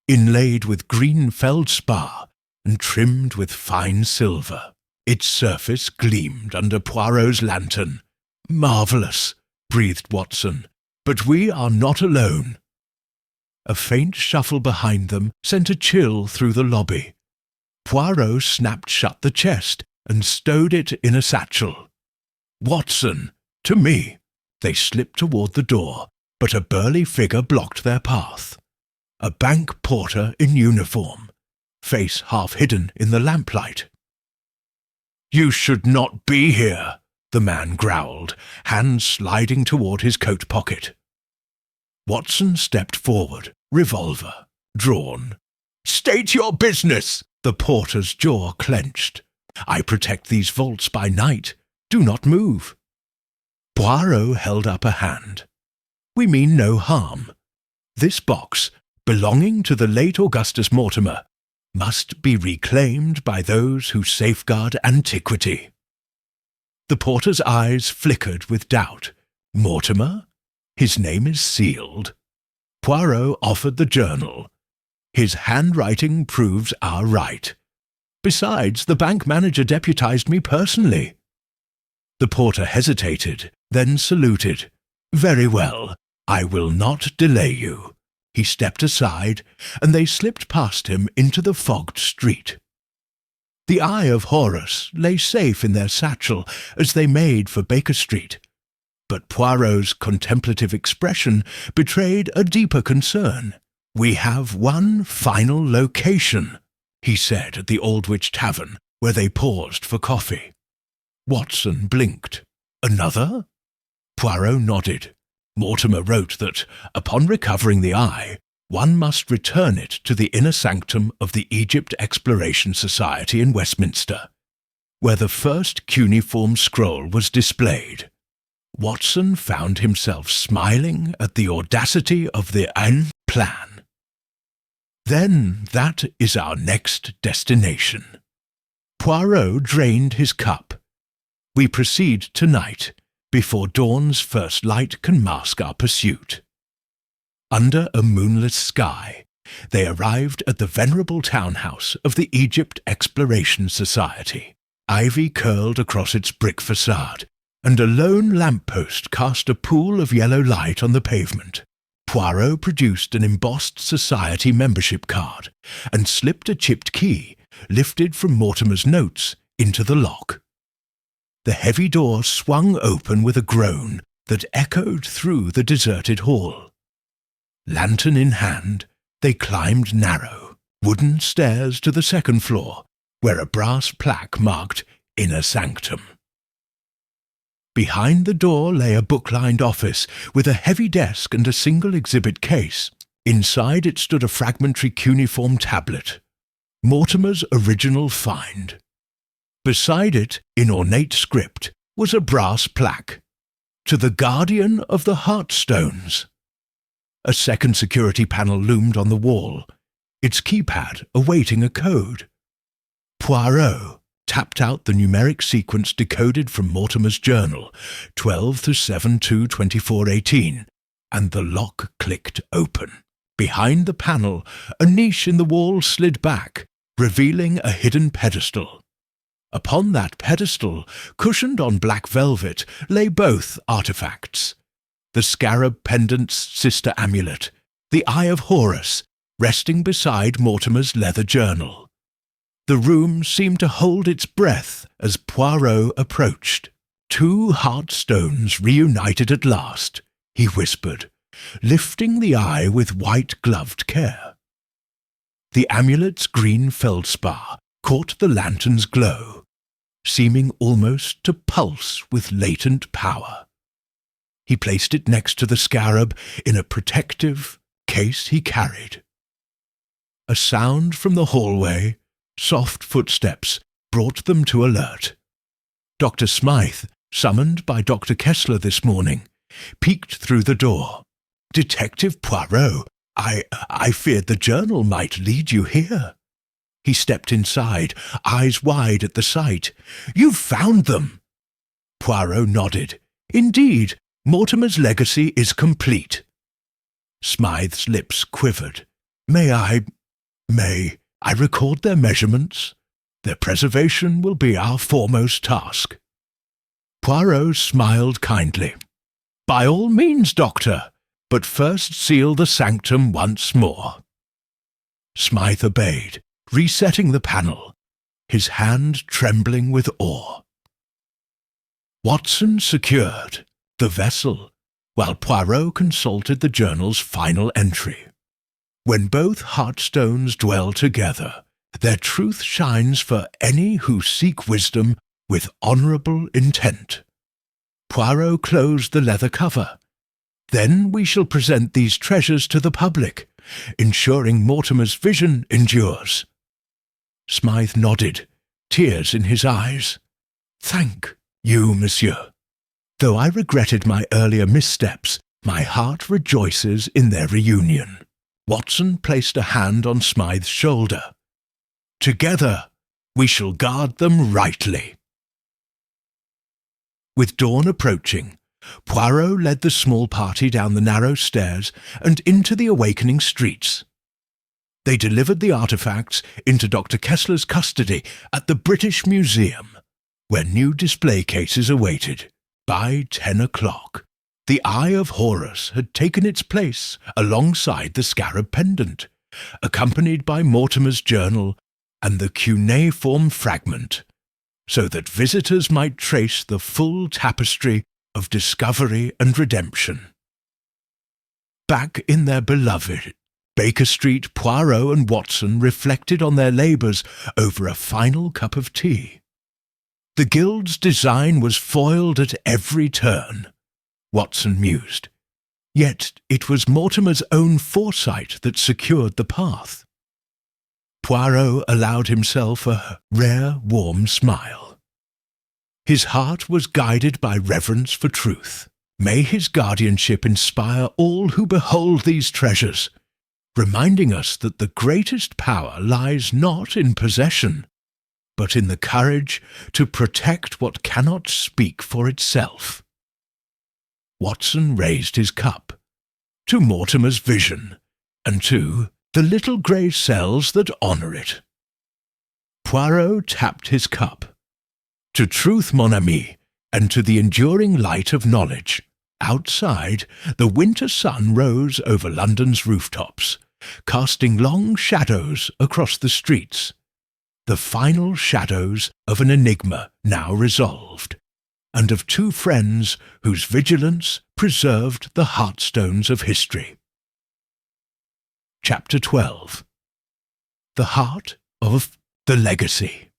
inlaid with green feldspar and trimmed with fine silver. Its surface gleamed under Poirot's lantern. "Marvellous," breathed Watson, "but we are not alone." A faint shuffle behind them sent a chill through the lobby. Poirot snapped shut the chest and stowed it in a satchel. "Watson, to me." They slipped toward the door, but a burly figure blocked their path. A bank porter in uniform, face half hidden in the lamplight. "You should not be here," the man growled, hands sliding toward his coat pocket. Watson stepped forward, revolver drawn. "State your business!" The porter's jaw clenched. "I protect these vaults by night. Do not move." Poirot held up a hand. "We mean no harm. This box, belonging to the late Augustus Mortimer, must be reclaimed by those who safeguard antiquity." The porter's eyes flickered with doubt. "Mortimer? His name is sealed." Poirot offered the journal. "His handwriting proves our right. Besides, the bank manager deputized me personally." The porter hesitated, then saluted. "Very well, I will not delay you." He stepped aside, and they slipped past him into the fogged street. The Eye of Horus lay safe in their satchel as they made for Baker Street, but Poirot's contemplative expression betrayed a deeper concern. "We have one final location," he said at the Aldwych Tavern, where they paused for coffee. Watson blinked. "Another?" Poirot nodded. Mortimer wrote that, upon recovering the eye, one must return it to the inner sanctum of the Egypt Exploration Society in Westminster, where the first cuneiform scroll was displayed. Watson found himself smiling at the audacity of the plan. "Then that is our next destination." Poirot drained his cup. "We proceed tonight, before dawn's first light can mask our pursuit." Under a moonless sky, they arrived at the venerable townhouse of the Egypt Exploration Society. Ivy curled across its brick facade, and a lone lamppost cast a pool of yellow light on the pavement. Poirot produced an embossed society membership card and slipped a chipped key, lifted from Mortimer's notes, into the lock. The heavy door swung open with a groan that echoed through the deserted hall. Lantern in hand, they climbed narrow, wooden stairs to the second floor, where a brass plaque marked "Inner Sanctum." Behind the door lay a book-lined office with a heavy desk and a single exhibit case. Inside it stood a fragmentary cuneiform tablet, Mortimer's original find. Beside it, in ornate script, was a brass plaque, "To the Guardian of the Heartstones." A second security panel loomed on the wall, its keypad awaiting a code. Poirot tapped out the numeric sequence decoded from Mortimer's journal, 12-7-2-24-18, and the lock clicked open. Behind the panel, a niche in the wall slid back, revealing a hidden pedestal. Upon that pedestal, cushioned on black velvet, lay both artifacts: the scarab pendant's sister amulet, the Eye of Horus, resting beside Mortimer's leather journal. The room seemed to hold its breath as Poirot approached. "Two heartstones reunited at last," he whispered, lifting the eye with white-gloved care. The amulet's green feldspar caught the lantern's glow, seeming almost to pulse with latent power. He placed it next to the scarab in a protective case he carried. A sound from the hallway, soft footsteps, brought them to alert. Dr. Smythe, summoned by Dr. Kessler this morning, peeked through the door. "Detective Poirot, I feared the journal might lead you here." He stepped inside, eyes wide at the sight. "You've found them!" Poirot nodded. "Indeed, Mortimer's legacy is complete." Smythe's lips quivered. May I record their measurements? Their preservation will be our foremost task." Poirot smiled kindly. "By all means, Doctor, but first seal the sanctum once more." Smythe obeyed, resetting the panel, his hand trembling with awe. Watson secured the vessel, while Poirot consulted the journal's final entry. When both heartstones dwell together, their truth shines for any who seek wisdom with honourable intent. Poirot closed the leather cover. "Then we shall present these treasures to the public, ensuring Mortimer's vision endures." Smythe nodded, tears in his eyes. "Thank you, monsieur. Though I regretted my earlier missteps, my heart rejoices in their reunion." Watson placed a hand on Smythe's shoulder. "Together we shall guard them rightly." With dawn approaching, Poirot led the small party down the narrow stairs and into the awakening streets. They delivered the artefacts into Dr. Kessler's custody at the British Museum, where new display cases awaited. By 10 o'clock, the Eye of Horus had taken its place alongside the scarab pendant, accompanied by Mortimer's journal and the cuneiform fragment, so that visitors might trace the full tapestry of discovery and redemption. Back in their beloved Baker Street, Poirot and Watson reflected on their labours over a final cup of tea. The guild's design was foiled at every turn, Watson mused. Yet it was Mortimer's own foresight that secured the path. Poirot allowed himself a rare, warm smile. His heart was guided by reverence for truth. May his guardianship inspire all who behold these treasures, reminding us that the greatest power lies not in possession, but in the courage to protect what cannot speak for itself. Watson raised his cup, to Mortimer's vision, and to the little grey cells that honour it. Poirot tapped his cup. To truth, mon ami, and to the enduring light of knowledge. Outside, the winter sun rose over London's rooftops, casting long shadows across the streets, the final shadows of an enigma now resolved, and of two friends whose vigilance preserved the heartstones of history. Chapter 12. The Heart of the Legacy.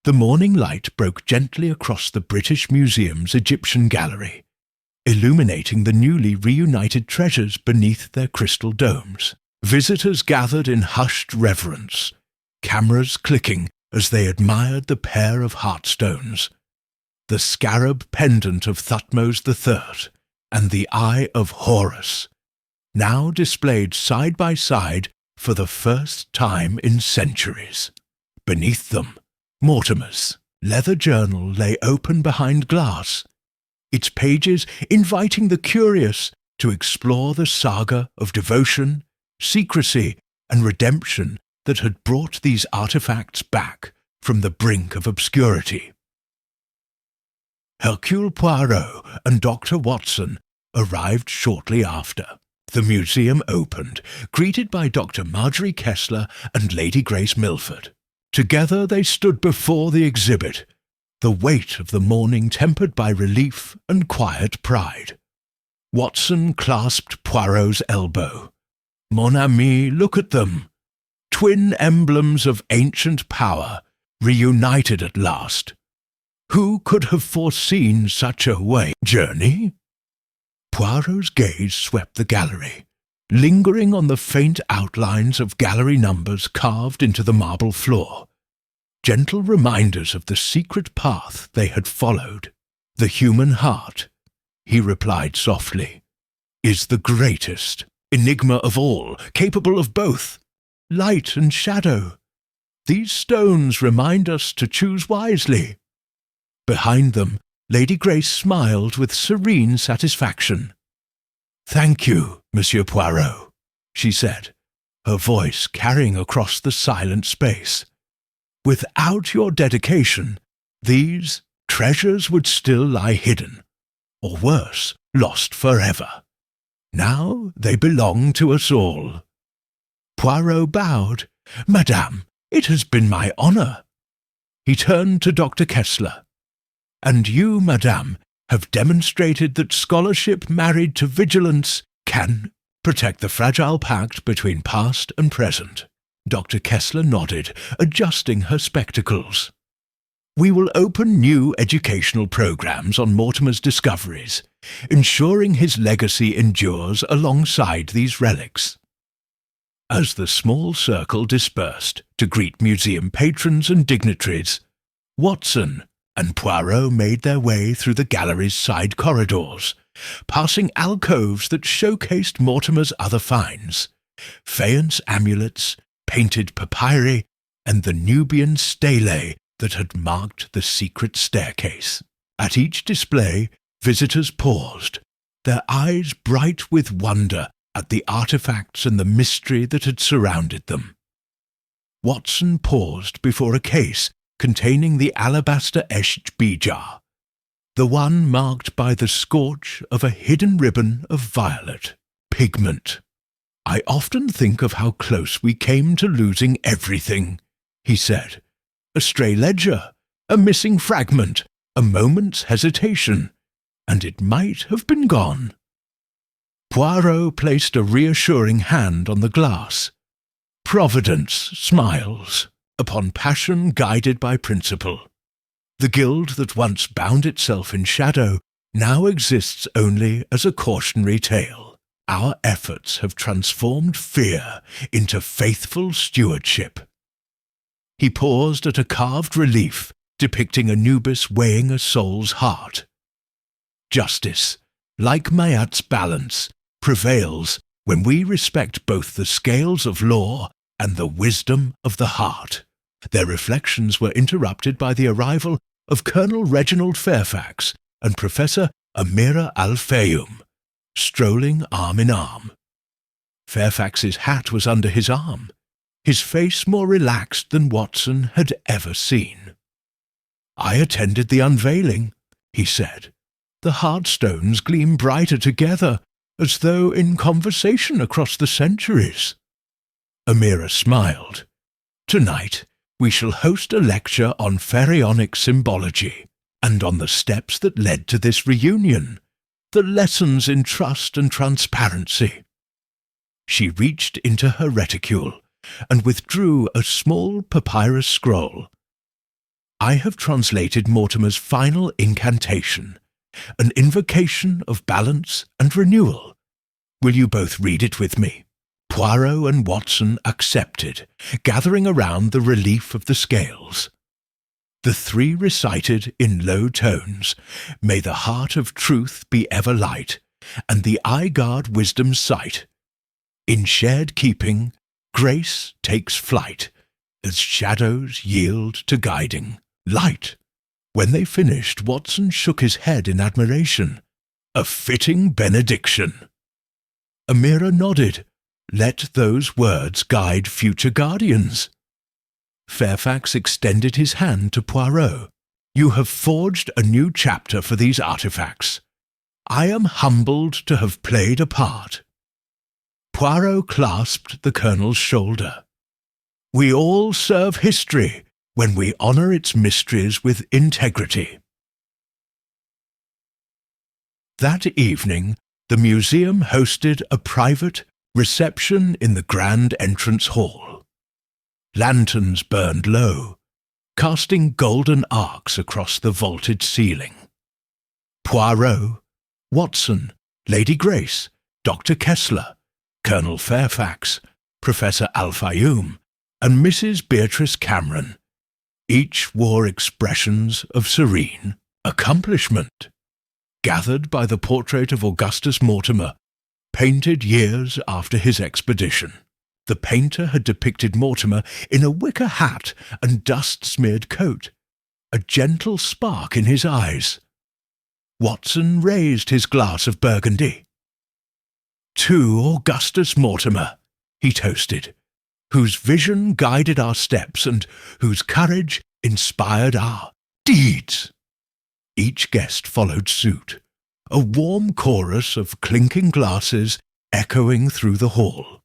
The morning light broke gently across the British Museum's Egyptian gallery, illuminating the newly reunited treasures beneath their crystal domes. Visitors gathered in hushed reverence, cameras clicking as they admired the pair of heartstones, the scarab pendant of Thutmose III and the Eye of Horus, now displayed side by side for the first time in centuries. Beneath them, Mortimer's leather journal lay open behind glass, its pages inviting the curious to explore the saga of devotion, secrecy, and redemption that had brought these artifacts back from the brink of obscurity. Hercule Poirot and Dr. Watson arrived shortly after. The museum opened, greeted by Dr. Marjorie Kessler and Lady Grace Milford. Together they stood before the exhibit, the weight of the morning tempered by relief and quiet pride. Watson clasped Poirot's elbow. "Mon ami, look at them. Twin emblems of ancient power, reunited at last. Who could have foreseen such a journey? Poirot's gaze swept the gallery, lingering on the faint outlines of gallery numbers carved into the marble floor, gentle reminders of the secret path they had followed. The human heart, he replied softly, is the greatest enigma of all, capable of both light and shadow. These stones remind us to choose wisely. Behind them, Lady Grace smiled with serene satisfaction. "Thank you, Monsieur Poirot," she said, her voice carrying across the silent space. "Without your dedication, these treasures would still lie hidden, or worse, lost forever. Now they belong to us all." Poirot bowed. "Madame, it has been my honour." He turned to Dr. Kessler. "And you, madame, have demonstrated that scholarship married to vigilance can protect the fragile pact between past and present." Dr. Kessler nodded, adjusting her spectacles. "We will open new educational programs on Mortimer's discoveries, ensuring his legacy endures alongside these relics." As the small circle dispersed to greet museum patrons and dignitaries, Watson and Poirot made their way through the gallery's side corridors, passing alcoves that showcased Mortimer's other finds, faience amulets, painted papyri, and the Nubian stele that had marked the secret staircase. At each display, visitors paused, their eyes bright with wonder at the artifacts and the mystery that had surrounded them. Watson paused before a case containing the alabaster HB jar, the one marked by the scorch of a hidden ribbon of violet pigment. "I often think of how close we came to losing everything," he said. "A stray ledger, a missing fragment, a moment's hesitation, and it might have been gone." Poirot placed a reassuring hand on the glass. "Providence smiles upon passion guided by principle. The guild that once bound itself in shadow now exists only as a cautionary tale. Our efforts have transformed fear into faithful stewardship." He paused at a carved relief depicting Anubis weighing a soul's heart. "Justice, like Mayat's balance, prevails when we respect both the scales of law and the wisdom of the heart." Their reflections were interrupted by the arrival of Colonel Reginald Fairfax and Professor Amira Al-Fayoum, strolling arm in arm. Fairfax's hat was under his arm, his face more relaxed than Watson had ever seen. "I attended the unveiling," he said. "The Heartstones gleam brighter together, as though in conversation across the centuries." Amira smiled. "Tonight we shall host a lecture on pharaonic symbology, and on the steps that led to this reunion, the lessons in trust and transparency." She reached into her reticule and withdrew a small papyrus scroll. "I have translated Mortimer's final incantation, an invocation of balance and renewal. Will you both read it with me?" Poirot and Watson accepted, gathering around the relief of the scales. The three recited in low tones, "May the heart of truth be ever light, and the eye guard wisdom's sight. In shared keeping, grace takes flight, as shadows yield to guiding light." When they finished, Watson shook his head in admiration. "A fitting benediction." Amira nodded. "Let those words guide future guardians." Fairfax extended his hand to Poirot. "You have forged a new chapter for these artifacts. I am humbled to have played a part." Poirot clasped the colonel's shoulder. "We all serve history when we honour its mysteries with integrity." That evening, the museum hosted a private reception in the grand entrance hall. Lanterns burned low, casting golden arcs across the vaulted ceiling. Poirot, Watson, Lady Grace, Dr. Kessler, Colonel Fairfax, Professor Al-Fayoum, and Mrs. Beatrice Cameron each wore expressions of serene accomplishment, gathered by the portrait of Augustus Mortimer, painted years after his expedition. The painter had depicted Mortimer in a wicker hat and dust-smeared coat, a gentle spark in his eyes. Watson raised his glass of Burgundy. "To Augustus Mortimer," he toasted, "whose vision guided our steps and whose courage inspired our deeds." Each guest followed suit, a warm chorus of clinking glasses echoing through the hall.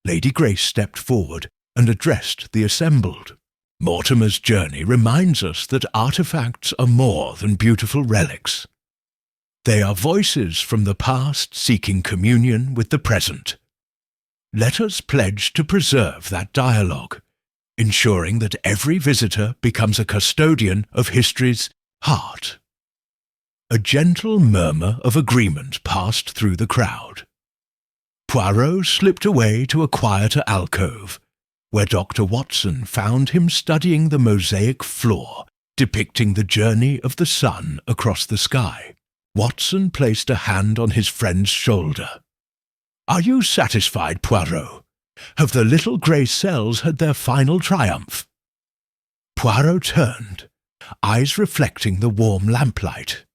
Lady Grace stepped forward and addressed the assembled. "Mortimer's journey reminds us that artifacts are more than beautiful relics. They are voices from the past seeking communion with the present. Let us pledge to preserve that dialogue, ensuring that every visitor becomes a custodian of history's heart." A gentle murmur of agreement passed through the crowd. Poirot slipped away to a quieter alcove, where Dr. Watson found him studying the mosaic floor depicting the journey of the sun across the sky. Watson placed a hand on his friend's shoulder. "Are you satisfied, Poirot? Have the little grey cells had their final triumph?" Poirot turned, eyes reflecting the warm lamplight.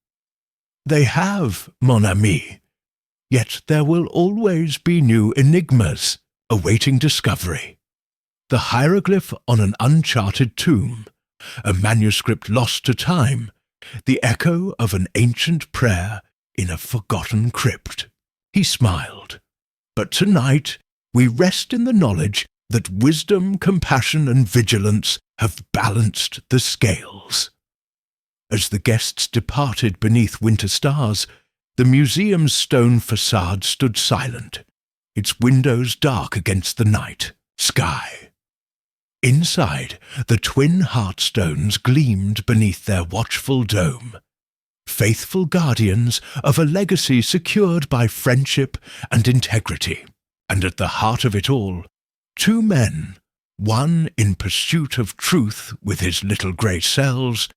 "They have, mon ami. Yet there will always be new enigmas awaiting discovery. The hieroglyph on an uncharted tomb, a manuscript lost to time, the echo of an ancient prayer in a forgotten crypt." He smiled. "But tonight we rest in the knowledge that wisdom, compassion, and vigilance have balanced the scales." As the guests departed beneath winter stars, the museum's stone facade stood silent, its windows dark against the night sky. Inside, the twin heartstones gleamed beneath their watchful dome, faithful guardians of a legacy secured by friendship and integrity. And at the heart of it all, two men, one in pursuit of truth with his little grey cells,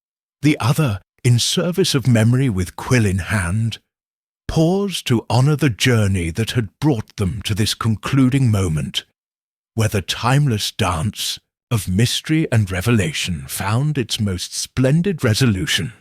the other in service of memory with quill in hand, paused to honour the journey that had brought them to this concluding moment, where the timeless dance of mystery and revelation found its most splendid resolution.